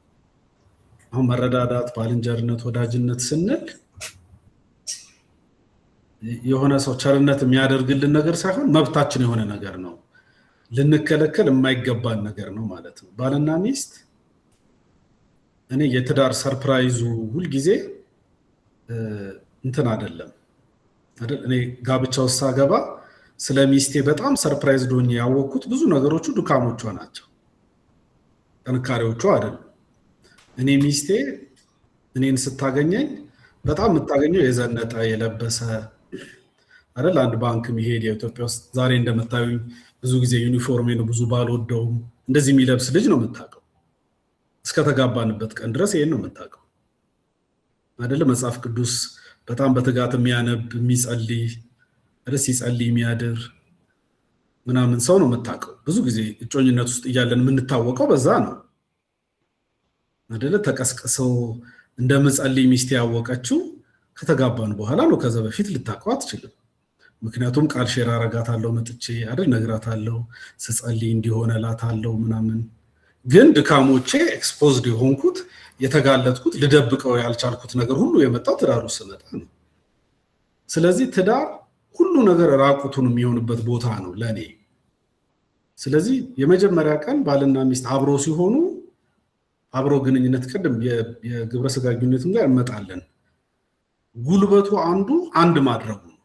አሁን መረዳዳት፣ ባልንጀርነት፣ ወዳጅነት ስንል የሆነ ሰው ቸርነት የሚያደርግልን ነገር ሳይሆን መብታችን የሆነ ነገር ነው፣ ልንከለከል የማይገባን ነገር ነው ማለት ነው። ባልና ሚስት እኔ የትዳር ሰርፕራይዙ ሁልጊዜ እንትን አይደለም አይደል? እኔ ጋብቻ ውስጥ ሳገባ ስለ ሚስቴ በጣም ሰርፕራይዝ ዶኝ ያወቅኩት ብዙ ነገሮቹ ድካሞቿ ናቸው፣ ጥንካሬዎቿ አይደሉም። እኔ ሚስቴ እኔን ስታገኘኝ በጣም የምታገኘው የዘነጠ የለበሰ አይደል? አንድ ባንክ የሚሄድ የኢትዮጵያ ውስጥ ዛሬ እንደምታዩኝ ብዙ ጊዜ ዩኒፎርሜን ብዙ ባልወደውም እንደዚህ የሚለብስ ልጅ ነው የምታውቀው። እስከተጋባንበት ቀን ድረስ ይሄን ነው የምታውቀው አይደል? መጽሐፍ ቅዱስ በጣም በትጋት የሚያነብ የሚጸልይ እርስ ይጸልይ የሚያድር ምናምን ሰው ነው የምታውቀው። ብዙ ጊዜ እጮኝነት ውስጥ እያለን የምንታወቀው በዛ ነው አይደለ? ተቀስቅሰው እንደምጸልይ ሚስቴ ያወቀችው ከተጋባን በኋላ ነው። ከዛ በፊት ልታውቀው አትችልም። ምክንያቱም ቃል ሼር አረጋታለሁ መጥቼ አይደል? ነግራታለሁ፣ ስጸልይ እንዲሆነ እላታለሁ ምናምን። ግን ድካሞቼ ኤክስፖዝድ የሆንኩት የተጋለጥኩት ልደብቀው ያልቻልኩት ነገር ሁሉ የመጣው ትዳር ውስጥ ስመጣ ነው። ስለዚህ ትዳር ሁሉ ነገር ራቁቱን የሚሆንበት ቦታ ነው ለኔ። ስለዚህ የመጀመሪያ ቀን ባልና ሚስት አብሮ ሲሆኑ አብሮ ግንኙነት ቅድም የግብረ ስጋ ግንኙነትም ጋር እንመጣለን። ጉልበቱ አንዱ አንድ ማድረጉ ነው።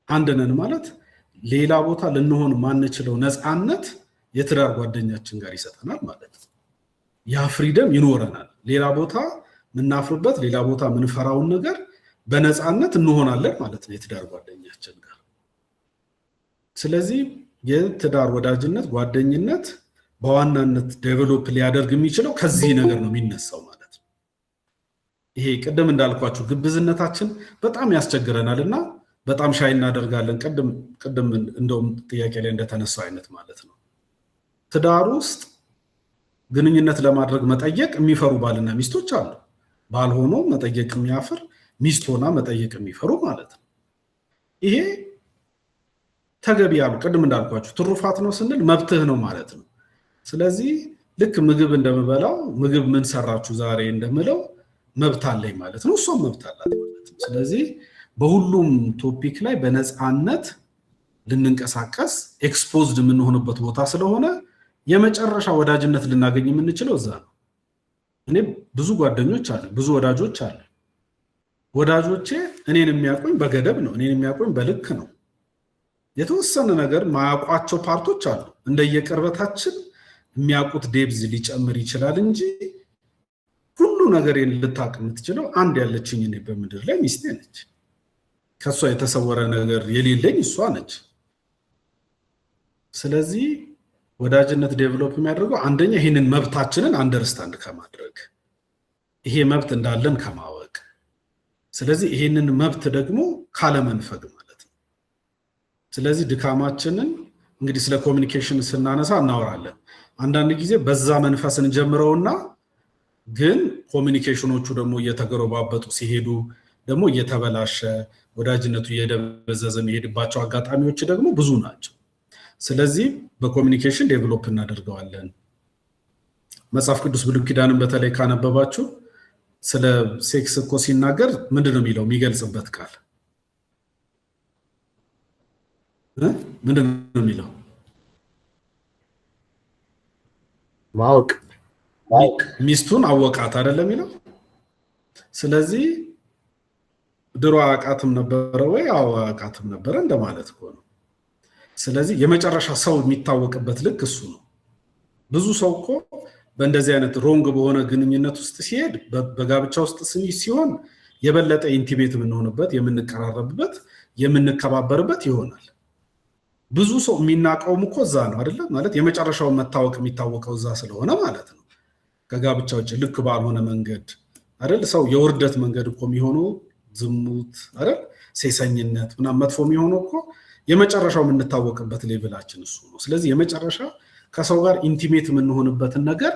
አንድ ነን ማለት ሌላ ቦታ ልንሆን ማንችለው ነፃነት የትዳር ጓደኛችን ጋር ይሰጠናል ማለት ነው። ያ ፍሪደም ይኖረናል። ሌላ ቦታ ምናፍርበት፣ ሌላ ቦታ ምንፈራውን ነገር በነፃነት እንሆናለን ማለት ነው የትዳር ጓደኛችን ጋር። ስለዚህ የትዳር ወዳጅነት ጓደኝነት በዋናነት ዴቨሎፕ ሊያደርግ የሚችለው ከዚህ ነገር ነው የሚነሳው ማለት ነው። ይሄ ቅድም እንዳልኳችሁ ግብዝነታችን በጣም ያስቸግረናልና በጣም ሻይ እናደርጋለን። ቅድም እንደውም ጥያቄ ላይ እንደተነሳው አይነት ማለት ነው። ትዳር ውስጥ ግንኙነት ለማድረግ መጠየቅ የሚፈሩ ባልና ሚስቶች አሉ። ባል ሆኖ መጠየቅ የሚያፍር፣ ሚስት ሆና መጠየቅ የሚፈሩ ማለት ነው። ይሄ ተገቢ ያሉ ቅድም እንዳልኳችሁ ትሩፋት ነው ስንል መብትህ ነው ማለት ነው። ስለዚህ ልክ ምግብ እንደምበላው ምግብ ምን ሰራችሁ ዛሬ እንደምለው መብት አለኝ ማለት ነው። እሷም መብት አላት ማለት ነው። ስለዚህ በሁሉም ቶፒክ ላይ በነፃነት ልንንቀሳቀስ ኤክስፖዝድ የምንሆንበት ቦታ ስለሆነ የመጨረሻ ወዳጅነት ልናገኝ የምንችለው እዛ ነው። እኔ ብዙ ጓደኞች አሉ፣ ብዙ ወዳጆች አሉ። ወዳጆቼ እኔን የሚያውቁኝ በገደብ ነው፣ እኔን የሚያውቁኝ በልክ ነው። የተወሰነ ነገር ማያውቋቸው ፓርቶች አሉ። እንደየቅርበታችን የሚያውቁት ዴብዝ ሊጨምር ይችላል እንጂ ሁሉ ነገር ልታውቅ የምትችለው አንድ ያለችኝ እኔ በምድር ላይ ሚስቴ ነች። ከሷ የተሰወረ ነገር የሌለኝ እሷ ነች። ስለዚህ ወዳጅነት ዴቨሎፕ የሚያደርገው አንደኛ ይህንን መብታችንን አንደርስታንድ ከማድረግ ይሄ መብት እንዳለን ከማወቅ፣ ስለዚህ ይህንን መብት ደግሞ ካለመንፈግ ማለት ነው። ስለዚህ ድካማችንን እንግዲህ ስለ ኮሚኒኬሽን ስናነሳ እናወራለን። አንዳንድ ጊዜ በዛ መንፈስ እንጀምረውና ግን ኮሚኒኬሽኖቹ ደግሞ እየተገረባበጡ ሲሄዱ ደግሞ እየተበላሸ ወዳጅነቱ እየደበዘዘ የሚሄድባቸው አጋጣሚዎች ደግሞ ብዙ ናቸው። ስለዚህ በኮሚኒኬሽን ዴቨሎፕ እናደርገዋለን። መጽሐፍ ቅዱስ ብሉይ ኪዳንን በተለይ ካነበባችሁ ስለ ሴክስ እኮ ሲናገር ምንድነው የሚለው? የሚገልጽበት ቃል ምንድነው የሚለው? ማወቅ። ሚስቱን አወቃት አይደለም የሚለው። ስለዚህ ድሮ አቃትም ነበረ ወይ? አዎ አቃትም ነበረ እንደማለት እኮ ነው። ስለዚህ የመጨረሻ ሰው የሚታወቅበት ልክ እሱ ነው። ብዙ ሰው እኮ በእንደዚህ አይነት ሮንግ በሆነ ግንኙነት ውስጥ ሲሄድ በጋብቻ ውስጥ ሲሆን የበለጠ ኢንቲሜት የምንሆንበት፣ የምንቀራረብበት፣ የምንከባበርበት ይሆናል። ብዙ ሰው የሚናቀውም እኮ እዛ ነው አይደለም ማለት የመጨረሻው መታወቅ የሚታወቀው እዛ ስለሆነ ማለት ነው። ከጋብቻ ውጭ ልክ ባልሆነ መንገድ አይደል ሰው የውርደት መንገድ እኮ የሚሆነው ዝሙት አይደል ሴሰኝነት ምናምን መጥፎ የሚሆነው እኮ የመጨረሻው የምንታወቅበት ሌቭላችን እሱ ነው። ስለዚህ የመጨረሻ ከሰው ጋር ኢንቲሜት የምንሆንበትን ነገር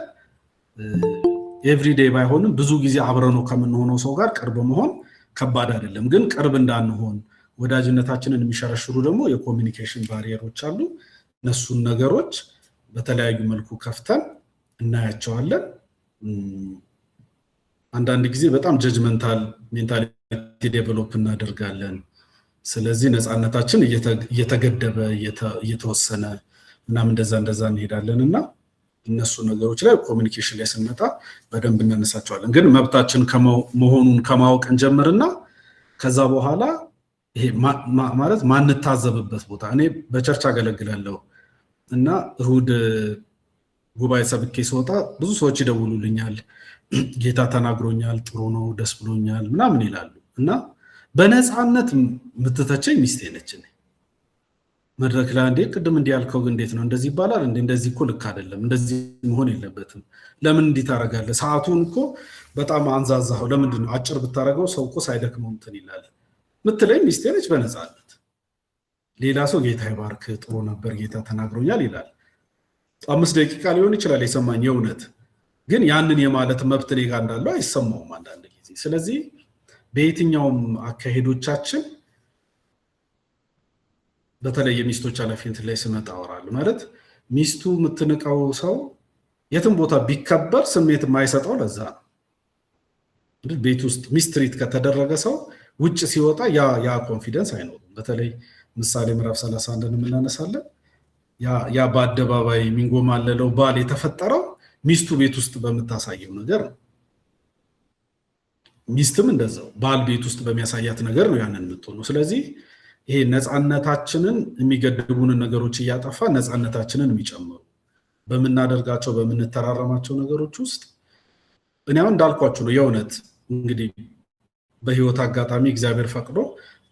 ኤቭሪዴይ ባይሆንም ብዙ ጊዜ አብረነው ከምንሆነው ሰው ጋር ቅርብ መሆን ከባድ አይደለም። ግን ቅርብ እንዳንሆን ወዳጅነታችንን የሚሸረሽሩ ደግሞ የኮሚኒኬሽን ባሪየሮች አሉ። እነሱን ነገሮች በተለያዩ መልኩ ከፍተን እናያቸዋለን። አንዳንድ ጊዜ በጣም ጀጅመንታል ሜንታሊቲ ዴቨሎፕ እናደርጋለን። ስለዚህ ነፃነታችን እየተገደበ እየተወሰነ ምናምን እንደዛ እንሄዳለን እና እነሱ ነገሮች ላይ ኮሚኒኬሽን ላይ ስንመጣ በደንብ እናነሳቸዋለን። ግን መብታችን መሆኑን ከማወቅ እንጀምርና ከዛ በኋላ ይሄ ማለት ማንታዘብበት ቦታ እኔ በቸርች አገለግላለሁ እና እሁድ ጉባኤ ሰብኬ ስወጣ ብዙ ሰዎች ይደውሉልኛል። ጌታ ተናግሮኛል፣ ጥሩ ነው፣ ደስ ብሎኛል ምናምን ይላሉ እና በነፃነት የምትተቸኝ ሚስቴ ነች። መድረክ ላይ እንዴ ቅድም እንዲህ ያልከው እንዴት ነው እንደዚህ ይባላል እንዴ? እንደዚህ እኮ ልክ አይደለም፣ እንደዚህ መሆን የለበትም። ለምን እንዲህ ታደርጋለህ? ሰዓቱን እኮ በጣም አንዛዛኸው፣ ለምንድን ነው አጭር ብታደርገው ሰው እኮ ሳይደክመው እንትን ይላል ምትለኝ ሚስቴ ነች በነፃነት። ሌላ ሰው ጌታ ይባርክ፣ ጥሩ ነበር፣ ጌታ ተናግሮኛል ይላል። 5 ደቂቃ ሊሆን ይችላል የሰማኝ የእውነት፣ ግን ያንን የማለት መብት እኔ ጋር እንዳለው አይሰማውም አንዳንድ ጊዜ። ስለዚህ በየትኛውም አካሄዶቻችን በተለይ የሚስቶች ኃላፊነት ላይ ስመጣ አወራለሁ። ማለት ሚስቱ የምትንቀው ሰው የትም ቦታ ቢከበር ስሜት የማይሰጠው ለዛ ነው። ቤት ውስጥ ሚስትሪት ከተደረገ ሰው ውጭ ሲወጣ ያ ኮንፊደንስ አይኖርም። በተለይ ምሳሌ ምዕራፍ 31 እናነሳለን። ያ በአደባባይ የሚንጎማለለው ባል የተፈጠረው ሚስቱ ቤት ውስጥ በምታሳየው ነገር ነው። ሚስትም እንደዛው ባል ቤት ውስጥ በሚያሳያት ነገር ነው ያንን የምትሆነው። ስለዚህ ይሄ ነፃነታችንን የሚገድቡንን ነገሮች እያጠፋ ነፃነታችንን የሚጨምሩ በምናደርጋቸው በምንተራረማቸው ነገሮች ውስጥ እኔ አሁን እንዳልኳችሁ ነው። የእውነት እንግዲህ በህይወት አጋጣሚ እግዚአብሔር ፈቅዶ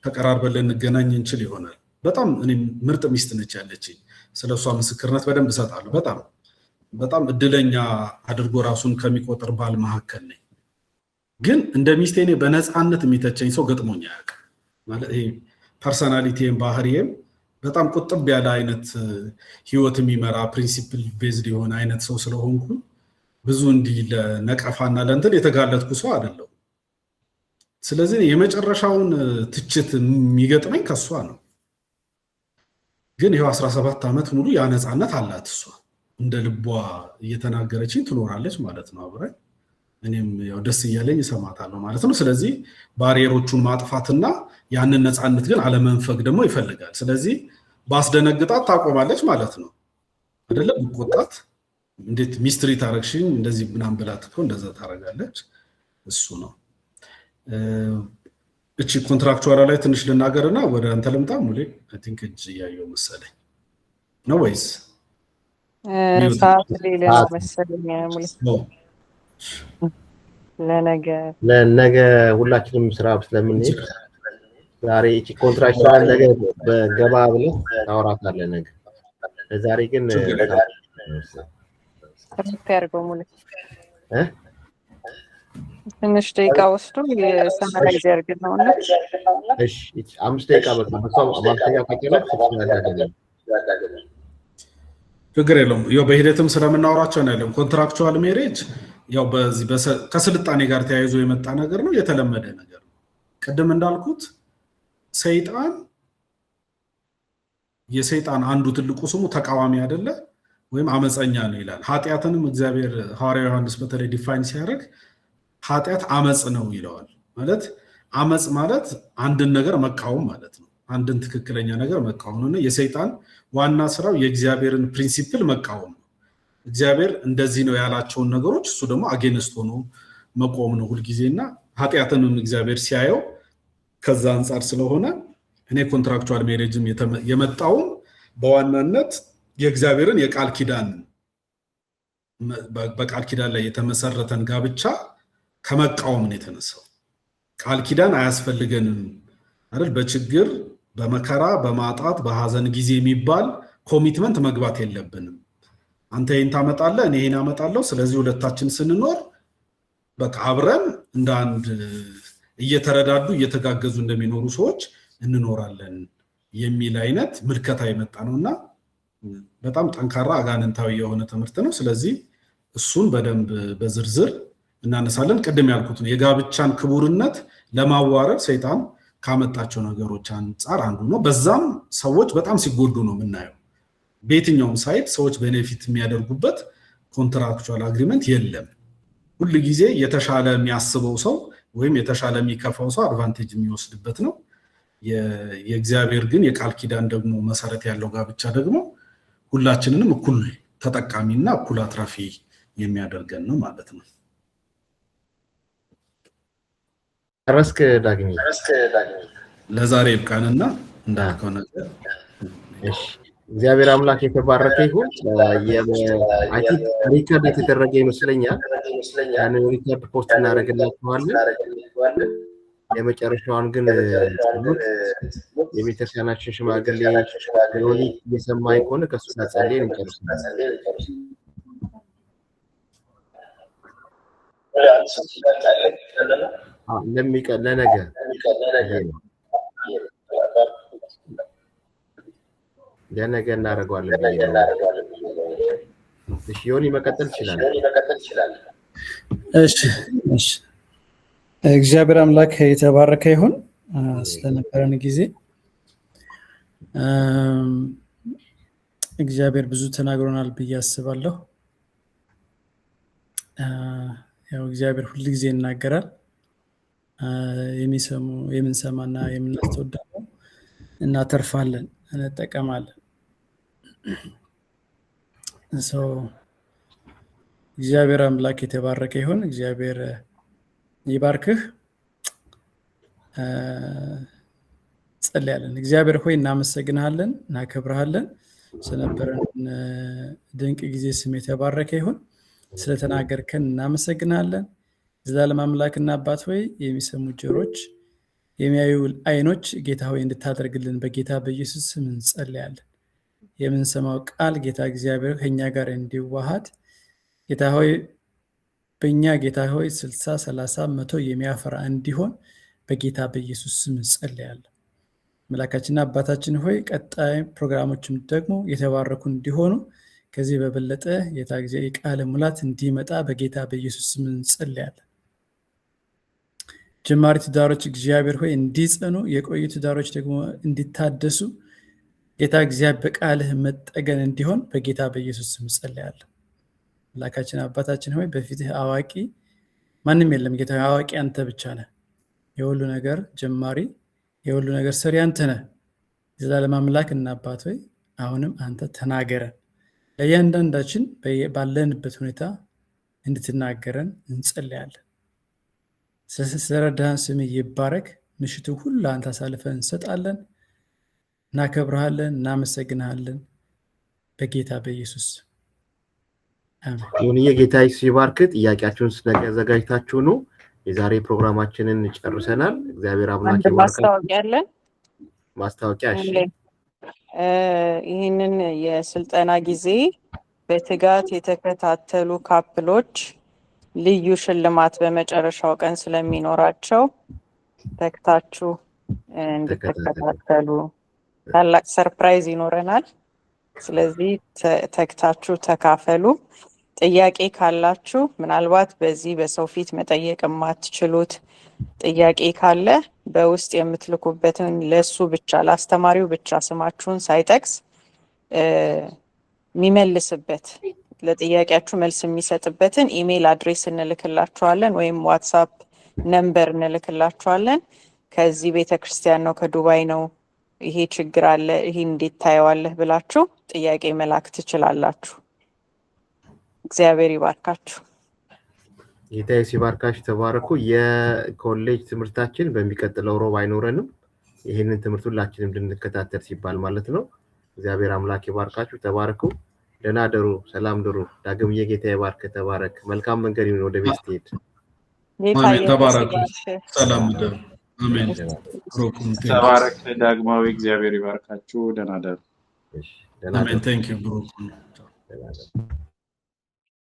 ተቀራርበን ልንገናኝ እንችል ይሆናል። በጣም እኔ ምርጥ ሚስት ነች ያለችኝ። ስለሷ ምስክርነት በደንብ እሰጣለሁ። በጣም እድለኛ አድርጎ ራሱን ከሚቆጥር ባል መካከል ነኝ። ግን እንደ ሚስቴ እኔ በነፃነት የሚተቸኝ ሰው ገጥሞኝ አያውቅም። ማለት ይሄ ፐርሰናሊቲም ባህሪዬም በጣም ቁጥብ ያለ አይነት ህይወት የሚመራ ፕሪንሲፕል ቤዝድ የሆነ አይነት ሰው ስለሆንኩ ብዙ እንዲህ ለነቀፋና ለእንትን የተጋለጥኩ ሰው አይደለሁም። ስለዚህ የመጨረሻውን ትችት የሚገጥመኝ ከሷ ነው። ግን ይሄው 17 ዓመት ሙሉ ያ ነፃነት አላት። እሷ እንደ ልቧ እየተናገረችኝ ትኖራለች ማለት ነው አብረን። እኔም ያው ደስ እያለኝ እሰማታለሁ ማለት ነው። ስለዚህ ባሪየሮቹን ማጥፋትና ያንን ነፃነት ግን አለመንፈግ ደግሞ ይፈልጋል። ስለዚህ ባስደነግጣት ታቆማለች ማለት ነው አይደለም? ብቆጣት እንዴት ሚስትሪ ታረግሽኝ እንደዚህ ምናምን ብላት እኮ እንደዛ ታረጋለች። እሱ ነው። እቺ ኮንትራክቹዋል ላይ ትንሽ ልናገርና ወደ አንተ ልምጣ። ሙሌ አይ ቲንክ እጅ እያየሁ መሰለኝ ነው ወይስ ሰዓት ሌላ መሰለኝ ሙሌ? ለነገ ሁላችንም ስራ ስለምንሄድ ዛሬ እቺ ኮንትራክቹዋል ነገር በገባ ብለህ ታወራታለህ ነገ። ለዛሬ ግን ያርገው ሙሌ ትንሽ ደቂቃ ወስዶ የሰመራይዝ ያርግና ነው። እሺ 5 ደቂቃ በቃ በሷም አባልተኛ ከቀለብ ትችላለህ። ችግር የለውም። ያው በሂደትም ስለምናወራቸው ነው ያለው። ኮንትራክቹዋል ሜሬጅ ያው በዚህ ከስልጣኔ ጋር ተያይዞ የመጣ ነገር ነው፣ የተለመደ ነገር ነው። ቅድም እንዳልኩት ሰይጣን የሰይጣን አንዱ ትልቁ ስሙ ተቃዋሚ አይደለ ወይም አመፀኛ ነው ይላል። ኃጢአትንም እግዚአብሔር ሐዋርያው ዮሐንስ በተለይ ዲፋይን ሲያደርግ ኃጢአት አመጽ ነው ይለዋል። ማለት አመጽ ማለት አንድን ነገር መቃወም ማለት ነው። አንድን ትክክለኛ ነገር መቃወም ነው። የሰይጣን ዋና ስራው የእግዚአብሔርን ፕሪንሲፕል መቃወም ነው። እግዚአብሔር እንደዚህ ነው ያላቸውን ነገሮች እሱ ደግሞ አጌንስት ሆኖ መቆም ነው ሁልጊዜና ኃጢአትንም እግዚአብሔር ሲያየው ከዛ አንጻር ስለሆነ እኔ ኮንትራክቹዋል ሜሬጅም የመጣው በዋናነት የእግዚአብሔርን የቃል ኪዳን በቃል ኪዳን ላይ የተመሰረተን ጋብቻ ከመቃወም ነው የተነሳው። ቃል ኪዳን አያስፈልገንም አይደል? በችግር በመከራ በማጣት በሐዘን ጊዜ የሚባል ኮሚትመንት መግባት የለብንም። አንተ ይሄን ታመጣለህ እኔ ይሄን አመጣለሁ፣ ስለዚህ ሁለታችን ስንኖር በቃ አብረን እንደ አንድ እየተረዳዱ እየተጋገዙ እንደሚኖሩ ሰዎች እንኖራለን የሚል አይነት ምልከታ የመጣ ነውና በጣም ጠንካራ አጋንንታዊ የሆነ ትምህርት ነው። ስለዚህ እሱን በደንብ በዝርዝር እናነሳለን። ቅድም ያልኩት ነው የጋብቻን ክቡርነት ለማዋረድ ሰይጣን ካመጣቸው ነገሮች አንጻር አንዱ ነው። በዛም ሰዎች በጣም ሲጎዱ ነው የምናየው። በየትኛውም ሳይት ሰዎች ቤኔፊት የሚያደርጉበት ኮንትራክቹዋል አግሪመንት የለም። ሁሉ ጊዜ የተሻለ የሚያስበው ሰው ወይም የተሻለ የሚከፋው ሰው አድቫንቴጅ የሚወስድበት ነው። የእግዚአብሔር ግን የቃል ኪዳን ደግሞ መሰረት ያለው ጋብቻ ደግሞ ሁላችንንም እኩል ተጠቃሚና እኩል አትራፊ የሚያደርገን ነው ማለት ነው። ረስክ ዳግኝ ለዛሬ ይብቃንና እንዳልከው ነገር እሺ። እግዚአብሔር አምላክ የተባረከ ይሁን። አይ ቲንክ ሪከርድ የተደረገ ይመስለኛል። ያንን ሪከርድ ፖስት እናደርግላችኋለን። የመጨረሻውን ግን የቤተክርስቲያናችን ሽማግሌ ዮኒ እየሰማኝ ከሆነ ከሱ ጋር ጸልየን እንጨርሳለን። ለነገ ለነገ እናደርገዋለን። እሺ ዮኒ መቀጠል ይችላል። እሺ እግዚአብሔር አምላክ የተባረከ ይሁን ስለነበረን ጊዜ። እግዚአብሔር ብዙ ተናግሮናል ብዬ አስባለሁ። ያው እግዚአብሔር ሁሉ ጊዜ ይናገራል። የምንሰማና የምናስተውል እናተርፋለን፣ እንጠቀማለን። እግዚአብሔር አምላክ የተባረከ ይሁን። እግዚአብሔር ይባርክህ። ጸልያለን። እግዚአብሔር ሆይ እናመሰግናለን፣ እናከብርሃለን። ስለነበረን ድንቅ ጊዜ ስም የተባረከ ይሁን። ስለተናገርከን እናመሰግናለን። ዘላለም አምላክና አባት ሆይ የሚሰሙ ጆሮች፣ የሚያዩ አይኖች ጌታ ሆይ እንድታደርግልን በጌታ በኢየሱስ ስም እንጸልያለን። የምንሰማው ቃል ጌታ እግዚአብሔር ከኛ ጋር እንዲዋሃድ ጌታ ሆይ በእኛ ጌታ ሆይ 60 30 100 የሚያፈራ እንዲሆን በጌታ በኢየሱስ ስም እንጸልያለን። አምላካችንና አባታችን ሆይ ቀጣይ ፕሮግራሞችም ደግሞ የተባረኩ እንዲሆኑ ከዚህ በበለጠ ጌታ እግዚአብሔር የቃል ሙላት እንዲመጣ በጌታ በኢየሱስ ስም እንጸልያለን። ጀማሪ ትዳሮች እግዚአብሔር ሆይ እንዲጸኑ፣ የቆዩ ትዳሮች ደግሞ እንዲታደሱ ጌታ እግዚአብሔር በቃልህ መጠገን እንዲሆን በጌታ በኢየሱስ ስም እንጸልያለን። አምላካችን አባታችን ሆይ በፊትህ አዋቂ ማንም የለም። ጌታ አዋቂ አንተ ብቻ ነህ። የሁሉ ነገር ጀማሪ የሁሉ ነገር ሰሪ አንተ ነህ። የዘላለም አምላክ እና አባት ሆይ አሁንም አንተ ተናገረን። ለእያንዳንዳችን ባለንበት ሁኔታ እንድትናገረን እንጸልያለን። ስለረዳህን ስምህ ይባረክ። ምሽቱ ሁሉ አንተ አሳልፈን እንሰጣለን። እናከብረሃለን፣ እናመሰግንሃለን በጌታ በኢየሱስ አሜን። ይሁንዬ ጌታ ይባርክ። ጥያቄያችሁን ነገ አዘጋጅታችሁ ነው። የዛሬ ፕሮግራማችንን ጨርሰናል። እግዚአብሔር አምላክ ይባርክ። ማስታወቂያ እሺ፣ ይህንን የስልጠና ጊዜ በትጋት የተከታተሉ ካፕሎች ልዩ ሽልማት በመጨረሻው ቀን ስለሚኖራቸው ተከታችሁ እንድትከታተሉ ታላቅ ሰርፕራይዝ ይኖረናል። ስለዚህ ተከታችሁ ተካፈሉ። ጥያቄ ካላችሁ ምናልባት በዚህ በሰው ፊት መጠየቅ የማትችሉት ጥያቄ ካለ በውስጥ የምትልኩበትን ለሱ ብቻ ለአስተማሪው ብቻ ስማችሁን ሳይጠቅስ የሚመልስበት ለጥያቄያችሁ መልስ የሚሰጥበትን ኢሜል አድሬስ እንልክላችኋለን ወይም ዋትሳፕ ነምበር እንልክላችኋለን። ከዚህ ቤተክርስቲያን ነው ከዱባይ ነው ይሄ ችግር አለ ይሄ እንዴት ታየዋለህ ብላችሁ ጥያቄ መላክ ትችላላችሁ። እግዚአብሔር ይባርካችሁ። ጌታ ይባርካችሁ። ተባረኩ። የኮሌጅ ትምህርታችን በሚቀጥለው ሮብ አይኖረንም። ይሄንን ትምህርት ሁላችንም እንድንከታተል ሲባል ማለት ነው። እግዚአብሔር አምላክ ይባርካችሁ። ተባረኩ። ደህና ደሩ። ሰላም ደሩ። ዳግም የጌታ ይባርክ። ተባረክ። መልካም መንገድ ይሁን ወደ ቤት ትሄድ። አሜን። ተባረኩ። ሰላም ደሩ። አሜን። ተባረክ። ዳግማዊ እግዚአብሔር ይባርካችሁ። ደህና ደሩ። እሺ፣ ደህና ደሩ። አሜን። ታንክ ዩ ብሩክ። ደህና ደሩ።